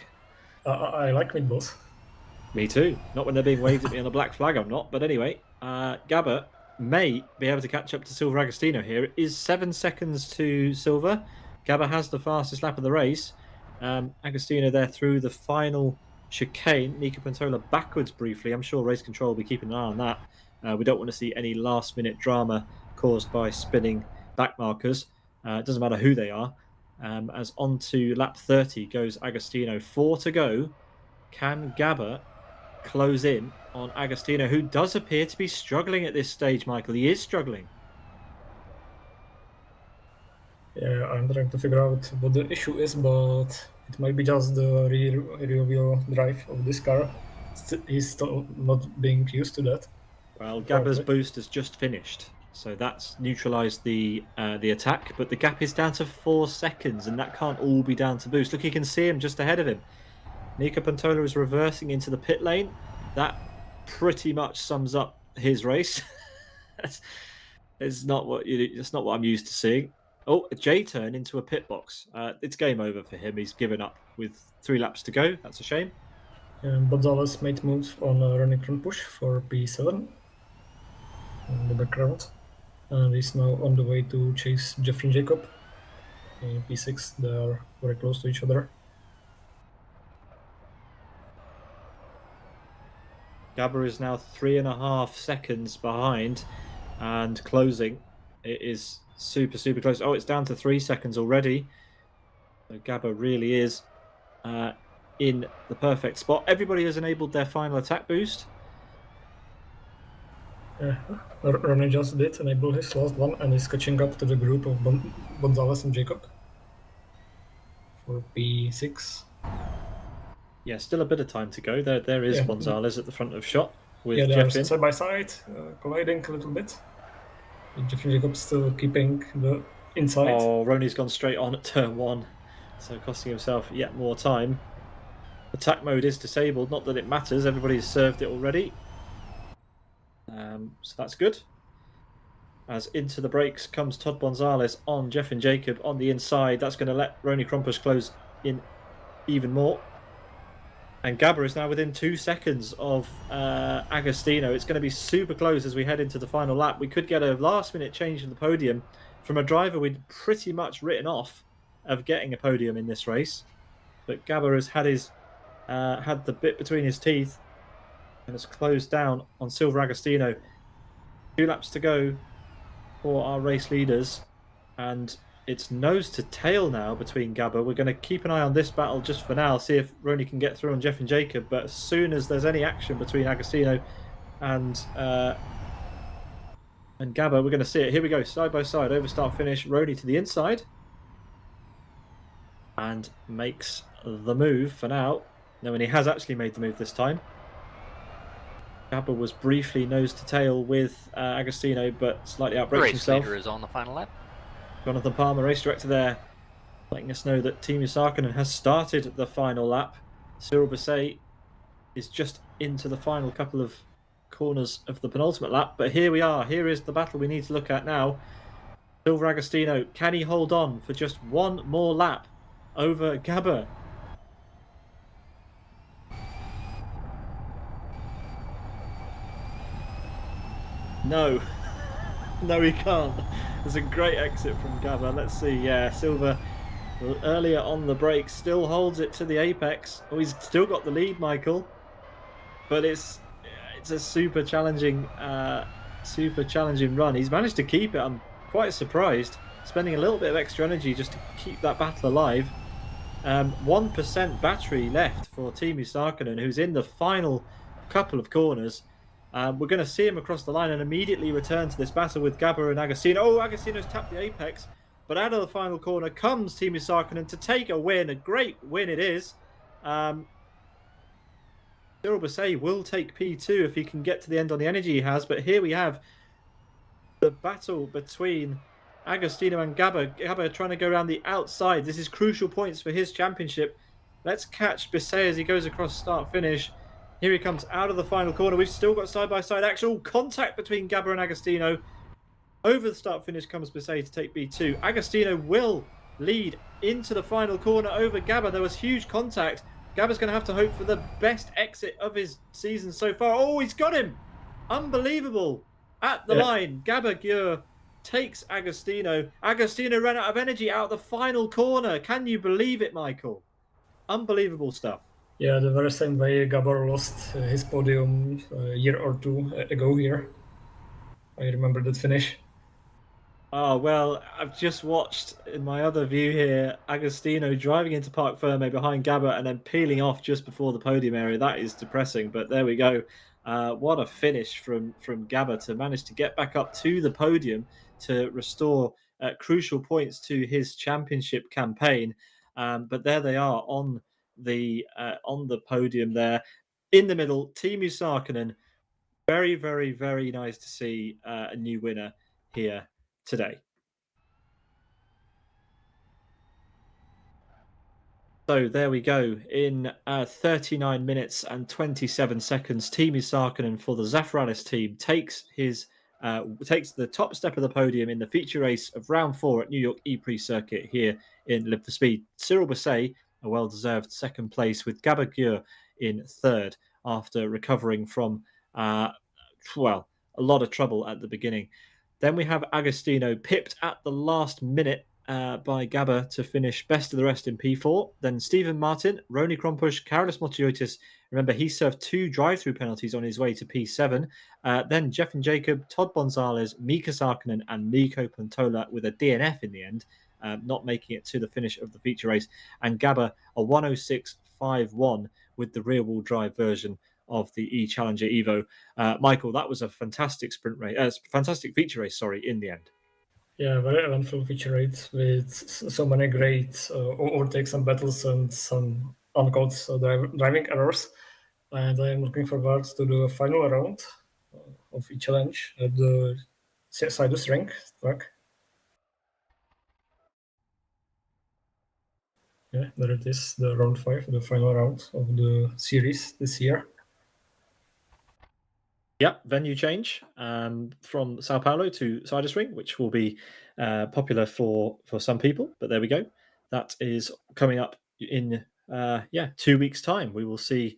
I like meatballs. Me too. Not when they're being waved at me on a black flag, I'm not. But anyway, Gabber may be able to catch up to Silver Agostino here. It is 7 seconds to Silver. Gabber has the fastest lap of the race. Agostino there through the final chicane. Nico Pontola backwards briefly. I'm sure race control will be keeping an eye on that. We don't want to see any last-minute drama caused by spinning back markers. It doesn't matter who they are. As on to lap 30 goes Agostino. 4 to go. Can Gabber close in on Agostino, who does appear to be struggling at this stage, Michael? He is struggling. Yeah, I'm trying to figure out what the issue is, but it might be just the rear wheel drive of this car. He's still not being used to that. Well, Gabber's boost has just finished, so that's neutralised the attack, but the gap is down to 4 seconds, and that can't all be down to boost. Look, you can see him just ahead of him. Nico Pontola is reversing into the pit lane. That pretty much sums up his race. It's not what I'm used to seeing. Oh, a J turn into a pit box. It's game over for him. He's given up with 3 laps to go. That's a shame. Gonzalez made moves on a running front push for P7 in the background, and he's now on the way to chase Jeffrey Jacob in P6. They are very close to each other. Gabber is now 3.5 seconds behind and closing. It is super, super close. Oh, it's down to 3 seconds already. So Gabber really is in the perfect spot. Everybody has enabled their final attack boost. Ronnie just did enable his last one and is catching up to the group of Gonzalez and Jacob for P6. Yeah, still a bit of time to go. There is Gonzalez at the front of shot with they're Jeff in. side by side, colliding a little bit. Jeffrey Jacobs still keeping the inside. Oh, Ronnie's gone straight on at turn 1, so costing himself yet more time. Attack mode is disabled, not that it matters. Everybody's served it already. So that's good. As into the brakes comes Todd Gonzalez on Jeff and Jacob on the inside. That's going to let Ronnie Krompus close in even more. And Gabber is now within 2 seconds of Agostino. It's going to be super close as we head into the final lap. We could get a last-minute change in the podium from a driver we'd pretty much written off of getting a podium in this race. But Gabber has had the bit between his teeth and has closed down on Silver Agostino. 2 laps to go for our race leaders. And it's nose to tail now between Gabber. We're going to keep an eye on this battle just for now, see if Ronnie can get through on Jeff and Jacob. But as soon as there's any action between Agostino and and Gabber. We're going to see it. Here we go, side by side, over start finish. Roney to the inside. And makes the move for now. No, and he has actually made the move this time. Gabber was briefly nose to tail with Agostino, but slightly outbrakes Race himself. leader is on the final lap. Jonathan Palmer, race director there, letting us know that Teemu Sarkinen has started the final lap. Cyril Basset is just into the final couple of corners of the penultimate lap. But here we are. Here is the battle we need to look at now. Silver Agostino, can he hold on for just one more lap over Gabber? No. No, he can't. There's a great exit from Gabber. Let's see. Yeah, Silver earlier on the break still holds it to the apex. Oh, he's still got the lead, Michael. But it's a super challenging run. He's managed to keep it. I'm quite surprised. Spending a little bit of extra energy just to keep that battle alive. 1% battery left for Teemu Sarkinen, who's in the final couple of corners. We're going to see him across the line and immediately return to this battle with Gabber and Agostino. Oh, Agostino's tapped the apex, but out of the final corner comes Teemu Sarkinen to take a win. A great win it is. Cyril Basset will take P2 if he can get to the end on the energy he has, but here we have the battle between Agostino and Gabber. Gabber trying to go around the outside. This is crucial points for his championship. Let's catch Basset as he goes across start-finish. Here he comes out of the final corner. We've still got side-by-side actual contact between Gabber and Agostino. Over the start-finish comes Basset to take B2. Agostino will lead into the final corner over Gabber. There was huge contact. Gabber's going to have to hope for the best exit of his season so far. Oh, he's got him! Unbelievable. At the line, Gabber takes Agostino. Agostino ran out of energy out of the final corner. Can you believe it, Michael? Unbelievable stuff. Yeah, the very same way Gabor lost his podium a year or two ago here. I remember that finish. Oh, well, I've just watched in my other view here, Agostino driving into Parc Ferme behind Gabber and then peeling off just before the podium area. That is depressing, but there we go. What a finish from Gabber to manage to get back up to the podium to restore crucial points to his championship campaign. But there they are on the podium there. In the middle, Teemu Sarkinen. Very, very, very nice to see a new winner here today. So there we go. In 39 minutes and 27 seconds, Teemu Sarkinen for the Zafralis team takes the top step of the podium in the feature race of round 4 at New York E-Prix Circuit here in Live for Speed. Cyril Basset, a well-deserved second place, with Gabber in third after recovering from a lot of trouble at the beginning. Then we have Agostino pipped at the last minute by Gabber to finish best of the rest in P4. Then Stephen Martin, Roni Krompush, Karolis Motiotis. Remember, he served 2 drive-through penalties on his way to P7. Then Jeff and Jacob, Todd Bonzales, Mika Sarkinen, and Nico Pantola with a DNF in the end, not making it to the finish of the feature race. And Gabber, a 106.51 with the rear-wheel drive version of the E-Challenger EVO. Michael, that was a fantastic fantastic feature race, in the end. Yeah, very eventful feature race with so many great overtakes and battles and some uncaught driving errors. And I'm looking forward to the final round of E-Challenge at the Sidus Ring track. Yeah, there it is, the round 5, the final round of the series this year. Yeah, venue change from Sao Paulo to Sidus Ring, which will be popular for some people. But there we go. That is coming up in 2 weeks' time. We will see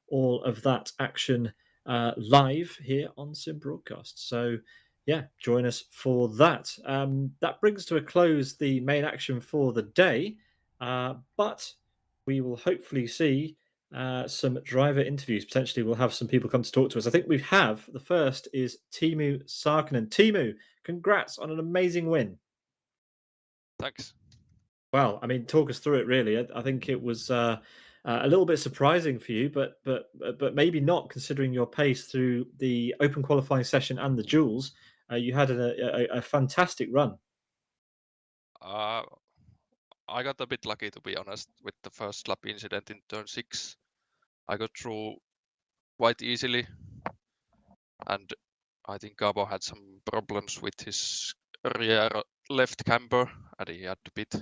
all of that action live here on Sim Broadcast. So yeah, join us for that. That brings to a close the main action for the day, but we will hopefully see some driver interviews. Potentially we'll have some people come to talk to us. I think we have. The first is Teemu Sarkinen. Teemu, congrats on an amazing win. Thanks. Well, I mean, talk us through it really. I think it was a little bit surprising for you, but maybe not, considering your pace through the open qualifying session and the duels. You had a fantastic run. I got a bit lucky, to be honest, with the first lap incident in turn 6. I got through quite easily, and I think Gabo had some problems with his rear left camber, and he had to pit.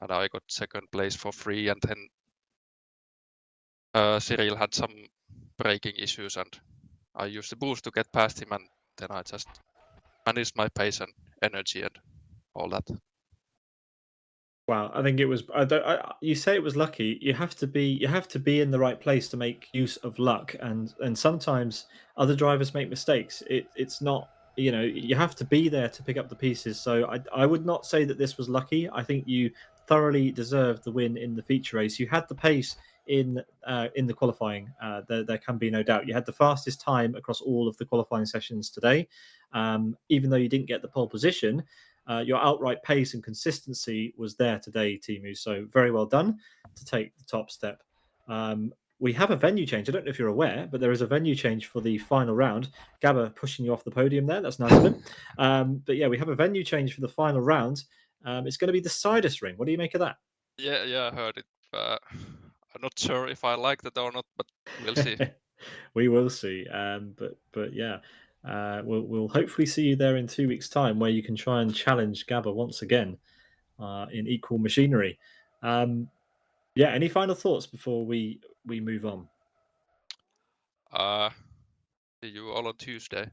And I got second place for free, and then Cyril had some braking issues, and I used the boost to get past him, and then I just managed my pace and energy and all that. Wow, I think it was. You say it was lucky. You have to be. You have to be in the right place to make use of luck, and sometimes other drivers make mistakes. It's not. You have to be there to pick up the pieces. So I would not say that this was lucky. I think you thoroughly deserved the win in the feature race. You had the pace in the qualifying. There can be no doubt. You had the fastest time across all of the qualifying sessions today. Even though you didn't get the pole position. Your outright pace and consistency was there today, Timu. So very well done to take the top step. We have a venue change. I don't know if you're aware, but there is a venue change for the final round. Gabba pushing you off the podium there. That's nice of him. But yeah, we have a venue change for the final round. It's going to be the Sidus ring. What do you make of that? Yeah, I heard it. I'm not sure if I like that or not, but we'll see. We will see. But yeah. We'll hopefully see you there in 2 weeks' time, where you can try and challenge Gabba once again in equal machinery. Yeah. Any final thoughts before we move on? See you all on Tuesday.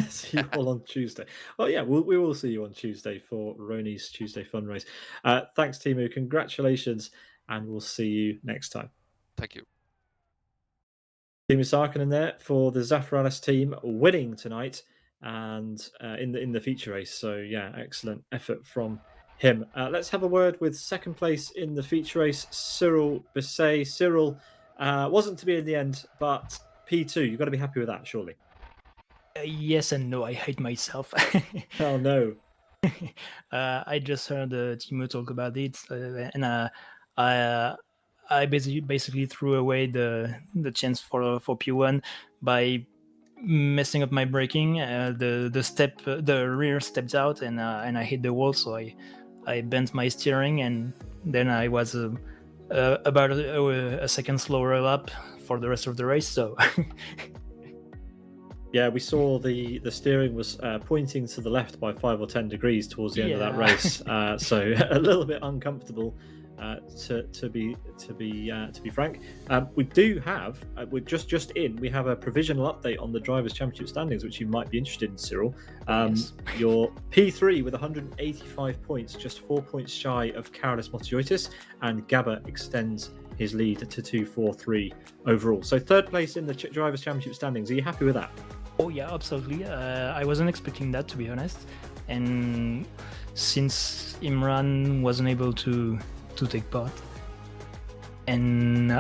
See you all on Tuesday. Oh yeah, we will see you on Tuesday for Roni's Tuesday Fun Race. Thanks, Timu. Congratulations, and we'll see you next time. Thank you. Timu Sarkkinen there for the Zafranis team, winning tonight and in the feature race. So yeah, excellent effort from him. Let's have a word with second place in the feature race, Cyril Bisset. Cyril wasn't to be in the end, but P2. You've got to be happy with that, surely. Yes and no. I hate myself. Oh no. I just heard Timo talk about it, and I basically threw away the chance for P1 by messing up my braking. The rear stepped out, and I hit the wall, so I bent my steering, and then I was about a second slower lap for the rest of the race. So. Yeah, we saw the steering was pointing to the left by 5 or 10 degrees towards the end of that race, so a little bit uncomfortable. To be frank, we do have we're just in. We have a provisional update on the Drivers' Championship standings, which you might be interested in, Cyril. Yes. You're P3 with 185 points, just 4 points shy of Karolis Motiotis, and Gabba extends his lead to 2-4-3 overall. So third place in the Drivers' Championship standings. Are you happy with that? Oh yeah, absolutely. I wasn't expecting that, to be honest. And since Imran wasn't able to take part, and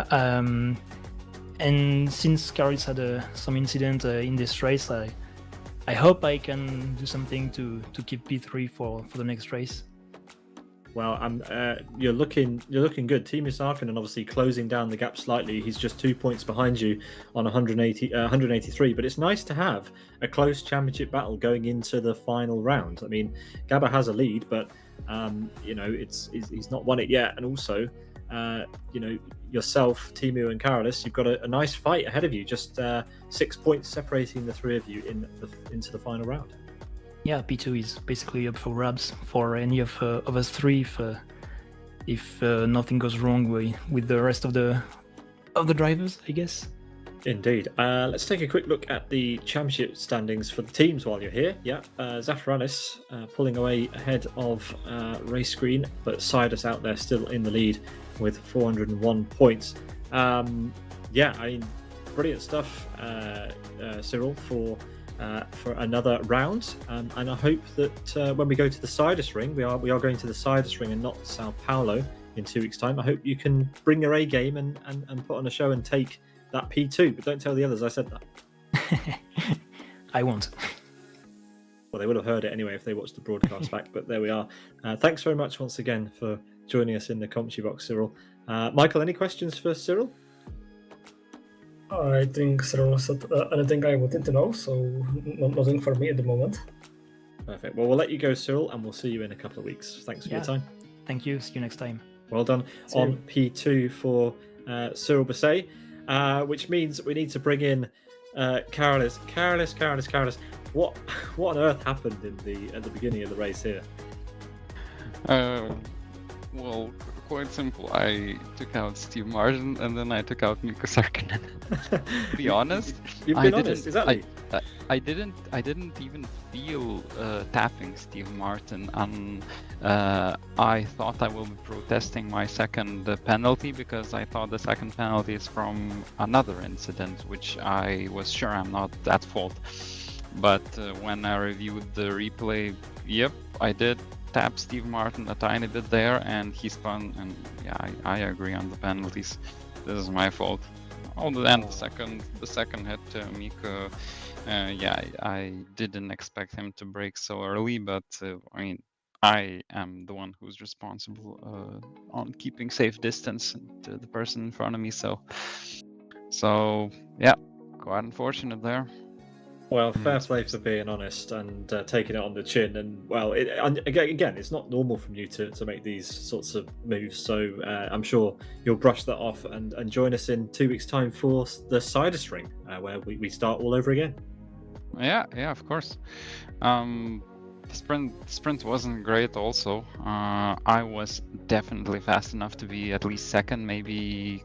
since Karolis had some incident in this race, I hope I can do something to keep P3 for the next race. Well, you're looking good. Timu Sarkkinen obviously closing down the gap slightly. He's just 2 points behind you on 183. But it's nice to have a close championship battle going into the final round. I mean, Gabba has a lead, but he's not won it yet. And also, yourself, Timu, and Karolis, you've got a nice fight ahead of you. Just 6 points separating the three of you into the final round. Yeah, P2 is basically up for grabs for any of us three if nothing goes wrong with the rest of the drivers, I guess. Indeed. Let's take a quick look at the championship standings for the teams while you're here. Yeah, Zafranis pulling away ahead of Race Green, but Sidus out there still in the lead with 401 points. Brilliant stuff, Cyril, for another round, and I hope that when we go to the Sidus ring, we are going to the Sidus ring and not Sao Paulo in 2 weeks' time. I hope you can bring your A game and put on a show and take that P2, but don't tell the others I said that. I won't. Well, they would have heard it anyway if they watched the broadcast back, but there we are. Thanks very much once again for joining us in the commentary box, Cyril. Michael, any questions for Cyril? I think Cyril said anything I wanted to know, so nothing for me at the moment. Perfect. Well, we'll let you go, Cyril, and we'll see you in a couple of weeks. Thanks for your Yeah. time. Thank you. See you next time. Well done. See On you. P2 for Cyril Basset, which means we need to bring in Carolus. What on earth happened at the beginning of the race here? Well, quite simple. I took out Steve Martin and then I took out Mikko Sarkkinen. To be honest, You've I been didn't- honest, exactly. I didn't even feel tapping Steve Martin, and I thought I will be protesting my second penalty because I thought the second penalty is from another incident, which I was sure I'm not at fault. But when I reviewed the replay, yep, I did tap Steve Martin a tiny bit there, and he spun. And yeah, I agree on the penalties. This is my fault. Although then the second hit to Mika, yeah, I didn't expect him to break so early, but I mean, I am the one who's responsible on keeping safe distance to the person in front of me. So yeah, quite unfortunate there. Well, fair play for being honest and taking it on the chin. And well, again, it's not normal from you to make these sorts of moves. So I'm sure you'll brush that off and join us in 2 weeks' time for the Sidus Ring, where we start all over again. Yeah, of course. The sprint wasn't great. Also, I was definitely fast enough to be at least second, maybe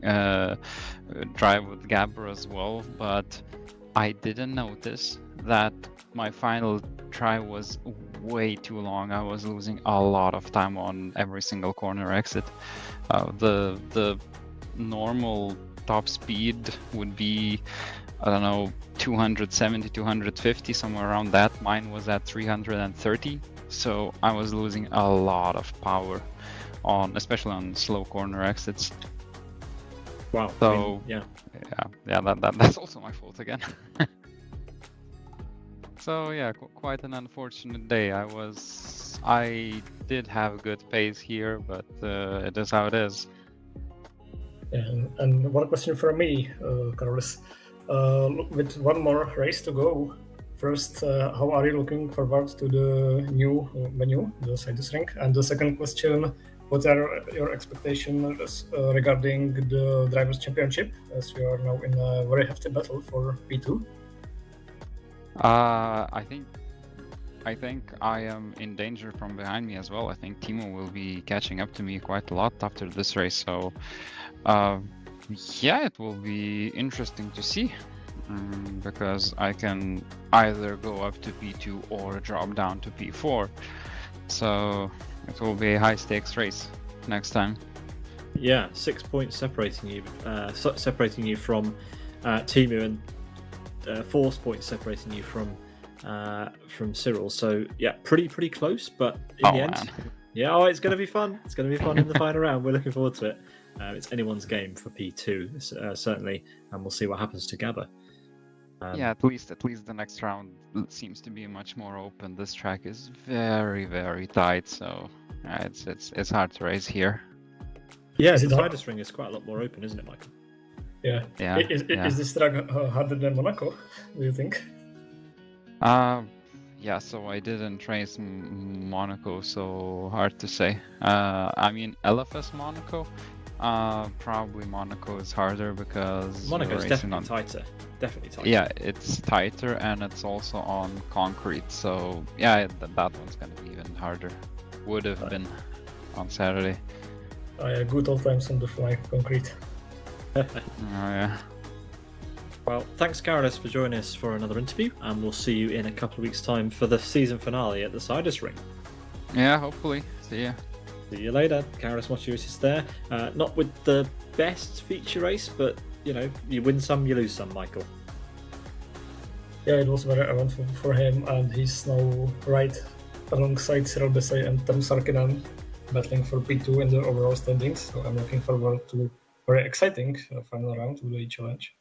drive with Gabber as well, but I didn't notice that my final try was way too long. I was losing a lot of time on every single corner exit. The normal top speed would be, I don't know, 270, 250, somewhere around that. Mine was at 330, so I was losing a lot of power especially on slow corner exits. Wow. So yeah, that's also my fault again. So yeah, quite an unfortunate day. I did have a good pace here, but it is how it is. And one question from me, Carlos. With one more race to go, first, how are you looking forward to the new menu, the Sidus Ring? And the second question, what are your expectations regarding the Drivers' Championship, as you are now in a very hefty battle for P2? I think I am in danger from behind me as well. I think Timo will be catching up to me quite a lot after this race. So, yeah, it will be interesting to see because I can either go up to P2 or drop down to P4. So it will be a high stakes race next time. Yeah, 6 points separating you from Timu, and 4 points separating you from Cyril. So yeah, pretty close, but in the end, man. yeah, it's going to be fun. It's going to be fun in the final round. We're looking forward to it. It's anyone's game for P2, certainly, and we'll see what happens to Gabber. Yeah, at least the next round seems to be much more open. This track is very tight, so it's hard to race here. Yeah, Is the it hard? Sidus Ring is quite a lot more open, isn't it, Michael? Yeah. Yeah. Is this track harder than Monaco, do you think? Yeah, so I didn't race Monaco, so hard to say. I mean, LFS Monaco, probably Monaco is harder because Monaco's you're definitely racing on... tighter. Definitely tighter. Yeah, it's tighter and it's also on concrete, so yeah, that one's gonna be even harder. Would have been on Saturday. Good old times on the fly concrete. Oh yeah. Well, thanks, Carolus, for joining us for another interview, and we'll see you in a couple of weeks' time for the season finale at the Sidus Ring. Yeah, hopefully. See ya. See you later. Carolus Mochius is there. Not with the best feature race, but you know, you win some, you lose some, Michael. Yeah, it was very eventful for him, and he's now right alongside Cyril Basset and Tom Sarkkinen, battling for P2 in the overall standings. So I'm looking forward to very exciting final round with the E-Challenge.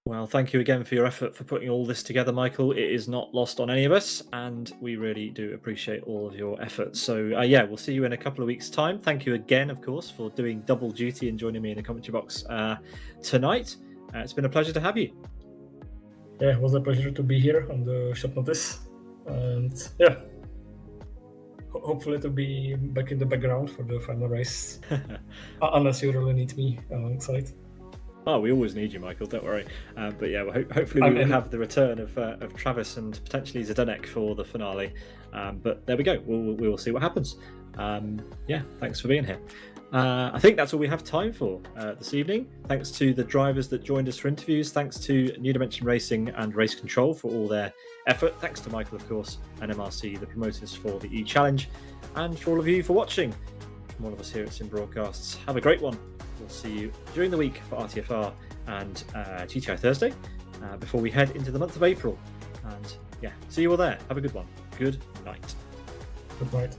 Well, thank you again for your effort for putting all this together, Michael. It is not lost on any of us, and we really do appreciate all of your efforts. So, yeah, we'll see you in a couple of weeks' time. Thank you again, of course, for doing double duty and joining me in the commentary box tonight. It's been a pleasure to have you. Yeah, it was a pleasure to be here on the short notice. And yeah, hopefully to be back in the background for the final race. Unless you really need me alongside. Oh, we always need you, Michael. Don't worry. But yeah, well, hopefully we will have the return of Travis and potentially Zdenek for the finale. But there we go. We will see what happens. Yeah, thanks for being here. I think that's all we have time for this evening. Thanks to the drivers that joined us for interviews. Thanks to New Dimension Racing and Race Control for all their effort. Thanks to Michael, of course, and MRC, the promoters for the E-Challenge, and for all of you for watching. From all of us here at Sim Broadcasts, have a great one. We'll see you during the week for RTFR and GTI Thursday before we head into the month of April. And yeah, see you all there. Have a good one. Good night. Good night.